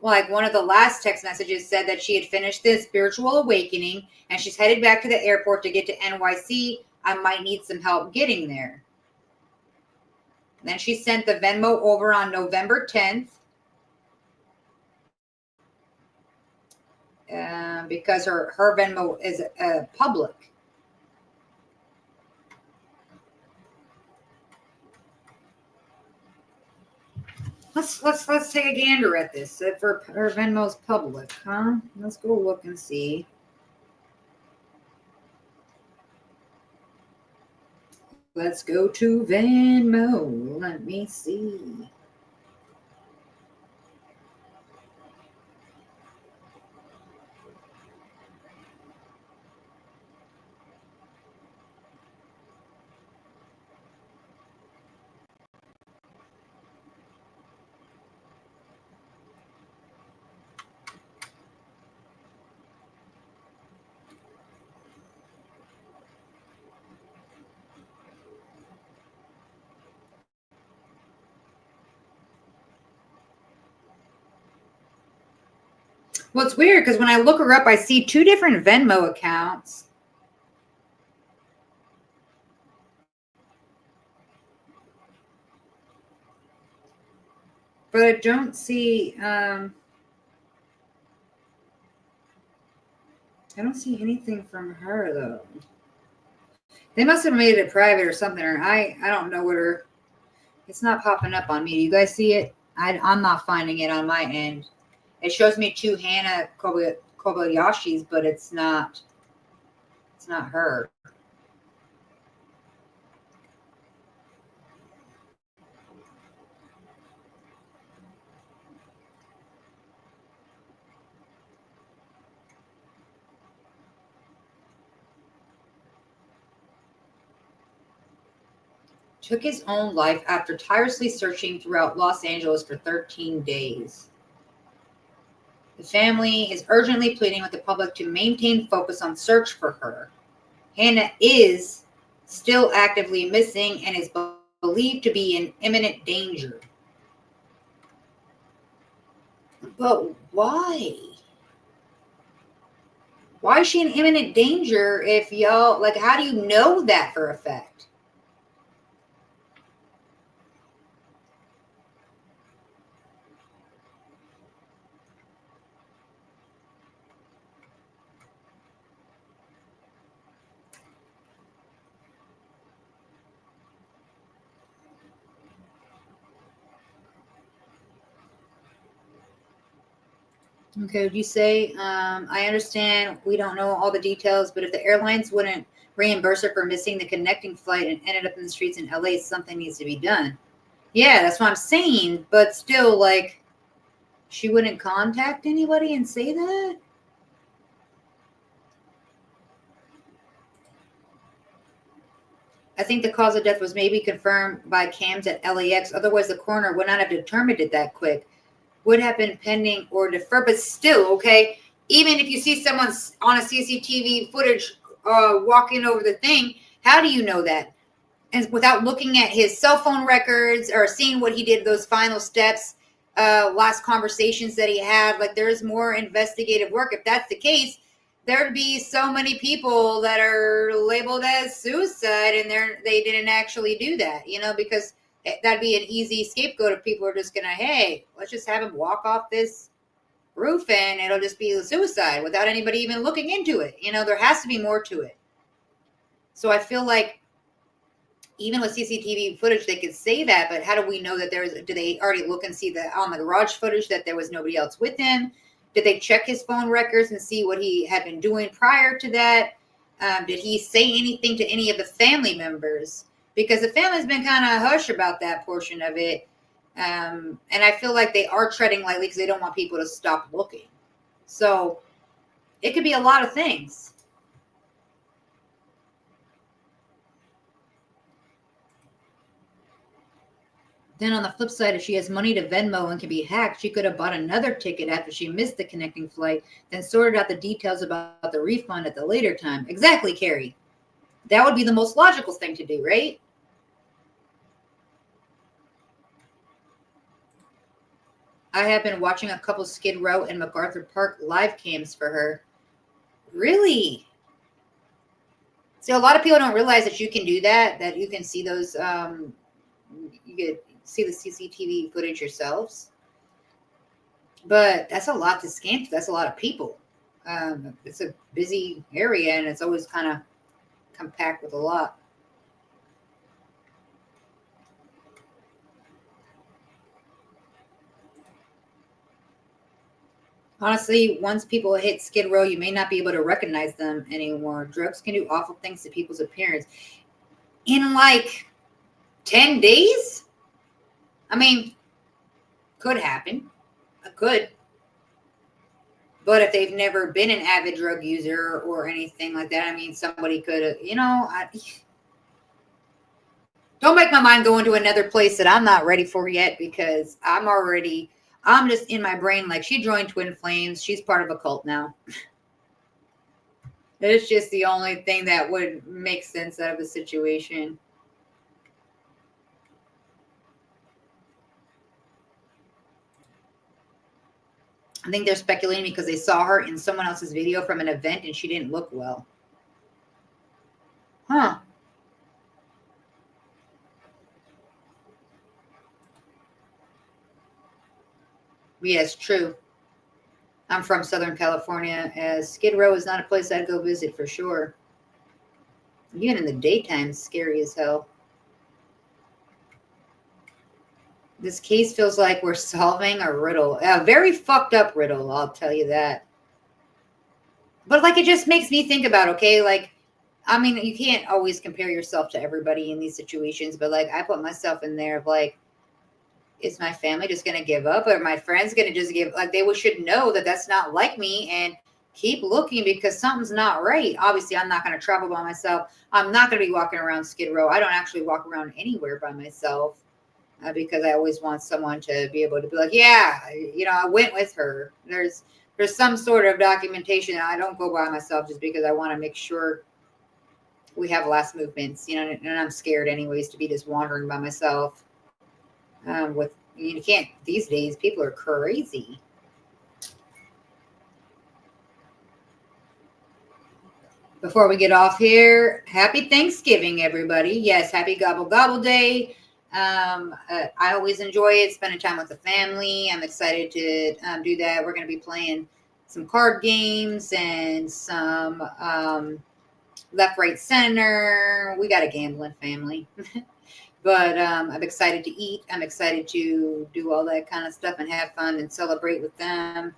one of the last text messages said that she had finished this spiritual awakening and she's headed back to the airport to get to NYC. I might need some help getting there. And then she sent the Venmo over on November 10th. Because her Venmo is public. Let's take a gander at this. If her Venmo's public, huh? Let's go look and see. Let's go to Venmo. Let me see. Well, it's weird because when I look her up, I see 2 different Venmo accounts. But I don't see, I don't see anything from her, though. They must have made it private or something, or I don't know what her, it's not popping up on me. Do you guys see it? I'm not finding it on my end. It shows me 2 Hannah Kobayashis, but it's not her. Took his own life after tirelessly searching throughout Los Angeles for 13 days. The family is urgently pleading with the public to maintain focus on search for her. Hannah is still actively missing and is believed to be in imminent danger. But why? Why is she in imminent danger if y'all, like, how do you know that for a fact? Okay, would you say, I understand we don't know all the details, but if the airlines wouldn't reimburse her for missing the connecting flight and ended up in the streets in LA, something needs to be done. Yeah, that's what I'm saying. But still, like, she wouldn't contact anybody and say that? I think the cause of death was maybe confirmed by cams at LAX. Otherwise, the coroner would not have determined it that quick. Would have been pending or deferred, but still, okay, even if you see someone on a CCTV footage walking over the thing, how do you know that? And without looking at his cell phone records or seeing what he did, those final steps, last conversations that he had, like, there's more investigative work. If that's the case, there'd be so many people that are labeled as suicide and they didn't actually do that, because that'd be an easy scapegoat if people are just gonna, hey, let's just have him walk off this roof and it'll just be a suicide without anybody even looking into it. There has to be more to it. So I feel like even with CCTV footage, they could say that, but how do we know that do they already look and see that on the garage footage that there was nobody else with him? Did they check his phone records and see what he had been doing prior to that? Did he say anything to any of the family members? Because the family's been kind of hush about that portion of it. And I feel like they are treading lightly because they don't want people to stop looking. So it could be a lot of things. Then on the flip side, if she has money to Venmo and can be hacked, she could have bought another ticket after she missed the connecting flight, then sorted out the details about the refund at the later time. Exactly, Carrie. That would be the most logical thing to do, right? I have been watching a couple Skid Row and MacArthur Park live cams for her. Really? See, a lot of people don't realize that you can do that you can see those, you get see the CCTV footage yourselves. But that's a lot to scan. That's a lot of people. It's a busy area and it's always kind of compact with a lot. Honestly, once people hit Skid Row, you may not be able to recognize them anymore. Drugs can do awful things to people's appearance. in like 10 days? I mean, could happen. It could. But if they've never been an avid drug user or anything like that, I mean, somebody could have, don't make my mind go into another place that I'm not ready for yet, because I'm just in my brain like, she joined Twin Flames. She's part of a cult now. It's just the only thing that would make sense out of the situation. I think they're speculating because they saw her in someone else's video from an event and she didn't look well. Huh. Yes, true. I'm from Southern California. Skid Row is not a place I'd go visit for sure. Even in the daytime, it's scary as hell. This case feels like we're solving a riddle. A very fucked up riddle, I'll tell you that. But like, it just makes me think about, okay, like, I mean, you can't always compare yourself to everybody in these situations, but like, I put myself in there of like, is my family just going to give up, or my friends going to just give, like, they should know that that's not like me and keep looking because something's not right. Obviously, I'm not going to travel by myself. I'm not going to be walking around Skid Row. I don't actually walk around anywhere by myself. Because I always want someone to be able to be like, yeah, I went with her. There's some sort of documentation. I don't go by myself just because I want to make sure we have last movements, and I'm scared anyways to be just wandering by myself. You can't, these days, people are crazy. Before we get off here, happy Thanksgiving, everybody. Yes, happy Gobble Gobble Day. I always enjoy it, spending time with the family. I'm excited to do that. We're going to be playing some card games and some left, right, center. We got a gambling family. But I'm excited to eat. I'm excited to do all that kind of stuff and have fun and celebrate with them.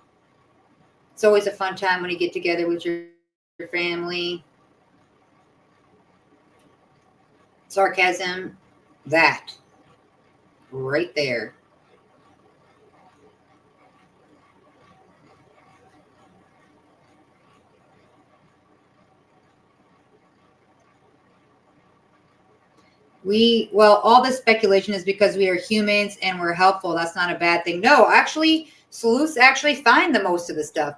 It's always a fun time when you get together with your family. Sarcasm, that. Right there. All this speculation is because we are humans and we're helpful. That's not a bad thing. No, actually, sleuths actually find the most of the stuff.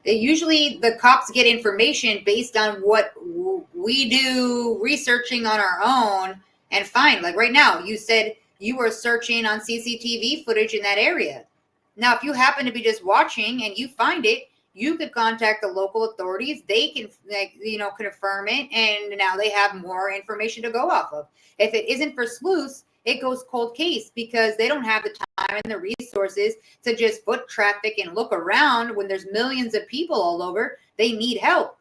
Usually the cops get information based on what we do researching on our own and find. Like right now, you said you were searching on CCTV footage in that area. Now, if you happen to be just watching and you find it, you could contact the local authorities. They can, confirm it, and now they have more information to go off of. If it isn't for sleuths, it goes cold case because they don't have the time and the resources to just foot traffic and look around when there's millions of people all over. They need help.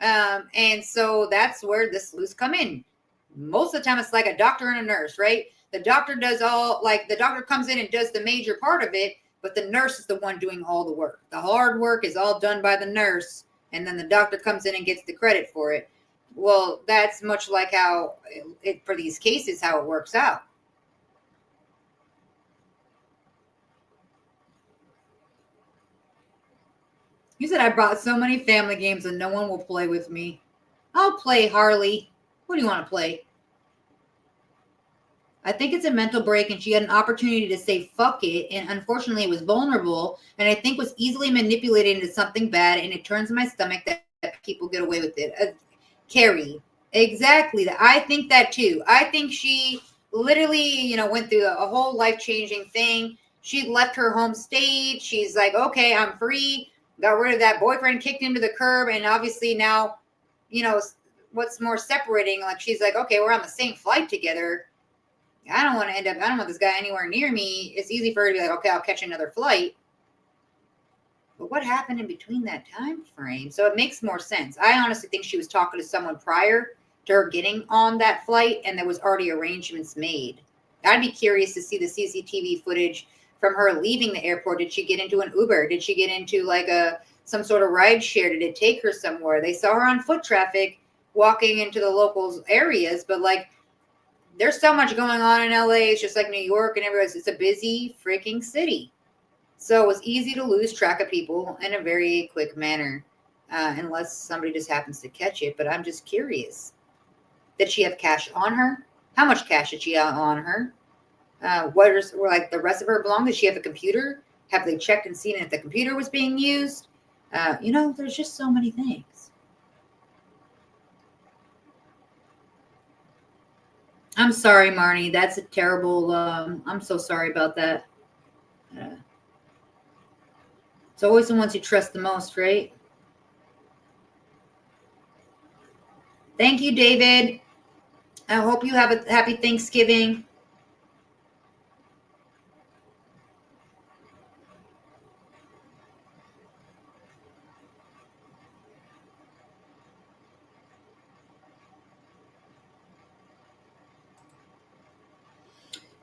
And so that's where the sleuths come in. Most of the time, it's like a doctor and a nurse, right? The doctor the doctor comes in and does the major part of it, but the nurse is the one doing all the work. The hard work is all done by the nurse, and then the doctor comes in and gets the credit for it. Well, that's much like how for these cases, how it works out. You said I brought so many family games and no one will play with me. I'll play, Harley. What do you want to play? I think it's a mental break, and she had an opportunity to say fuck it, and unfortunately it was vulnerable, and I think was easily manipulated into something bad, and it turns my stomach that people get away with it. Carrie, exactly. I think that too. I think she literally, went through a whole life-changing thing. She left her home state. She's like, okay, I'm free. Got rid of that boyfriend, kicked him to the curb, and obviously now, what's more separating? Like, she's like, okay, we're on the same flight together. I don't want this guy anywhere near me. It's easy for her to be like, okay, I'll catch another flight. But what happened in between that time frame? So it makes more sense. I honestly think she was talking to someone prior to her getting on that flight, and there was already arrangements made. I'd be curious to see the CCTV footage from her leaving the airport. Did she get into an Uber? Did she get into like some sort of ride share? Did it take her somewhere? They saw her on foot traffic walking into the locals areas, but like, there's so much going on in LA. It's just like New York and everywhere. It's a busy freaking city. So it was easy to lose track of people in a very quick manner, unless somebody just happens to catch it. But I'm just curious. Did she have cash on her? How much cash did she have on her? Were like the rest of her belong? Did she have a computer? Have they checked and seen if the computer was being used? There's just so many things. I'm sorry, Marnie. That's a terrible. I'm so sorry about that. It's always the ones you trust the most, right? Thank you, David. I hope you have a happy Thanksgiving.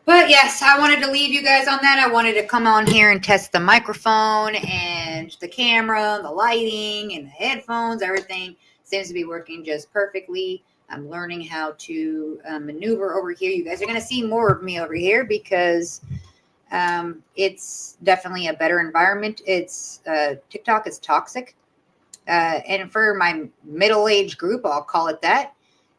But yes, I wanted to leave you guys on that. I wanted to come on here and test the microphone and the camera, the lighting and the headphones. Everything seems to be working just perfectly. I'm learning how to maneuver over here. You guys are going to see more of me over here because it's definitely a better environment. It's TikTok is toxic. And for my middle-aged group, I'll call it that.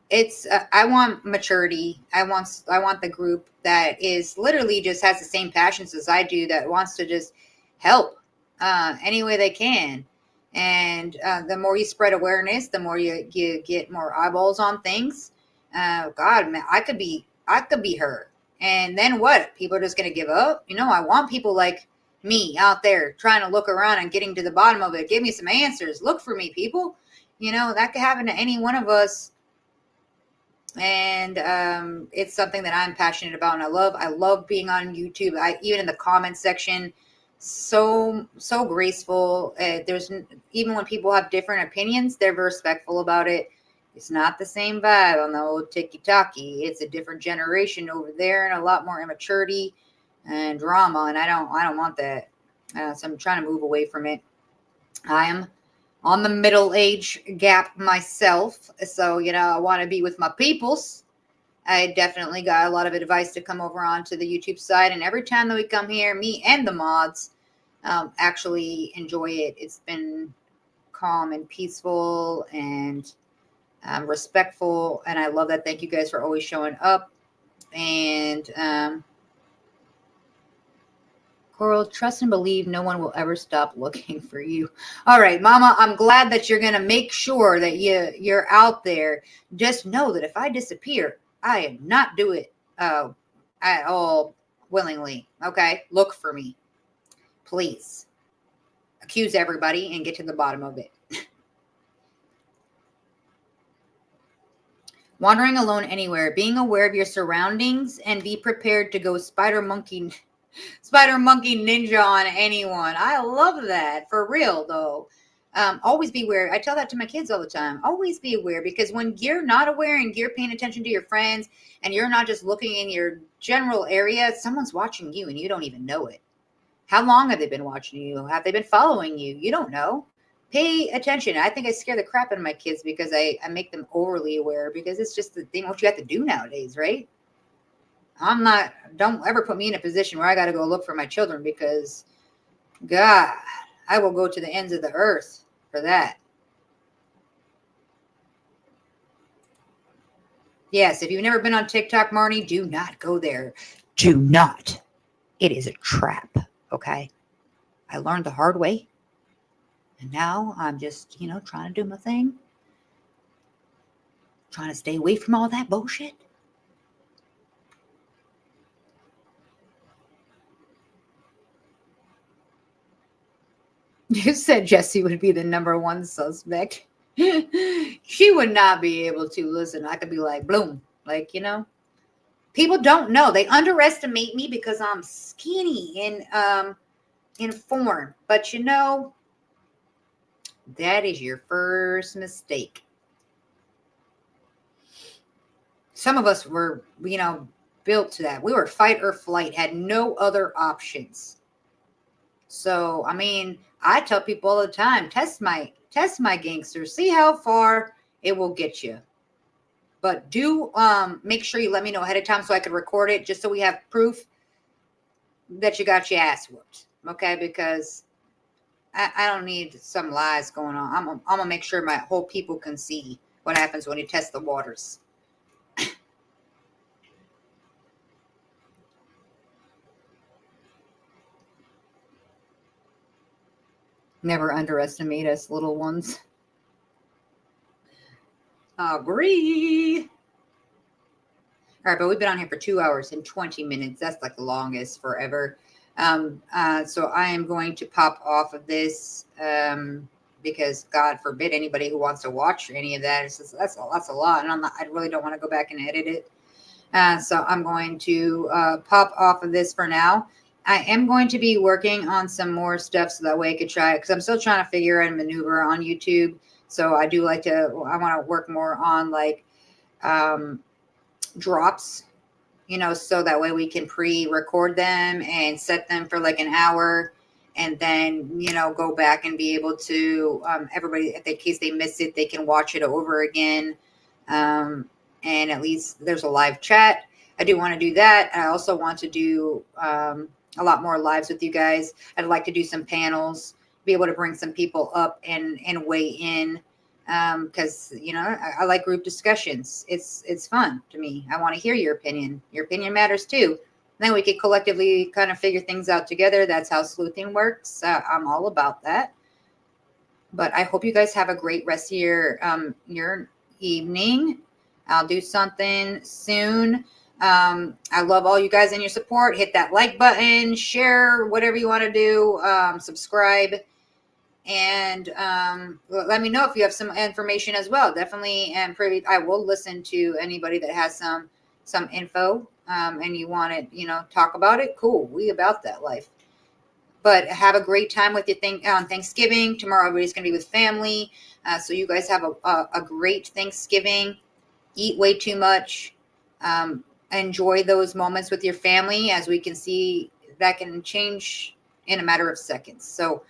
It's I want maturity. I want the group that is literally just has the same passions as I do, that wants to just help any way they can. And the more you spread awareness, the more you get more eyeballs on things. God, man, I could be her. And then what? People are just going to give up? I want people like me out there trying to look around and getting to the bottom of it. Give me some answers. Look for me, people. That could happen to any one of us. And it's something that I'm passionate about, and I love being on YouTube. Even in the comment section, so graceful. There's even when people have different opinions, they're respectful about it. It's not the same vibe on the old tiki-taki. It's a different generation over there, and a lot more immaturity and drama. And I don't want that. So I'm trying to move away from it. I am on the middle age gap myself. So, I want to be with my peoples. I definitely got a lot of advice to come over onto the YouTube side. And every time that we come here, me and the mods actually enjoy it. It's been calm and peaceful and respectful. And I love that. Thank you guys for always showing up. And Coral, trust and believe no one will ever stop looking for you. All right, Mama, I'm glad that you're going to make sure that you're out there. Just know that if I disappear, I am not do it at all willingly. Okay? Look for me. Please. Accuse everybody and get to the bottom of it. Wandering alone anywhere. Being aware of your surroundings and be prepared to go spider monkey ninja on anyone. I love that. For real, though. Always be aware. I tell that to my kids all the time. Always be aware, because when you're not aware and you're paying attention to your friends and you're not just looking in your general area, someone's watching you and you don't even know it. How long have they been watching you? Have they been following you? You don't know. Pay attention. I think I scare the crap out of my kids because I make them overly aware, because it's just the thing what you have to do nowadays, right? Don't ever put me in a position where I got to go look for my children, because God, I will go to the ends of the earth for that. Yes, if you've never been on TikTok, Marnie, do not go there. Do not. It is a trap, okay? I learned the hard way. And now I'm just, trying to do my thing. Trying to stay away from all that bullshit. You said Jessie would be the number one suspect. She would not be able to. Listen, I could be like, bloom. Like, people don't know. They underestimate me because I'm skinny in form. But that is your first mistake. Some of us were, built to that. We were fight or flight, had no other options. So, I tell people all the time, test my gangsters. See how far it will get you. But do make sure you let me know ahead of time so I can record it, just so we have proof that you got your ass whooped. Okay, because I don't need some lies going on. I'm gonna make sure my whole people can see what happens when you test the waters. Never underestimate us little ones. Agree. All right, but we've been on here for 2 hours and 20 minutes. That's like the longest forever. So I am going to pop off of this because God forbid anybody who wants to watch any of that. That's a lot, and I really don't want to go back and edit it. So I'm going to pop off of this for now. I am going to be working on some more stuff so that way I could try it, because I'm still trying to figure out and maneuver on YouTube. So I do like to, I want to work more on like drops, you know, so that way we can pre-record them and set them for like an hour, and then, you know, go back and be able to, everybody, in case they miss it, they can watch it over again. And at least there's a live chat. I do want to do that. I also want to do a lot more lives with you guys. I'd like to do some panels, be able to bring some people up and weigh in, because, you know, I like group discussions. It's fun to me. I want to hear your opinion. Your opinion matters too. Then we could collectively kind of figure things out together. That's how sleuthing works. I'm all about that. But I hope you guys have a great rest of your evening. I'll do something soon. I love all you guys and your support. Hit that like button, share, whatever you want to do, subscribe, and let me know if you have some information as well. Definitely, and I will listen to anybody that has some info, and you want to, you know, talk about it. Cool, we about that life. But have a great time with your on Thanksgiving. Tomorrow everybody's gonna be with family, so you guys have a great Thanksgiving. Eat way too much. Enjoy those moments with your family. As we can see, that can change in a matter of seconds. So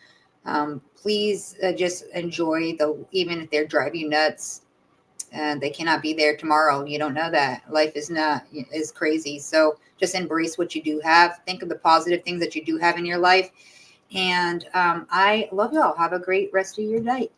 please just enjoy even if they're driving you nuts, they cannot be there tomorrow. You don't know that. Life is crazy. So just embrace what you do have. Think of the positive things that you do have in your life. And I love y'all. Have a great rest of your night.